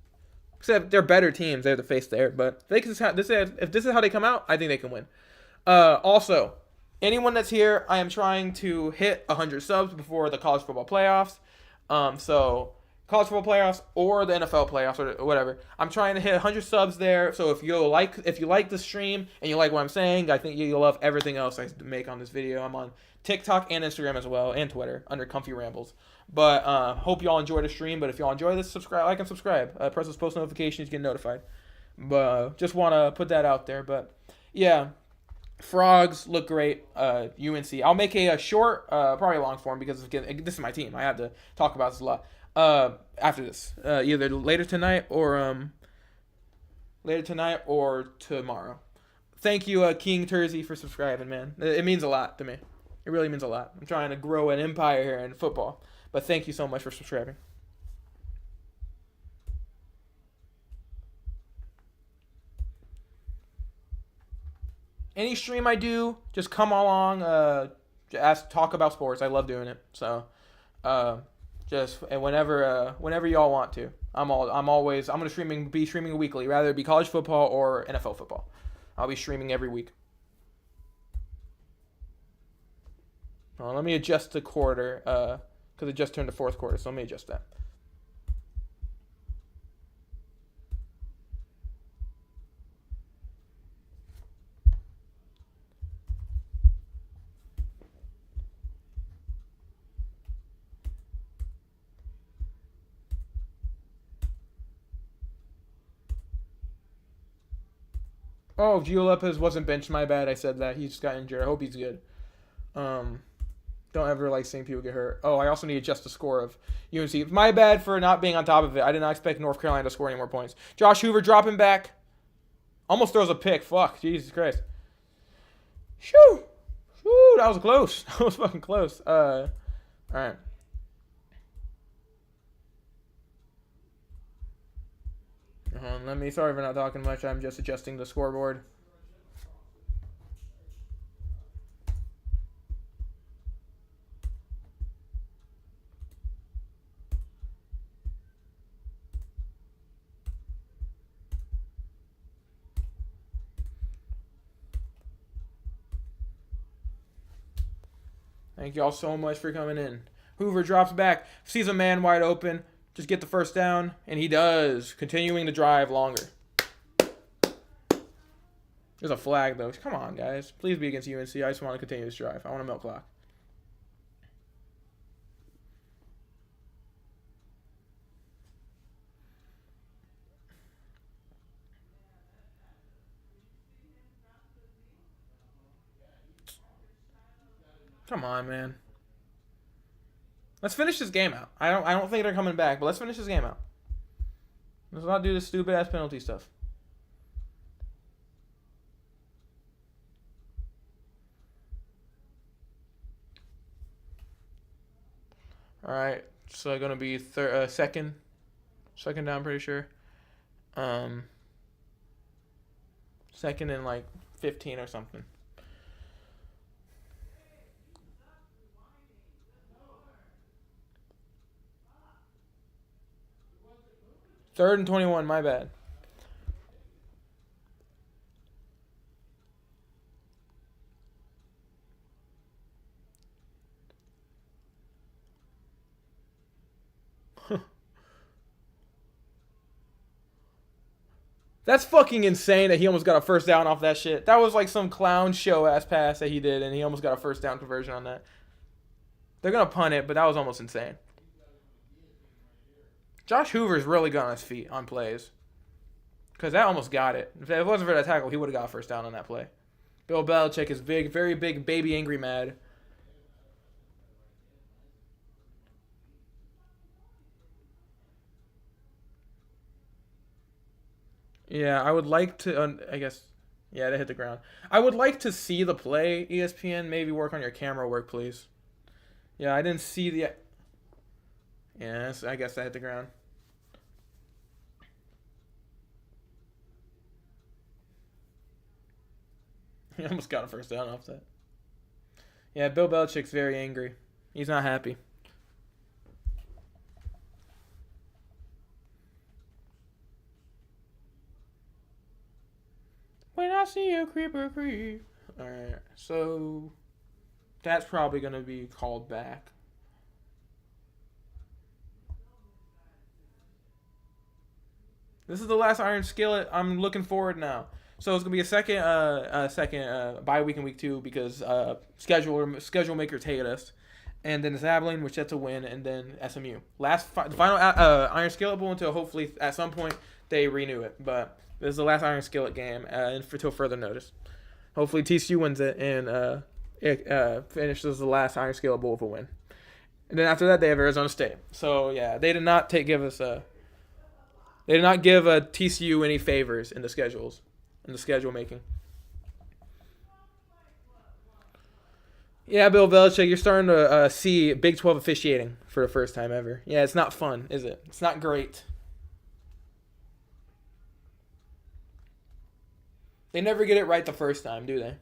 except they're better teams, they have to face there. But if this is how they come out, I think they can win. Also, anyone that's here, I am trying to hit 100 subs before the college football playoffs. So college football playoffs or the NFL playoffs or whatever. I'm trying to hit 100 subs there. So if you like the stream and you like what I'm saying, I think you'll love everything else I make on this video. I'm on TikTok and Instagram as well, and Twitter under Kumph-E Rambles. But hope y'all enjoy the stream. But if y'all enjoy this, like and subscribe. Press those post notifications, get notified. But just want to put that out there. But yeah, Frogs look great. UNC. I'll make a short, probably long form because this is my team. I have to talk about this a lot. After this, either later tonight or tomorrow. Thank you, King Tersey, for subscribing, man. It means a lot to me. It really means a lot. I'm trying to grow an empire here in football, but thank you so much for subscribing. Any stream I do, just come along, talk about sports. I love doing it. So, whenever y'all want to, I'm gonna be streaming weekly, rather it be college football or NFL football. I'll be streaming every week. Let me adjust the quarter, because it just turned to fourth quarter, so let me adjust that. Oh, Gio Lopez wasn't benched. My bad. I said that. He just got injured. I hope he's good. Don't ever like seeing people get hurt. Oh, I also need to adjust the score of UNC. My bad for not being on top of it. I did not expect North Carolina to score any more points. Josh Hoover dropping back. Almost throws a pick. Fuck. Jesus Christ. Shoo. Shoo. That was close. That was fucking close. All right. Let me. Sorry for not talking much. I'm just adjusting the scoreboard. Thank y'all so much for coming in. Hoover drops back, sees a man wide open. Just get the first down, and he does, continuing the drive longer. There's a flag, though. Come on, guys. Please be against UNC. I just want to continue this drive. I want a milk clock. Come on, man. Let's finish this game out. I don't think they're coming back, but let's finish this game out. Let's not do this stupid ass penalty stuff. All right, so gonna be second down, pretty sure. Second and like 15 or something. Third and 21, my bad. That's fucking insane that he almost got a first down off that shit. That was like some clown show ass pass that he did, and he almost got a first down conversion on that. They're going to punt it, but that was almost insane. Josh Hoover's really good on his feet on plays. Because that almost got it. If it wasn't for that tackle, he would have got a first down on that play. Bill Belichick is big, very big, baby angry mad. Yeah, I would like to, I guess, yeah, they hit the ground. I would like to see the play, ESPN. Maybe work on your camera work, please. Yeah, I didn't see the, yeah, I guess that hit the ground. He almost got a first down off that. Yeah, Bill Belichick's very angry. He's not happy. When I see a creeper creep. Alright, so that's probably going to be called back. This is the last Iron Skillet. I'm looking forward now. So it's gonna be a second bye week in week 2 because schedule makers hate us, and then it's Abilene, which that's a win, and then SMU. The final Iron Skillet Bowl until hopefully at some point they renew it. But this is the last Iron Skillet game until further notice. Hopefully TCU wins it and it finishes the last Iron Skillet Bowl with a win. And then after that they have Arizona State. So yeah, they did not give TCU any favors in the schedules. In the schedule making. Yeah, Bill Belichick, you're starting to see Big 12 officiating for the first time ever. Yeah, it's not fun, is it? It's not great. They never get it right the first time, do they?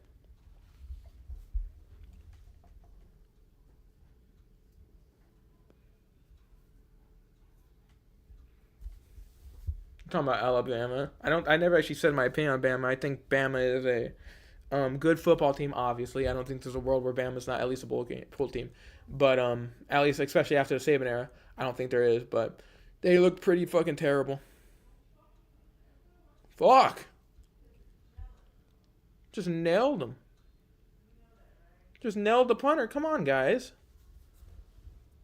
Talking about Alabama. I never actually said my opinion on Bama. I think Bama is a good football team, obviously. I don't think there's a world where Bama's not at least a bowl team. But at least especially after the Saban era, I don't think there is, but they look pretty fucking terrible. Fuck. Just nailed them. Just nailed the punter. Come on, guys.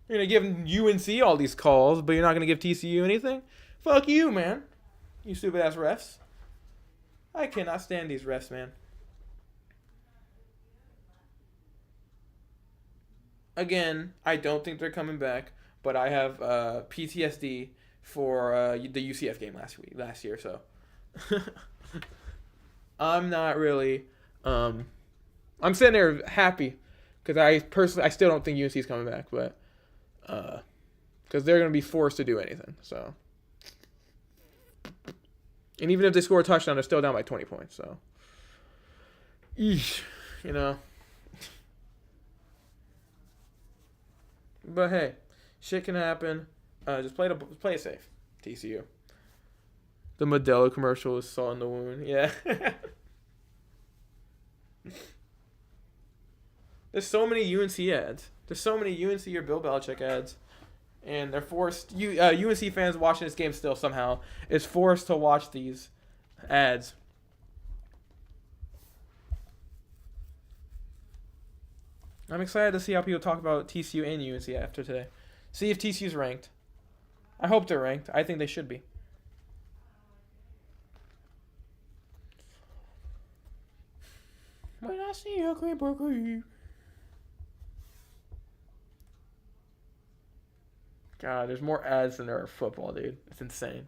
You're going to give UNC all these calls, but you're not going to give TCU anything? Fuck you, man. You stupid ass refs. I cannot stand these refs, man. again, I don't think they're coming back, but I have PTSD for the UCF game last year, so I'm not really. I'm sitting there happy because I still don't think UNC is coming back, but because they're going to be forced to do anything. So, and even if they score a touchdown, they're still down by 20 points. So, eesh, you know. But hey, shit can happen. Just play it safe, TCU. The Modelo commercial is salt in the wound. Yeah. There's so many UNC ads. There's so many UNC or Bill Belichick ads. And they're forced. UNC fans watching this game still somehow is forced to watch these ads. I'm excited to see how people talk about TCU and UNC after today. See if TCU's ranked. I hope they're ranked. I think they should be. When I see a creeper creep. God, there's more ads than there are football, dude. It's insane.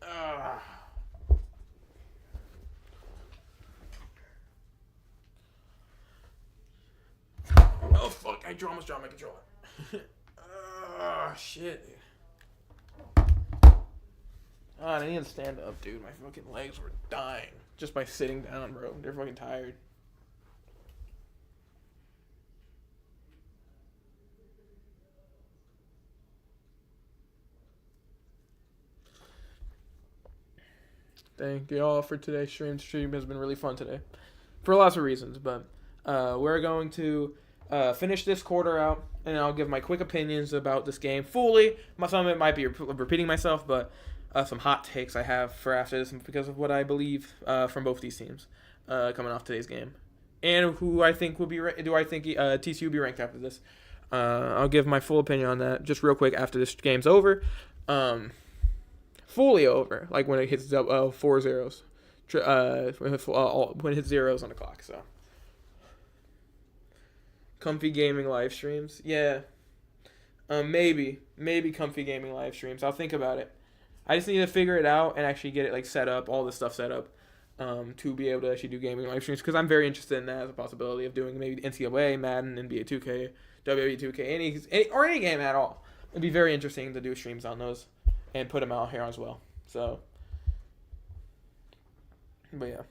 Ugh. Oh, fuck. I almost dropped my controller. Shit, dude. God, I need to stand up, dude. My fucking legs were dying just by sitting down, bro. They're fucking tired. Thank you all for today's stream. The stream has been really fun today for lots of reasons, but we're going to finish this quarter out, and I'll give my quick opinions about this game fully. Some of it might be repeating myself, but some hot takes I have for after this because of what I believe from both these teams coming off today's game, and who I think will be. Do I think TCU will be ranked after this? I'll give my full opinion on that just real quick after this game's over. Fully over, like when it hits 4 zeros, when it hits zeros on the clock. So, Kumph-E gaming live streams, yeah, maybe Kumph-E gaming live streams. I'll think about it. I just need to figure it out and actually get it like set up, all this stuff set up, to be able to actually do gaming live streams because I'm very interested in that as a possibility of doing maybe NCAA, Madden, NBA 2K, WWE 2K, any game at all. It'd be very interesting to do streams on those. And put them out here as well. So, but yeah.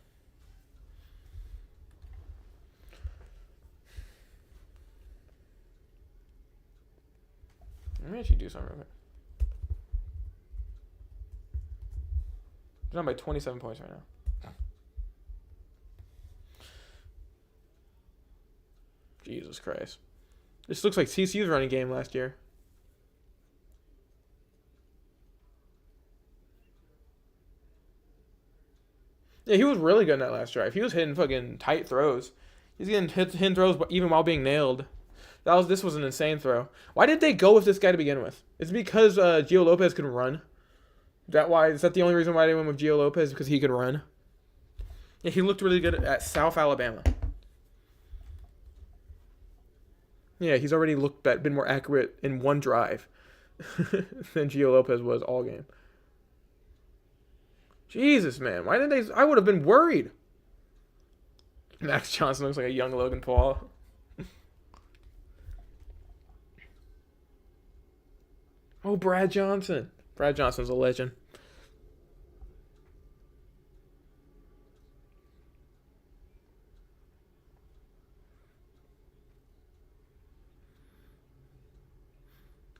Let me actually do something real quick. They're down by 27 points right now. Jesus Christ. This looks like TCU's running game last year. Yeah, he was really good in that last drive. He was hitting fucking tight throws. He's getting hit throws even while being nailed. This was an insane throw. Why did they go with this guy to begin with? It's because Gio Lopez could run. Is that the only reason why they went with Gio Lopez? Because he could run? Yeah, he looked really good at South Alabama. Yeah, he's already been more accurate in one drive than Gio Lopez was all game. Jesus, man. Why didn't they? I would have been worried. Max Johnson looks like a young Logan Paul. Oh, Brad Johnson. Brad Johnson's a legend.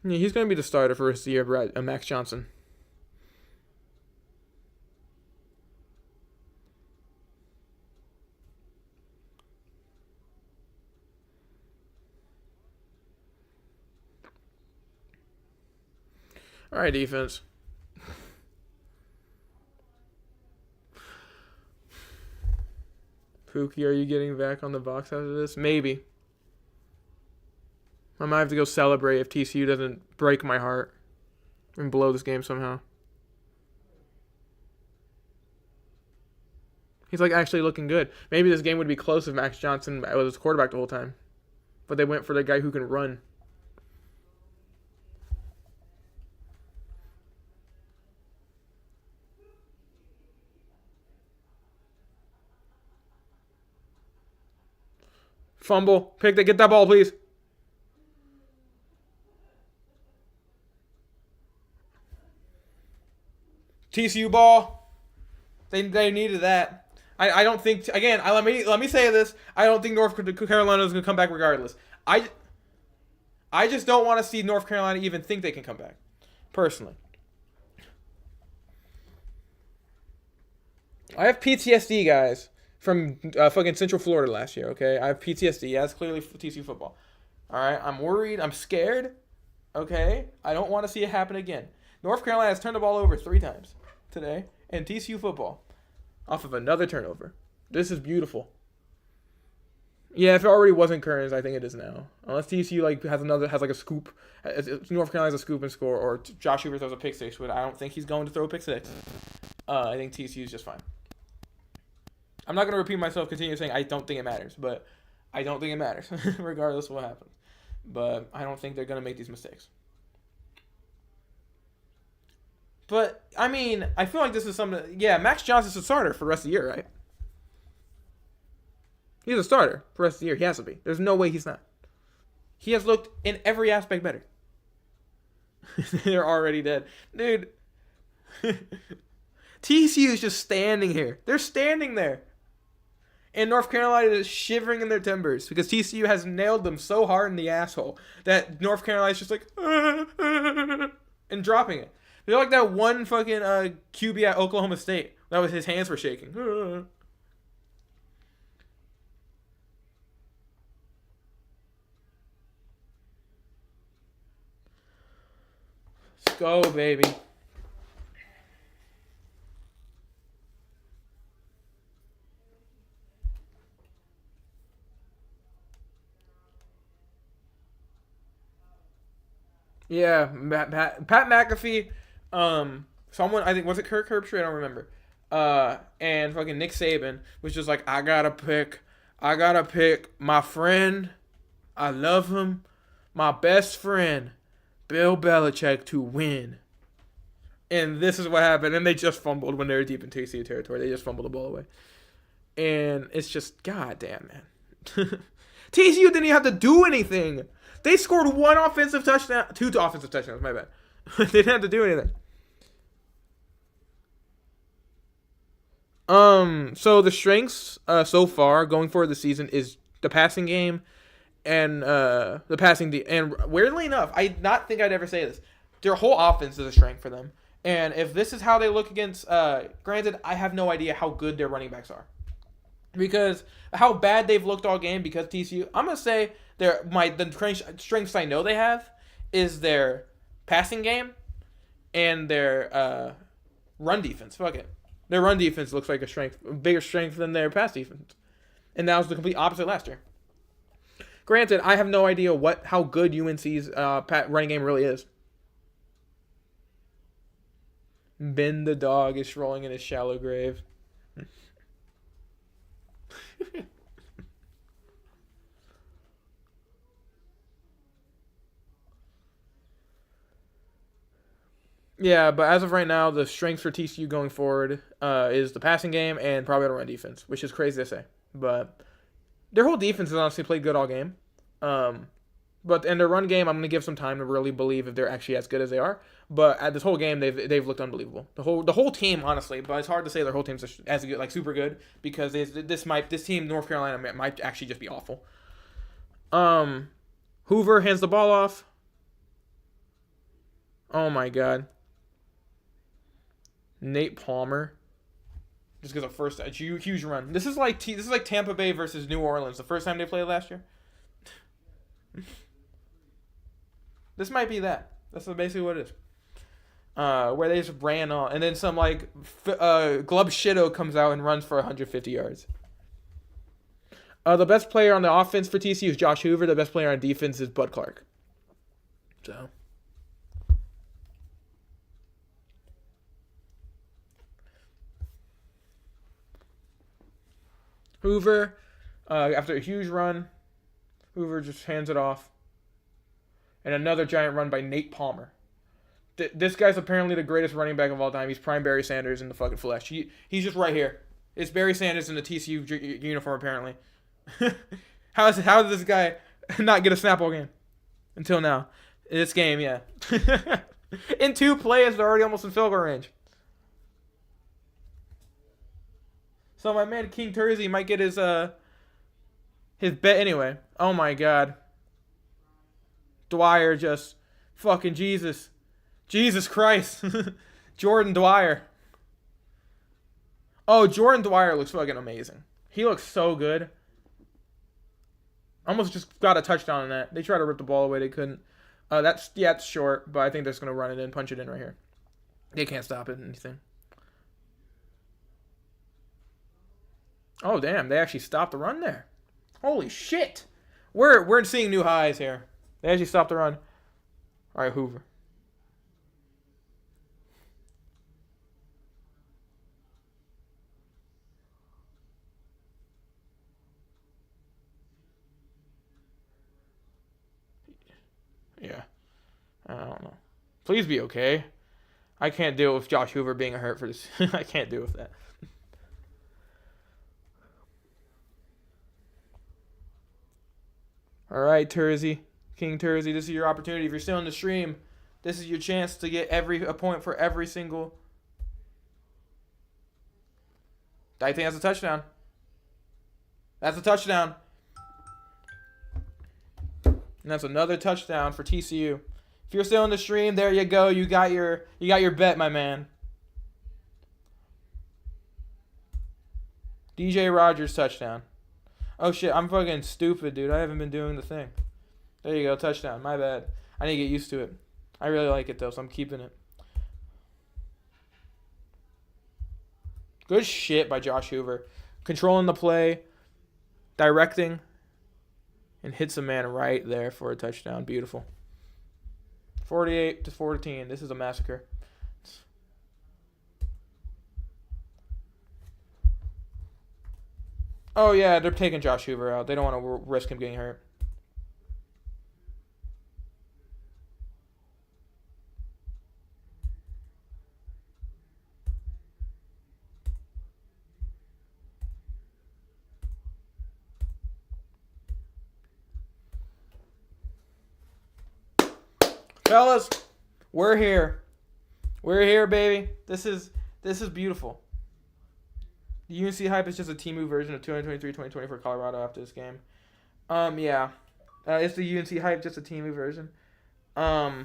Yeah, he's going to be the starter for his year, Max Johnson. All right, defense. Pookie, are you getting back on the box after this? Maybe. I might have to go celebrate if TCU doesn't break my heart and blow this game somehow. He's like actually looking good. Maybe this game would be close if Max Johnson was his quarterback the whole time. But they went for the guy who can run. Fumble. Get that ball, please. TCU ball. They needed that. I don't think again. Let me say this. I don't think North Carolina is going to come back regardless. I just don't want to see North Carolina even think they can come back, personally. I have PTSD, guys, from fucking Central Florida last year. Okay, I have PTSD. Yeah, that's clearly TCU football. All right, I'm worried. I'm scared. Okay, I don't want to see it happen again. North Carolina has turned the ball over 3 times today, and TCU football off of another turnover. This is beautiful. Yeah, if it already wasn't Kearns, I think it is now. Unless TCU has a scoop, North Carolina has a scoop and score, or Josh Hoover throws a pick six, but I don't think he's going to throw a pick six. I think TCU is just fine. I'm not going to repeat myself, continue saying I don't think it matters, but I don't think it matters, regardless of what happens. But I don't think they're going to make these mistakes. But, I mean, I feel like this is something... Yeah, Max Johnson's a starter for the rest of the year, right? He's a starter for the rest of the year. He has to be. There's no way he's not. He has looked in every aspect better. They're already dead. Dude. TCU is just standing here. They're standing there. And North Carolina is shivering in their timbers because TCU has nailed them so hard in the asshole that North Carolina is just like... and dropping it. They're like that one fucking QB at Oklahoma State. That was his hands were shaking. Let's go, baby. Yeah, Pat McAfee, someone, I think, was it Kirk Herbstreit? I don't remember. And fucking Nick Saban was just like, I gotta pick my friend, I love him, my best friend, Bill Belichick, to win. And this is what happened. And they just fumbled when they were deep in TCU territory. They just fumbled the ball away. And it's just, goddamn, man. TCU didn't even have to do anything. They scored 1 offensive touchdown, 2 offensive touchdowns, my bad. They didn't have to do anything. So the strengths so far going forward this season is the passing game and and weirdly enough, I not think I'd ever say this. Their whole offense is a strength for them. And if this is how they look against granted, I have no idea how good their running backs are. Because how bad they've looked all game because TCU, I'm going to say the strengths I know they have is their passing game and their run defense. Fuck it. Their run defense looks like a bigger strength than their pass defense. And that was the complete opposite last year. Granted, I have no idea how good UNC's running game really is. Ben the dog is rolling in his shallow grave. Yeah, but as of right now, the strengths for TCU going forward is the passing game and probably the run defense, which is crazy to say. But their whole defense has honestly played good all game. But in their run game, I'm going to give some time to really believe if they're actually as good as they are. But at this whole game, they've looked unbelievable. The whole team, honestly. But it's hard to say their whole team's as good, like super good, because this team, North Carolina, might actually just be awful. Hoover hands the ball off. Oh my god. Nate Palmer just gets a huge run. This is like Tampa Bay versus New Orleans, the first time they played last year. This might be that. That's basically what it is. Where they just ran on, and then some Glub Shitto comes out and runs for 150 yards. The best player on the offense for TCU is Josh Hoover. The best player on defense is Bud Clark. So. Hoover, after a huge run, Hoover just hands it off. And another giant run by Nate Palmer. This guy's apparently the greatest running back of all time. He's prime Barry Sanders in the fucking flesh. He's just right here. It's Barry Sanders in the TCU uniform, apparently. How did this guy not get a snap all game? Until now. In this game, yeah. In 2 plays, they're already almost in field goal range. So my man King Turzy might get his bet anyway. Oh my god. Dwyer just fucking Jesus Christ. Jordan Dwyer. Oh, Jordan Dwyer looks fucking amazing. He looks so good. Almost just got a touchdown on that. They tried to rip the ball away, they couldn't. It's short, but I think they're just gonna run it in, punch it in right here. They can't stop it, anything. Oh damn, they actually stopped the run there. Holy shit. We're seeing new highs here. They actually stopped the run. Alright, Hoover. Yeah. I don't know. Please be okay. I can't deal with Josh Hoover being hurt for this. I can't deal with that. All right, Turzy. King Turzy, this is your opportunity. If you're still in the stream, this is your chance to get a point for every single. I think that's a touchdown. That's a touchdown. And that's another touchdown for TCU. If you're still in the stream, there you go. You got your bet, my man. DJ Rogers touchdown. Oh shit, I'm fucking stupid, dude. I haven't been doing the thing. There you go, touchdown. My bad. I need to get used to it. I really like it though, so I'm keeping it. Good shit by Josh Hoover. Controlling the play, directing, and hits a man right there for a touchdown. Beautiful. 48-14. This is a massacre. Oh, yeah, they're taking Josh Hoover out. They don't want to risk him getting hurt. Fellas, we're here. We're here, baby. This is beautiful. The UNC hype is just a Temu version of 2023-2024 Colorado after this game. Yeah. It's the UNC hype, just a Temu version. Yeah,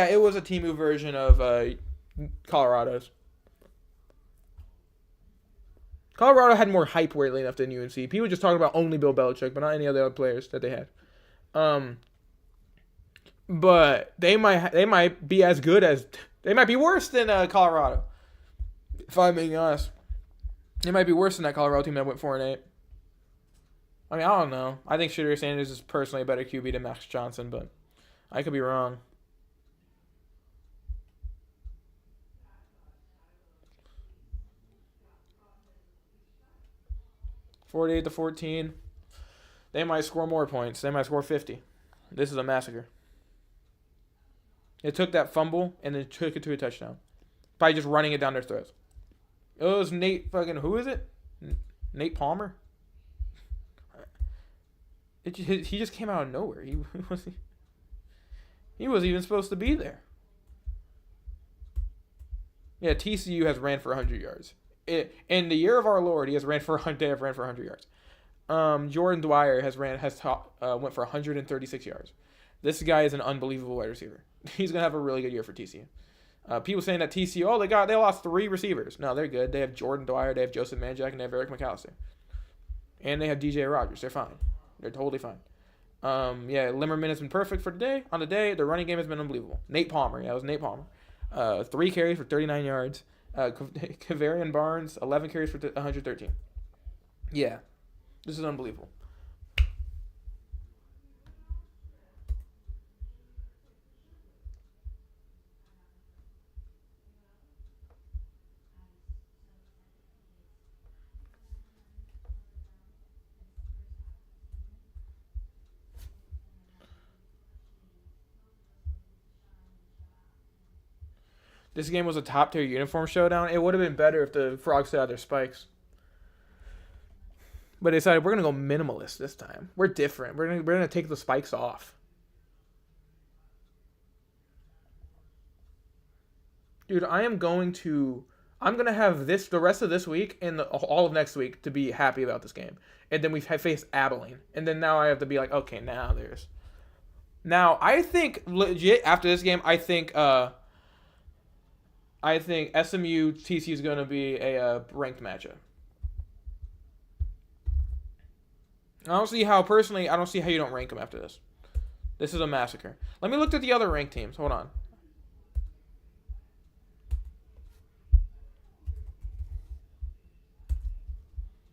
it was a Temu version of Colorado's. Colorado had more hype weirdly enough than UNC. People were just talking about only Bill Belichick, but not any other players that they had. But they might be as good as they might be worse than Colorado. If I'm being honest, they might be worse than that Colorado team that went 4-8. I mean, I don't know. I think Shedeur Sanders is personally a better QB than Max Johnson, but I could be wrong. (48-14). They might score more points. They might score 50. This is a massacre. It took that fumble and then took it to a touchdown by just running it down their throats. It was Nate fucking, who is it? Nate Palmer? He just came out of nowhere. He wasn't even supposed to be there. Yeah, TCU has ran for 100 yards. In the year of our Lord, they have ran for 100 yards. Jordan Dwyer went for 136 yards. This guy is an unbelievable wide receiver. He's gonna have a really good year for TCU. People saying that TCU, they lost 3 receivers. No, they're good. They have Jordan Dwyer, they have Joseph Manjack, and they have Eric McAllister. And they have DJ Rogers. They're fine. They're totally fine. Yeah, Limmerman has been perfect for today. On the day, the running game has been unbelievable. Nate Palmer, yeah, it was Nate Palmer. 3 carries for 39 yards. Kavarian Barnes, 11 carries for 113. Yeah, this is unbelievable. this game was a top tier uniform showdown, it would have been better if the Frogs still had their spikes. But they decided we're gonna go minimalist this time. We're different. We're gonna take the spikes off. Dude, I'm gonna have the rest of this week and all of next week to be happy about this game. And then we've faced Abilene. And then now I have to be like, okay, now I think legit after this game, I think SMU TCU is gonna be a ranked matchup. I don't see how you don't rank them after this. This is a massacre. Let me look at the other ranked teams. Hold on.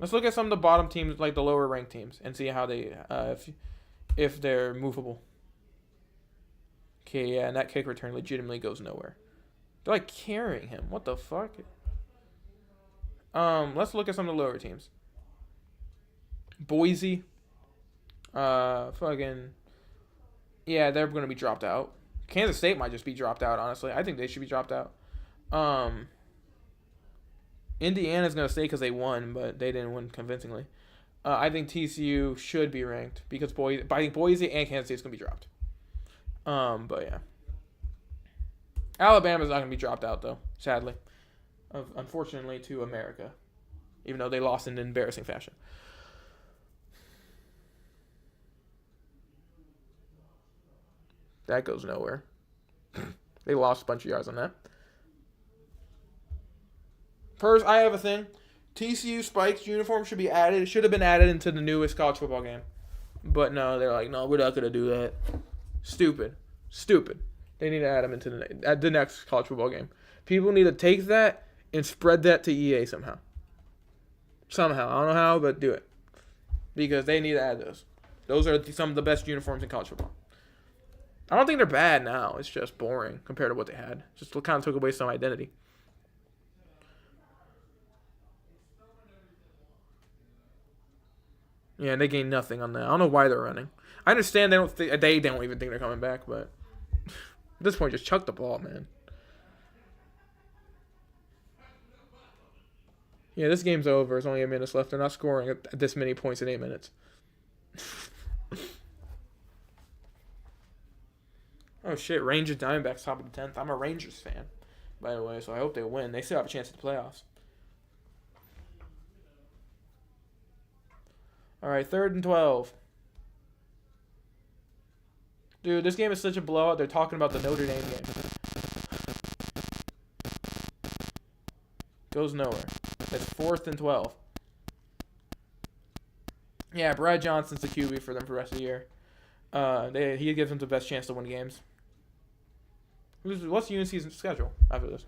Let's look at some of the bottom teams, like the lower ranked teams, and see how they, if they're movable. Okay, yeah, and that kick return legitimately goes nowhere. They're like carrying him. What the fuck? Let's look at some of the lower teams. Boise. Fucking. Yeah, they're gonna be dropped out. Kansas State might just be dropped out, honestly. I think they should be dropped out. Indiana's going to stay because they won, but they didn't win convincingly. I think TCU should be ranked because I think Boise and Kansas State's going to be dropped. But yeah. Alabama's not going to be dropped out, though, sadly. Unfortunately to America, even though they lost in an embarrassing fashion. That goes nowhere. They lost a bunch of yards on that. First, I have a thing. TCU spikes uniform should be added. It should have been added into the newest college football game. But no, they're like, no, we're not going to do that. Stupid. They need to add them into the next college football game. People need to take that and spread that to EA somehow. I don't know how, but do it. Because they need to add those. Those are some of the best uniforms in college football. I don't think they're bad now. It's just boring compared to what they had. Just kind of took away some identity. Yeah, and they gained nothing on that. I don't know why they're running. I understand they don't even think they're coming back, but at this point, just chuck the ball, man. Yeah, this game's over. There's only 8 minutes left. They're not scoring at this many points in 8 minutes. Oh shit, Rangers Diamondbacks top of the 10th. I'm a Rangers fan, by the way, so I hope they win. They still have a chance at the playoffs. All right, 3rd and 12. Dude, this game is such a blowout. They're talking about the Notre Dame game. Goes nowhere. It's 4th and 12. Yeah, Brad Johnson's the QB for them for the rest of the year. He gives them the best chance to win games. What's UNC's schedule after this?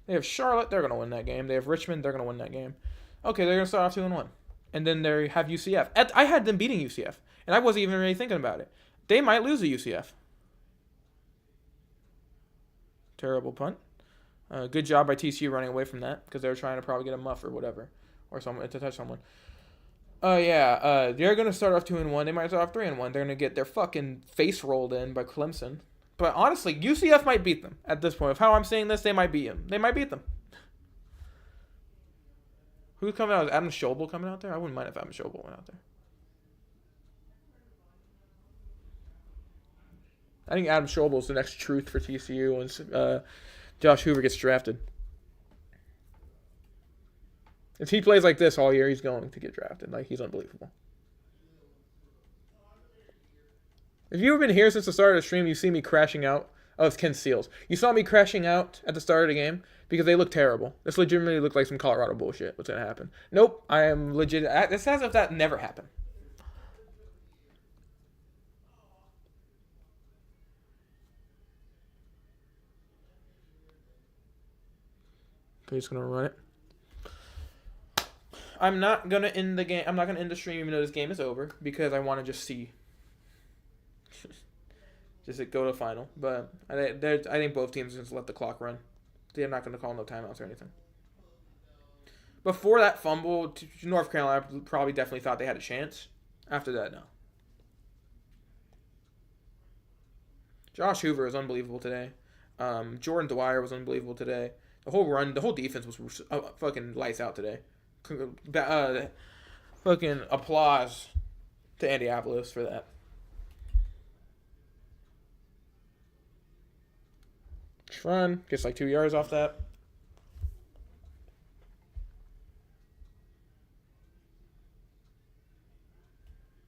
They have Charlotte, they're going to win that game. They have Richmond, they're going to win that game. Okay, they're going to start off 2-1. And then they have UCF. I had them beating UCF, and I wasn't even really thinking about it. They might lose to UCF. Terrible punt. Good job by TCU running away from that, because they were trying to probably get a muff or whatever, or someone to touch someone. They're going to start off 2-1. They might start off 3-1. They're going to get their fucking face rolled in by Clemson. But honestly, UCF might beat them at this point. Of how I'm saying this, they might beat them. They might beat them. Who's coming out? Is Adam Schobel coming out there? I wouldn't mind if Adam Schobel went out there. I think Adam Schobel is the next truth for TCU once Josh Hoover gets drafted. If he plays like this all year, he's going to get drafted. Like, he's unbelievable. If you've been here since the start of the stream, you see me crashing out. Oh, it's Ken Seals. You saw me crashing out at the start of the game because they look terrible. This legitimately looked like some Colorado bullshit. What's going to happen? Nope. I am legit. It's as if that never happened. Okay, just going to run it. I'm not going to end the game. I'm not going to end the stream even though this game is over because I want to just see. Just go to the final. But I think both teams just let the clock run. They're not going to call no timeouts or anything. Before that fumble, North Carolina probably definitely thought they had a chance. After that, no. Josh Hoover was unbelievable today. Jordan Dwyer was unbelievable today. The whole defense was fucking lights out today. Fucking applause to Indianapolis for that. Run gets like 2 yards off that.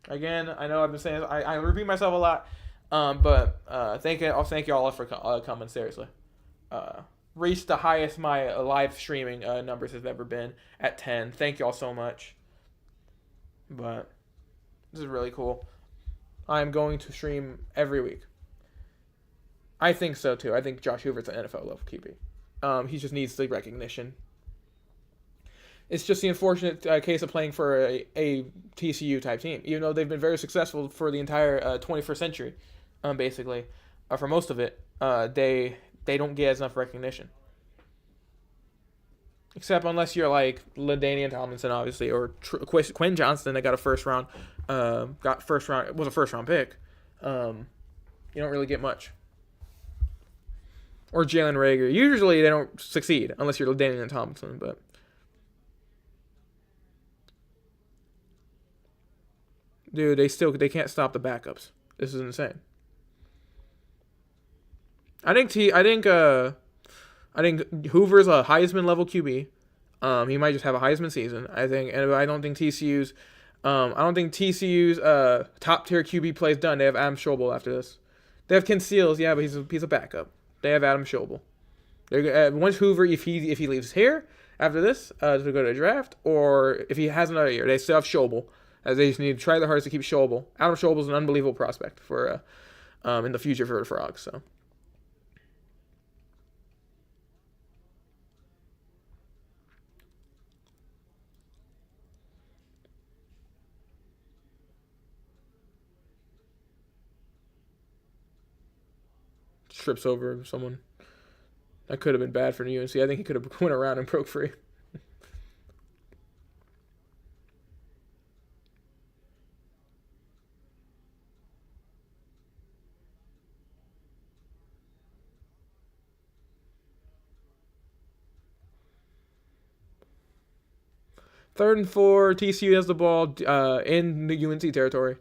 Again, I know I've been saying I repeat myself a lot, but thank you all for coming seriously. Reached the highest my live streaming numbers have ever been at 10. Thank you all so much. But this is really cool. I'm going to stream every week. I think so too. I think Josh Hoover's an NFL level QB. He just needs the recognition. It's just the unfortunate case of playing for a TCU type team, even though they've been very successful for the entire 21st century, basically, for most of it. They don't get enough recognition, except unless you're like LaDainian Tomlinson, obviously, or Quinn Johnston that got a first round. It was a first round pick. You don't really get much. Or Jalen Reagor. Usually they don't succeed unless you're LaDainian Tomlinson, but. Dude, they can't stop the backups. This is insane. I think Hoover's a Heisman level QB. He might just have a Heisman season. I don't think TCU's top tier QB play is done. They have Adam Schobel after this. They have Ken Seals, yeah, but he's a backup. They have Adam Schobel. Once Hoover, if he leaves here after this to go to the draft, or if he has another year, they still have Schobel. As they just need to try their hardest to keep Schobel. Adam Schobel is an unbelievable prospect for in the future for the Frogs. So. Trips over someone. That could have been bad for the UNC. I think he could have went around and broke free. Third and 4, TCU has the ball in the UNC territory.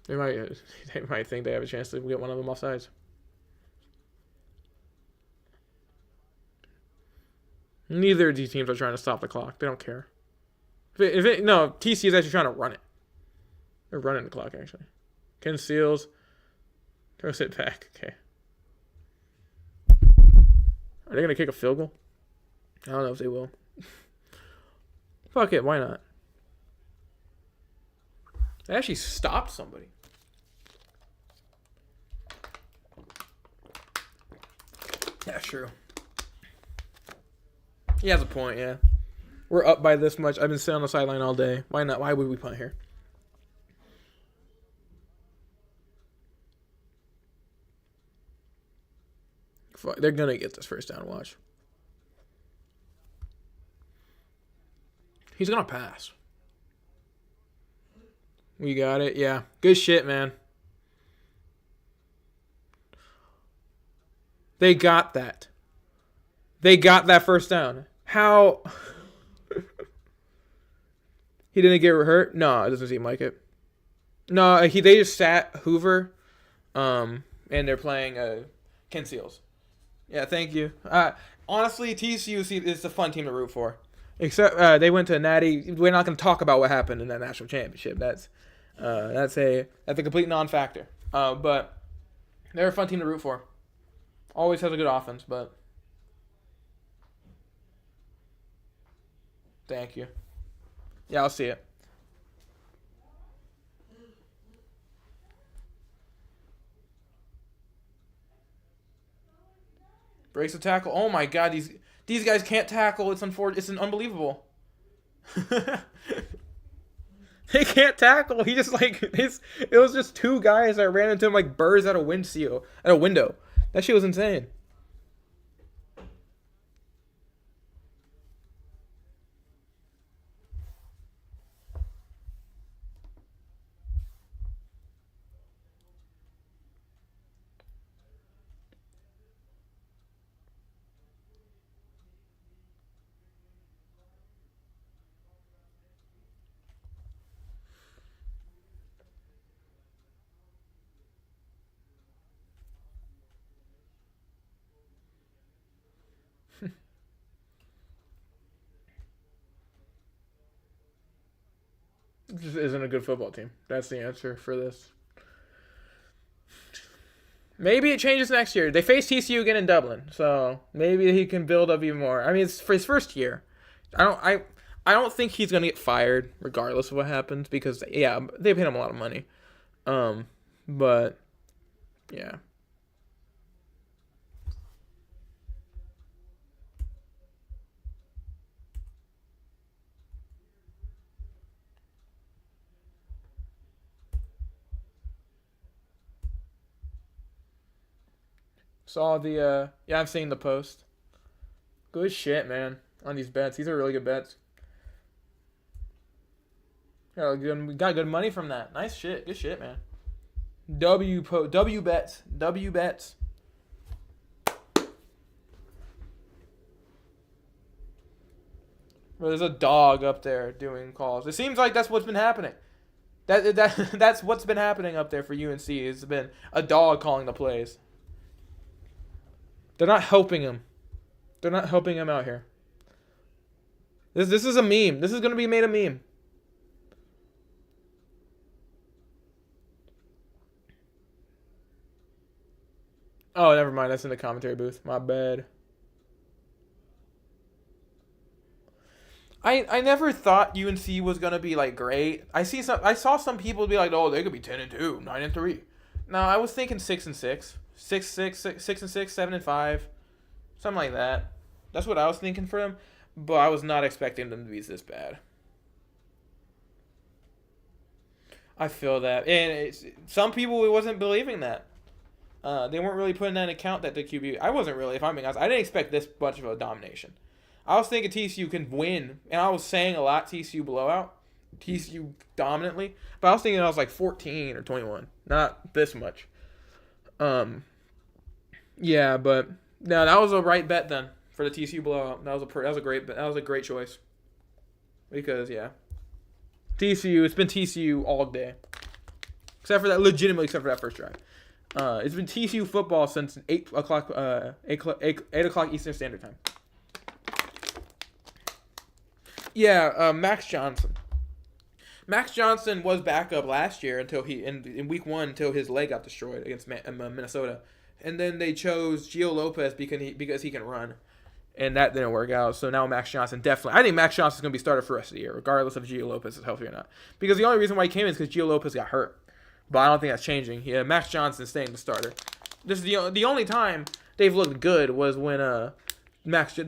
They might think they have a chance to get one of them offsides. Neither of these teams are trying to stop the clock. They don't care. No, TCU is actually trying to run it. They're running the clock, actually. Ken Seals. Go sit back. Okay. Are they going to kick a field goal? I don't know if they will. Fuck it, why not? They actually stopped somebody. Yeah, true. He has a point, yeah. We're up by this much. I've been sitting on the sideline all day. Why not? Why would we punt here? Fuck, they're going to get this first down, watch. He's going to pass. We got it. Yeah. Good shit, man. They got that. They got that first down. How? He didn't get hurt? No, it doesn't seem like it. No, they just sat Hoover, and they're playing Ken Seals. Yeah, thank you. Honestly, TCU is a fun team to root for. Except they went to a natty. We're not going to talk about what happened in that national championship. That's a complete non-factor. But they're a fun team to root for. Always has a good offense, but thank you. Yeah, I'll see it. Breaks the tackle. Oh my god, these guys can't tackle. It's unbelievable. They can't tackle. He just it was just two guys that ran into him like birds at a window. That shit was insane. Just isn't a good football team. That's the answer for this. Maybe it changes next year. They face TCU again in Dublin, so maybe he can build up even more. I mean, it's for his first year. I don't think he's gonna get fired regardless of what happens because yeah, they paid him a lot of money. But yeah. Saw the yeah, I've seen the post. Good shit, man. On these bets. These are really good bets. Yeah, we got good money from that. Nice shit. Good shit, man. W bets. W bets. Well, there's a dog up there doing calls. It seems like that's what's been happening. That's what's been happening up there for UNC. It's been a dog calling the plays. They're not helping him. They're not helping him out here. This is a meme. This is gonna be made a meme. Oh, never mind. That's in the commentary booth. My bad. I never thought UNC was gonna be like great. I saw some people be like, oh, they could be 10-2, 9-3. No, I was thinking 6-6, 6-6, 7-5, something like that. That's what I was thinking for them, but I was not expecting them to be this bad. I feel that, and some people wasn't believing that. They weren't really putting that in account that the QB. I wasn't really, if I'm being honest. I didn't expect this much of a domination. I was thinking TCU can win, and I was saying a lot TCU blowout, TCU dominantly, but I was thinking I was like 14 or 21, not this much. Yeah, but no, that was a right bet then for the TCU blowout. That was a great bet. That was a great choice because yeah, TCU. It's been TCU all day, except for that first drive. It's been TCU football since 8 o'clock Eastern Standard Time. Yeah, Max Johnson. Max Johnson was backup last year until he in week 1 until his leg got destroyed against Minnesota, and then they chose Gio Lopez because he can run, and that didn't work out. So now Max Johnson definitely. I think Max Johnson's gonna be started for the rest of the year, regardless of Gio Lopez is healthy or not. Because the only reason why he came in is because Gio Lopez got hurt, but I don't think that's changing. Yeah, Max Johnson's staying the starter. This is the only time they've looked good was when the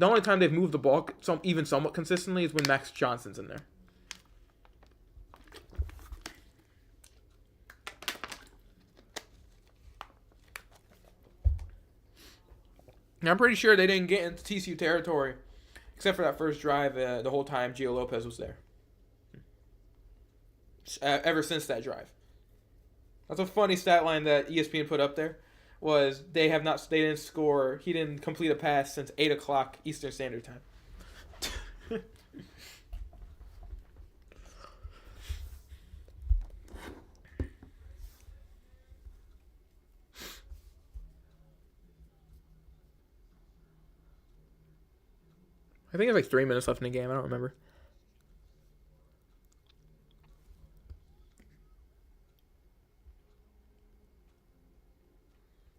only time they've moved the ball even somewhat consistently is when Max Johnson's in there. And I'm pretty sure they didn't get into TCU territory except for that first drive the whole time Gio Lopez was there. Ever since that drive. That's a funny stat line that ESPN put up there. Was they didn't score, he didn't complete a pass since 8 o'clock Eastern Standard Time. I think it's like 3 minutes left in the game. I don't remember.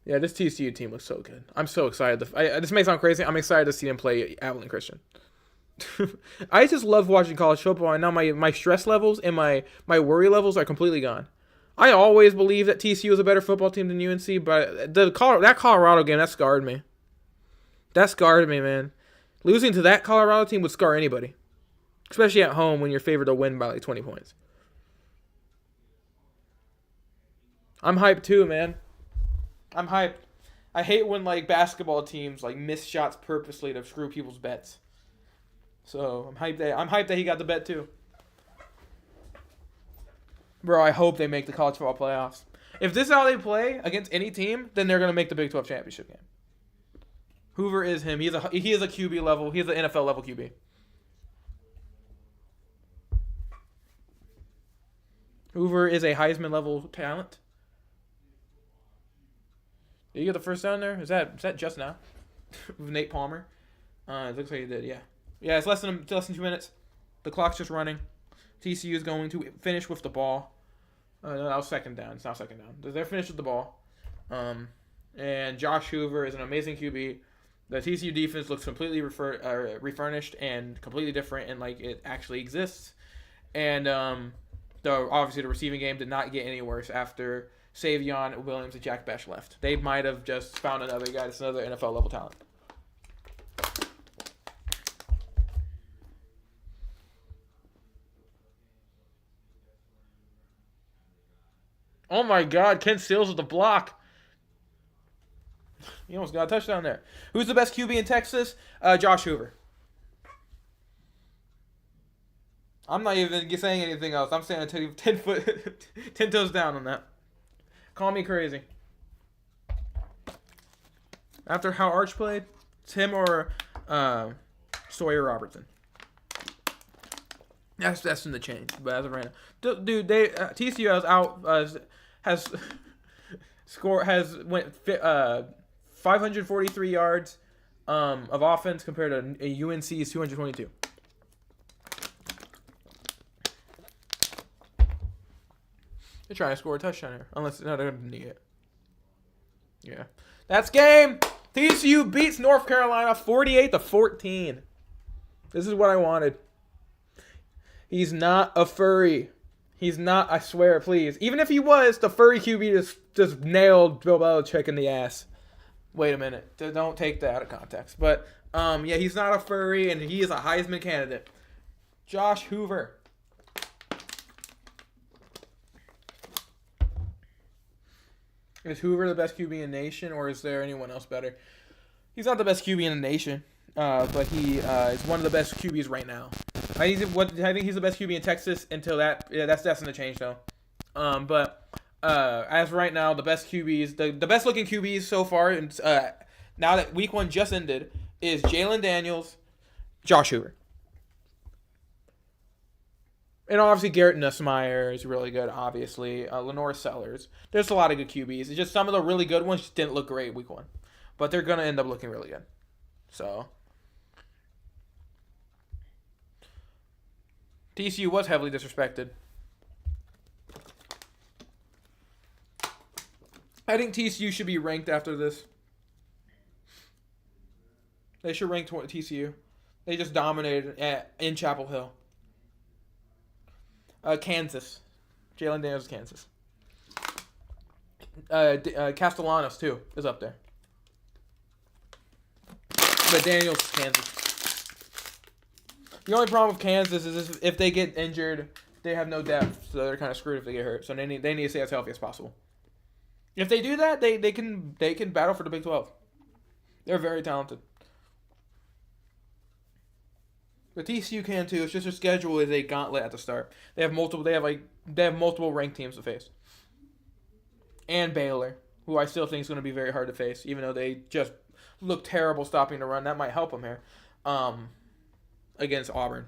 Yeah, this TCU team looks so good. I'm so excited. This may sound crazy. I'm excited to see them play Abilene Christian. I just love watching college football, and now my stress levels and my worry levels are completely gone. I always believed that TCU was a better football team than UNC, but that Colorado game, that scarred me. That scarred me, man. Losing to that Colorado team would scar anybody, especially at home when you're favored to win by like 20 points. I'm hyped too, man. I'm hyped. I hate when like basketball teams like miss shots purposely to screw people's bets. So I'm hyped that he got the bet too. Bro, I hope they make the college football playoffs. If this is how they play against any team, then they're gonna make the Big 12 championship game. Hoover is him. He is a QB level. He is an NFL level QB. Hoover is a Heisman level talent. Did you get the first down there? Is that just now? With Nate Palmer? It looks like he did, yeah. Yeah, it's less than 2 minutes. The clock's just running. TCU is going to finish with the ball. No, that was second down. It's not second down. They're finished with the ball. And Josh Hoover is an amazing QB. The TCU defense looks completely refurnished and completely different, and like it actually exists. And obviously the receiving game did not get any worse after Savion Williams and Jack Besh left. They might have just found another guy that's another NFL level talent. Oh my God, Ken Stills with the block. He almost got a touchdown there. Who's the best QB in Texas? Josh Hoover. I'm not even saying anything else. I'm saying 10 toes down on that. Call me crazy. After how Arch played, it's him or Sawyer Robertson. That's in the change, but as of right now, dude, TCU went 543 yards of offense compared to UNC's 222. They're trying to score a touchdown here, unless they're going to need it. Yeah, that's game. TCU beats North Carolina 48-14. This is what I wanted. He's not a furry. He's not, I swear, please. Even if he was, the furry QB just nailed Bill Belichick in the ass. Wait a minute. Don't take that out of context. But, yeah, he's not a furry, and he is a Heisman candidate. Josh Hoover. Is Hoover the best QB in the nation, or is there anyone else better? He's not the best QB in the nation, but he is one of the best QBs right now. I think he's the best QB in Texas until that. Yeah, that's going to change though. But as right now, the best QBs, the best looking QBs so far, and now that week 1 just ended, is Jalen Daniels, Josh Hoover, and obviously Garrett Nussmeier is really good. Obviously, Lenore Sellers. There's a lot of good QBs. It's just some of the really good ones just didn't look great week 1, but they're gonna end up looking really good. So. TCU was heavily disrespected. I think TCU should be ranked after this. They should rank TCU. They just dominated in Chapel Hill. Kansas. Jalen Daniels, Kansas. Castellanos, too, is up there. But Daniels, Kansas. The only problem with Kansas is if they get injured, they have no depth, so they're kind of screwed if they get hurt. So they need to stay as healthy as possible. If they do that, they can battle for the Big 12. They're very talented. The TCU can too. It's just their schedule is a gauntlet at the start. They have multiple ranked teams to face, and Baylor, who I still think is going to be very hard to face, even though they just look terrible stopping the run. That might help them here. Against Auburn.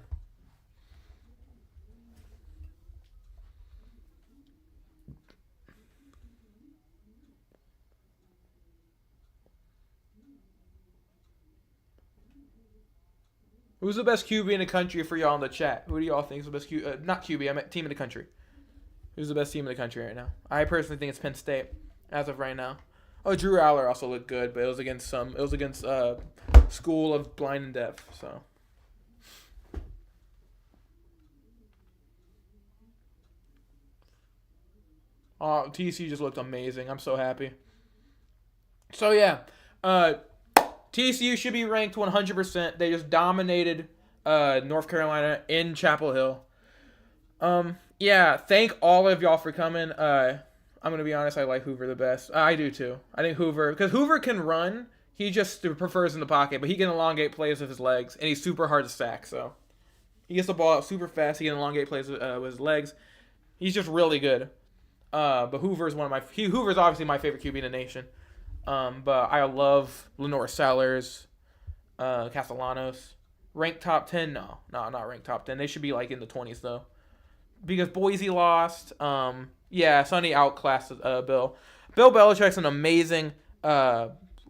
Who's the best QB in the country for y'all in the chat? Who do y'all think is the best QB? Not QB, I meant team in the country. Who's the best team in the country right now? I personally think it's Penn State, as of right now. Oh, Drew Aller also looked good, but it was against School of Blind and Deaf, so. Oh, TCU just looked amazing. I'm so happy. So, yeah. TCU should be ranked 100%. They just dominated North Carolina in Chapel Hill. Yeah, thank all of y'all for coming. I'm going to be honest, I like Hoover the best. I do, too. I think Hoover, because Hoover can run. He just prefers in the pocket, but he can elongate plays with his legs, and he's super hard to sack, so. He gets the ball out super fast. He can elongate plays with his legs. He's just really good. But Hoover's Hoover's obviously my favorite QB in the nation. But I love Lenore Sellers, Castellanos. Ranked top 10? No, not ranked top 10. They should be like in the 20s though. Because Boise lost. Yeah, Sonny outclassed Bill. Bill Belichick's an amazing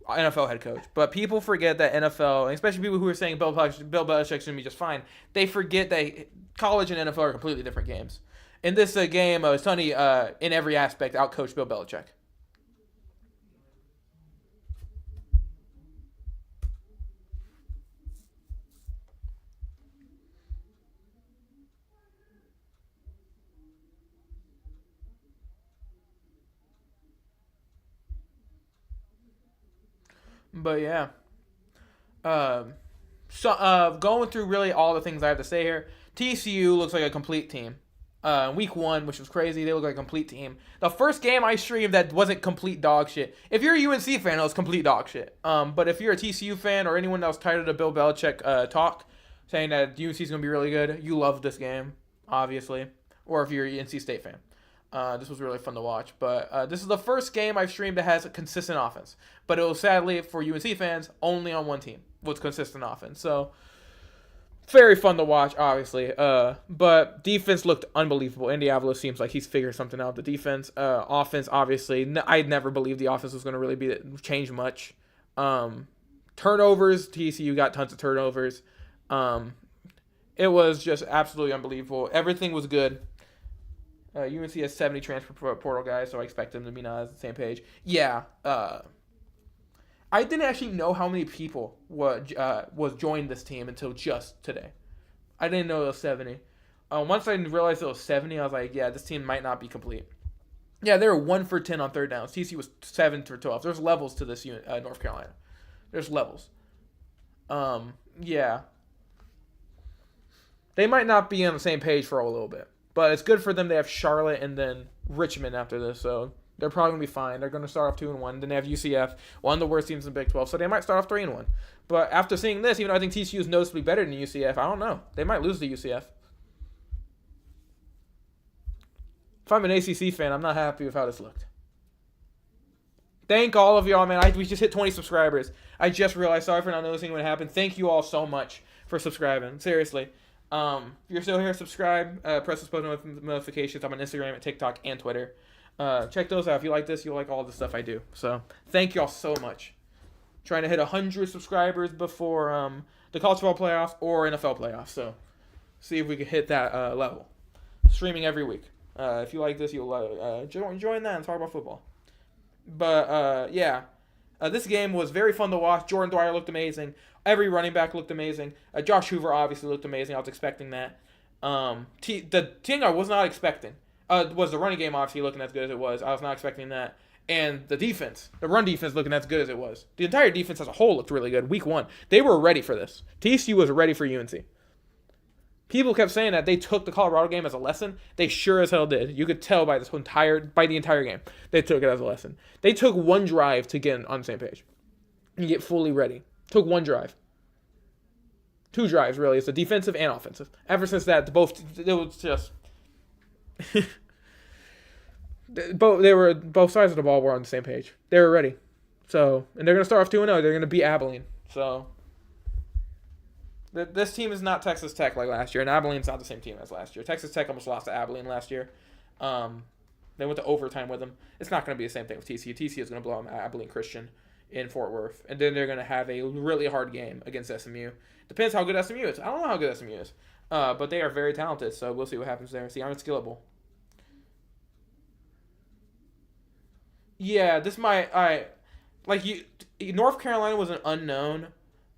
NFL head coach. But people forget that NFL, and especially people who are saying Bill Belichick's going to be just fine, they forget that college and NFL are completely different games. In this game, Sonny, in every aspect, outcoached Bill Belichick. But yeah. Going through really all the things I have to say here, TCU looks like a complete team. Week 1, which was crazy, they look like a complete team. The first game I streamed that wasn't complete dog shit. If you're a UNC fan, it was complete dog shit. But if you're a TCU fan or anyone that was tired of the Bill Belichick talk, saying that UNC is going to be really good, you love this game, obviously. Or if you're a NC State fan. This was really fun to watch. But this is the first game I've streamed that has a consistent offense. But it was sadly, for UNC fans, only on one team with consistent offense. So, very fun to watch, obviously. But defense looked unbelievable. Andy Avila seems like he's figured something out. The defense, offense, obviously, I never believed the offense was going to really change much. Turnovers, TCU got tons of turnovers. It was just absolutely unbelievable. Everything was good. UNC has 70 transfer portal guys, so I expect them to be not on the same page. Yeah, I didn't actually know how many people was joined this team until just today. I didn't know it was 70. Once I realized it was 70, I was like, yeah, this team might not be complete. Yeah, they were 1 for 10 on third downs. TCU was 7 for 12. There's levels to this North Carolina. There's levels. Yeah. They might not be on the same page for a little bit. But it's good for them. They have Charlotte and then Richmond after this, so they're probably going to be fine. They're going to start off 2-1. Then they have UCF, one of the worst teams in the Big 12, so they might start off 3-1. But after seeing this, even though I think TCU is noticeably better than UCF, I don't know. They might lose to UCF. If I'm an ACC fan, I'm not happy with how this looked. Thank all of y'all, man. We just hit 20 subscribers. I just realized. Sorry for not noticing what happened. Thank you all so much for subscribing. Seriously. If you're still here, subscribe. Press the post notifications. I'm on Instagram, and TikTok, and Twitter. Check those out. If you like this, you'll like all the stuff I do. So thank y'all so much. Trying to hit 100 subscribers before the college football playoffs or NFL playoffs. So see if we can hit that level. Streaming every week. If you like this, you'll join that and talk about football. But yeah, this game was very fun to watch. Jordan Dwyer looked amazing. Every running back looked amazing. Josh Hoover obviously looked amazing. I was expecting that. The thing I was not expecting was the running game obviously looking as good as it was. I was not expecting that. And the defense, the run defense looking as good as it was. The entire defense as a whole looked really good. Week 1, they were ready for this. TCU was ready for UNC. People kept saying that they took the Colorado game as a lesson. They sure as hell did. You could tell by the entire game. They took it as a lesson. They took one drive to get on the same page and get fully ready. Took one drive. 2 drives, really. It's a defensive and offensive. Ever since that, it was just... both sides of the ball were on the same page. They were ready. So, and they're going to start off 2-0. They're going to beat Abilene. So, this team is not Texas Tech like last year, and Abilene's not the same team as last year. Texas Tech almost lost to Abilene last year. They went to overtime with them. It's not going to be the same thing with TCU. TCU is going to blow out Abilene Christian in Fort Worth. And then they're going to have a really hard game against SMU. Depends how good SMU is. I don't know how good SMU is. But they are very talented, so we'll see what happens there. See, I'm skillable. Yeah, this might... North Carolina was an unknown.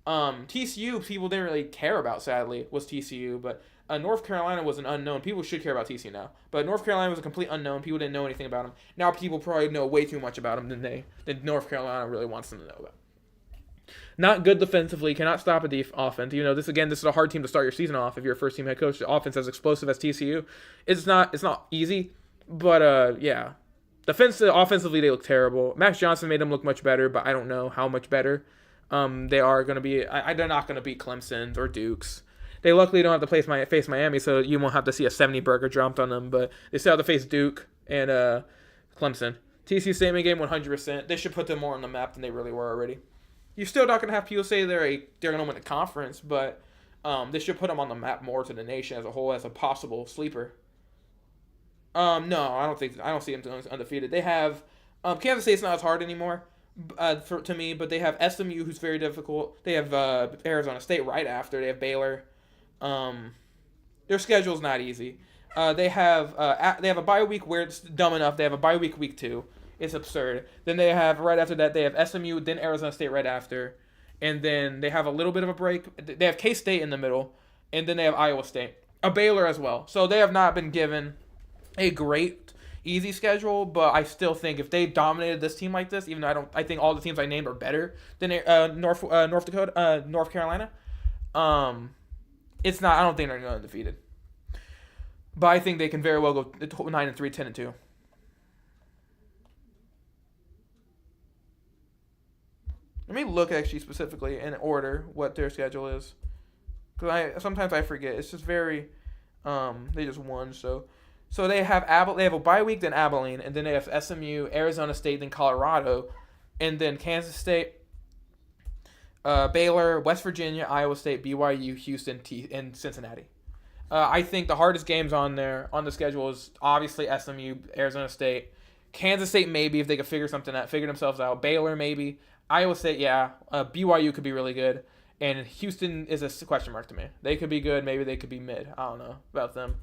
TCU, people didn't really care about, sadly, was TCU. But North Carolina was an unknown. People should care about TCU now. But North Carolina was a complete unknown. People didn't know anything about them. Now people probably know way too much about them than North Carolina really wants them to know about. Not good defensively. Cannot stop a offense. You know, this is a hard team to start your season off if you're a first team head coach. The offense as explosive as TCU. It's not easy. But yeah. Offensively, they look terrible. Max Johnson made them look much better, but I don't know how much better they are going to be. They're not going to beat Clemson's or Duke's. They luckily don't have to face Miami, so you won't have to see a 70-burger dropped on them, but they still have to face Duke and Clemson. TCU statement game 100%. They should put them more on the map than they really were already. You're still not going to have people say they're going to win the conference, but they should put them on the map more to the nation as a whole as a possible sleeper. No, I don't see them undefeated. They have Kansas State's not as hard anymore, to me. But they have SMU, who's very difficult. They have Arizona State right after. They have Baylor. Their schedule's not easy. They have a bye week where it's dumb enough. They have a bye week 2. It's absurd. Then they have right after that they have SMU, then Arizona State right after, and then they have a little bit of a break. They have K-State in the middle, and then they have Iowa State, a Baylor as well. So they have not been given a great easy schedule, but I still think if they dominated this team like this, even though I think all the teams I named are better than North Carolina. It's not. I don't think they're going to undefeated. But I think they can very well go 9-3, 10-2. Let me look actually specifically in order what their schedule is, because sometimes I forget. It's just very, they just won. So they have they have a bye week, then Abilene, and then they have SMU, Arizona State, then Colorado, and then Kansas State, Baylor, West Virginia, Iowa State, BYU, Houston, and Cincinnati. I think the hardest games on the schedule is obviously SMU, Arizona State, Kansas State maybe if they could figure themselves out. Baylor maybe, Iowa State BYU could be really good, and Houston is a question mark to me. They could be good, maybe they could be mid. I don't know about them,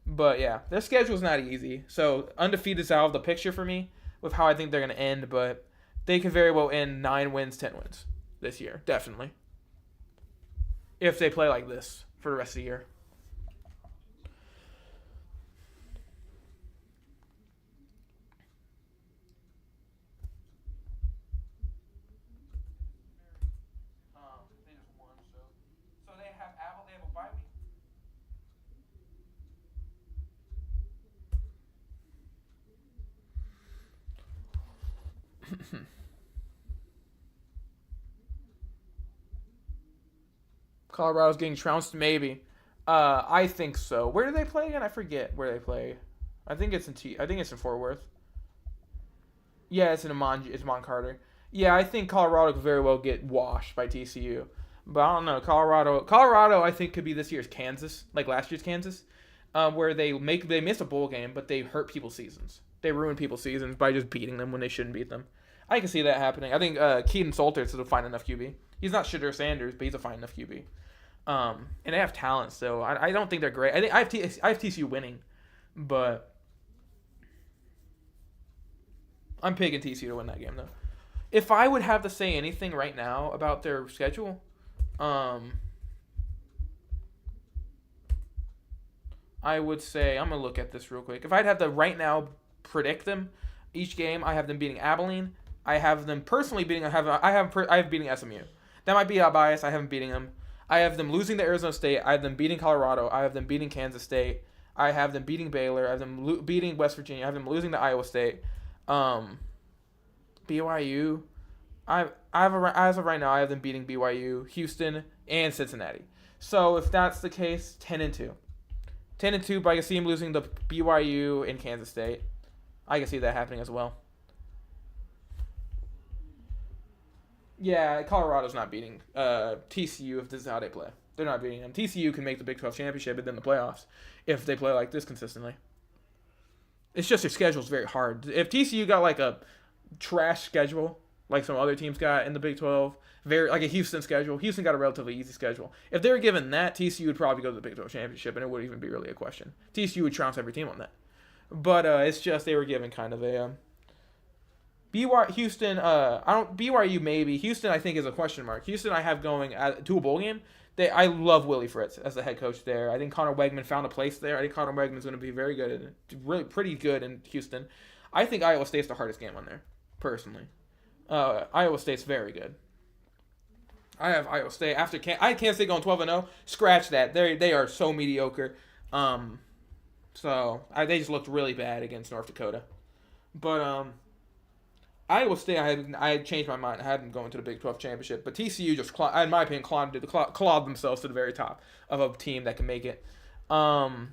but yeah, their schedule's not easy. So undefeated is out of the picture for me with how I think they're gonna end, but they could very well end 9 wins, 10 wins this year, definitely. If they play like this for the rest of the year. They just won, so they have a bye week. Colorado's getting trounced, maybe. I think so. Where do they play again? I forget where they play. I think it's in Fort Worth. Yeah, it's Mont Carter. Yeah, I think Colorado could very well get washed by TCU. But I don't know. Colorado, I think could be this year's Kansas, like last year's Kansas, where they missed a bowl game, but they hurt people's seasons. They ruin people's seasons by just beating them when they shouldn't beat them. I can see that happening. I think Keaton Salters is a fine enough QB. He's not Shedeur Sanders, but he's a fine enough QB. And they have talent, so I don't think they're great. I think I have TCU winning, but I'm picking TCU to win that game though. If I would have to say anything right now about their schedule, I would say I'm gonna look at this real quick. If I'd have to right now predict them, each game I have them beating Abilene. I have them personally beating. I have beating SMU. That might be a bias. I haven't beating them. I have them losing to Arizona State. I have them beating Colorado. I have them beating Kansas State. I have them beating Baylor. I have them beating West Virginia. I have them losing to Iowa State. BYU. As of right now, I have them beating BYU, Houston, and Cincinnati. So if that's the case, 10-2. 10-2, but I can see him losing to BYU and Kansas State. I can see that happening as well. Yeah, Colorado's not beating TCU if this is how they play. They're not beating them. TCU can make the Big 12 championship and then the playoffs if they play like this consistently. It's just their schedule's very hard. If TCU got like a trash schedule, like some other teams got in the Big 12, like a Houston schedule, Houston got a relatively easy schedule. If they were given that, TCU would probably go to the Big 12 championship, and it wouldn't even be really a question. TCU would trounce every team on that. But it's just they were given kind of a BYU maybe. Houston I think is a question mark. Houston I have going to a bowl game. I love Willie Fritz as the head coach there. I think Connor Wegman found a place there. I think Connor Wegman's going to be very good, really pretty good in Houston. I think Iowa State's the hardest game on there, personally. Iowa State's very good. I have Iowa State I can't State going 12-0. Scratch that. They are so mediocre. They just looked really bad against North Dakota. But Iowa State, I had changed my mind. I had them going to the Big 12 championship, but TCU just, in my opinion, clawed themselves to the very top of a team that can make it. Then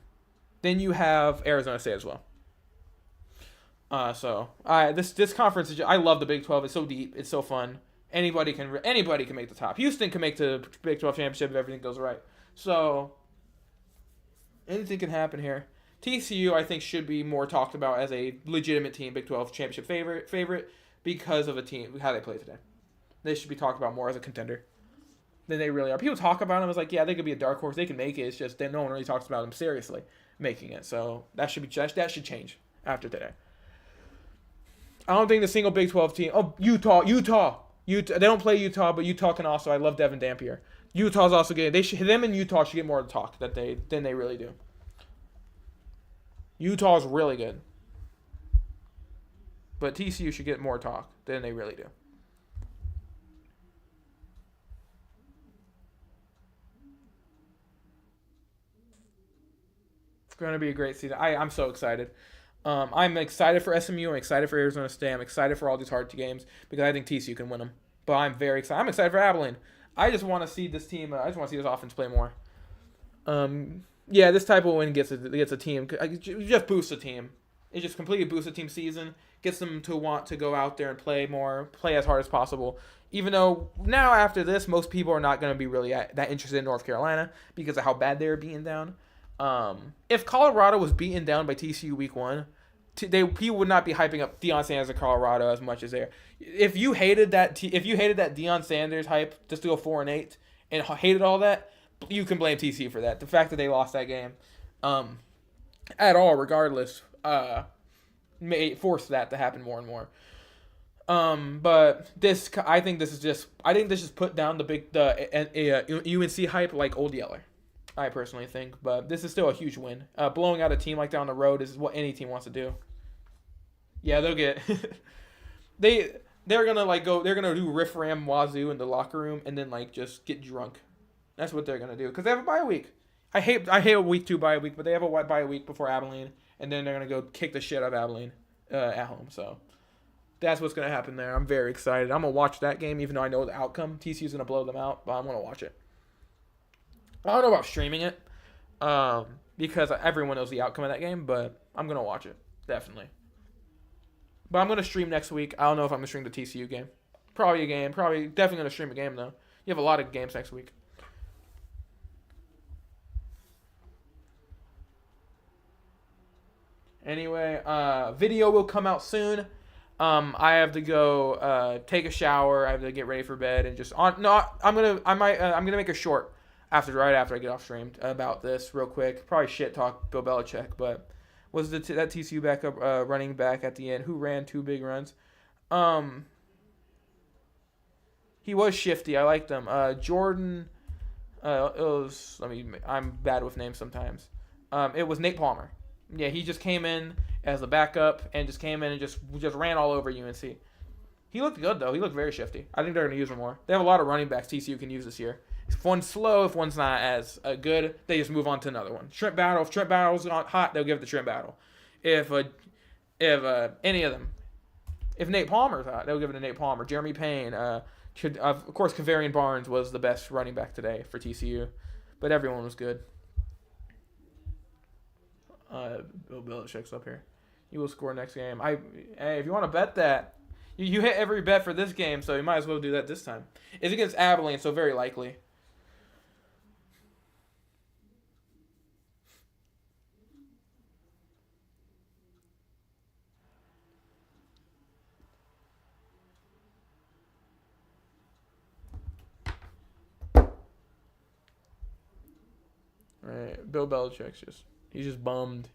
you have Arizona State as well. This conference I love the Big 12. It's so deep. It's so fun. Anybody can make the top. Houston can make the Big 12 championship if everything goes right. So anything can happen here. TCU I think should be more talked about as a legitimate team, Big 12 championship favorite. because of a team how they play today. They should be talked about more as a contender than they really are. People talk about them as like, yeah, they could be a dark horse, they can make it. It's just that no one really talks about them seriously making it. So that should change after today. I don't think the single Big 12 team. Oh, Utah. They don't play Utah, but Utah can also. I love Devin Dampier. Utah's also getting. Them and Utah should get more talk than they really do. Utah's really good, but TCU should get more talk than they really do. It's going to be a great season. I'm so excited. I'm excited for SMU. I'm excited for Arizona State. I'm excited for all these hard games because I think TCU can win them. But I'm very excited. I'm excited for Abilene. I just want to see this team. I just want to see this offense play more. Yeah, this type of win gets a team. It just boosts a team. It just completely boosts a team season. Gets them to want to go out there and play more, play as hard as possible. Even though now after this, most people are not going to be really that interested in North Carolina because of how bad they're beaten down. If Colorado was beaten down by TCU week 1, people would not be hyping up Deion Sanders and Colorado as much as they are. If you hated that Deion Sanders hype just to go 4-8 and hated all that, you can blame TCU for that. The fact that they lost that game, at all, regardless, may force that to happen more and more. But I think this just put down the UNC hype like Old Yeller. I personally think, but this is still a huge win. Blowing out a team like that on the road is what any team wants to do. Yeah, they'll get they're gonna do riff ram Wazoo in the locker room and then like just get drunk. That's what they're gonna do because they have a bye week. I hate a week 2 bye week, but they have a bye week before Abilene, and then they're gonna go kick the shit out of Abilene at home. So that's what's gonna happen there. I'm very excited. I'm gonna watch that game, even though I know the outcome. TCU's gonna blow them out, but I'm gonna watch it. I don't know about streaming it because everyone knows the outcome of that game, but I'm going to watch it, definitely. But I'm going to stream next week. I don't know if I'm going to stream the TCU game. Definitely going to stream a game, though. You have a lot of games next week. Anyway, video will come out soon. I have to go take a shower. I have to get ready for bed and I'm gonna make a short right after I get off streamed about this real quick. Probably shit talk Bill Belichick, but was that TCU backup running back at the end who ran 2 big runs? He was shifty. I liked him. Jordan. I'm bad with names sometimes. It was Nate Palmer. Yeah, he just came in as a backup and just ran all over UNC. He looked good though. He looked very shifty. I think they're gonna use him more. They have a lot of running backs TCU can use this year. If one's slow, if one's not as good, they just move on to another one. Trent Battle. If Trent Battle's hot, they'll give it to Trent Battle. If any of them, if Nate Palmer's hot, they'll give it to Nate Palmer. Jeremy Payne. Of course, Kavarian Barnes was the best running back today for TCU, but everyone was good. Bill Belichick's up here. He will score next game. If you want to bet that, you hit every bet for this game, so you might as well do that this time. It's against Abilene, so very likely. Right, Bill Belichick's he's just bummed.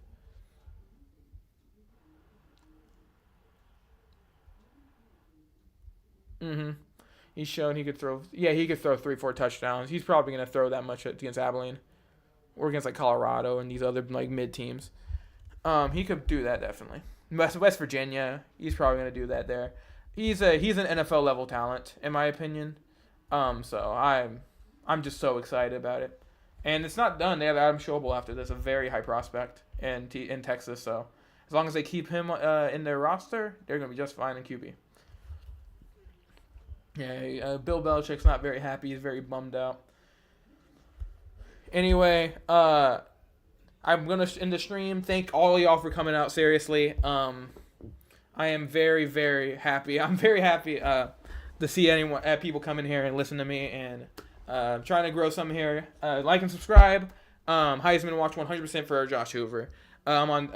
He's shown he could throw. Yeah, he could throw 3-4 touchdowns. He's probably gonna throw that much against Abilene, or against like Colorado and these other like mid teams. He could do that definitely. West Virginia, he's probably gonna do that there. He's an NFL level talent in my opinion. So I'm just so excited about it. And it's not done. They have Adam Schobel after this, a very high prospect in Texas. So as long as they keep him in their roster, they're going to be just fine in QB. Yeah, Bill Belichick's not very happy. He's very bummed out. Anyway, I'm going to end the stream. Thank all of y'all for coming out, seriously. I am very, very happy. I'm very happy to see people come in here and listen to me and trying to grow some here. Like and subscribe. Heisman Watch 100% for Josh Hoover. I'm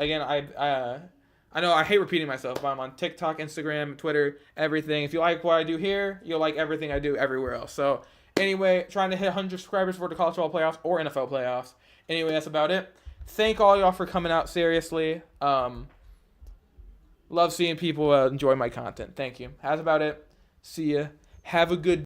I know I hate repeating myself, but I'm on TikTok, Instagram, Twitter, everything. If you like what I do here, you'll like everything I do everywhere else. So anyway, trying to hit 100 subscribers for the college football playoffs or NFL playoffs. Anyway, that's about it. Thank all y'all for coming out. Seriously, love seeing people enjoy my content. Thank you. That's about it. See ya. Have a good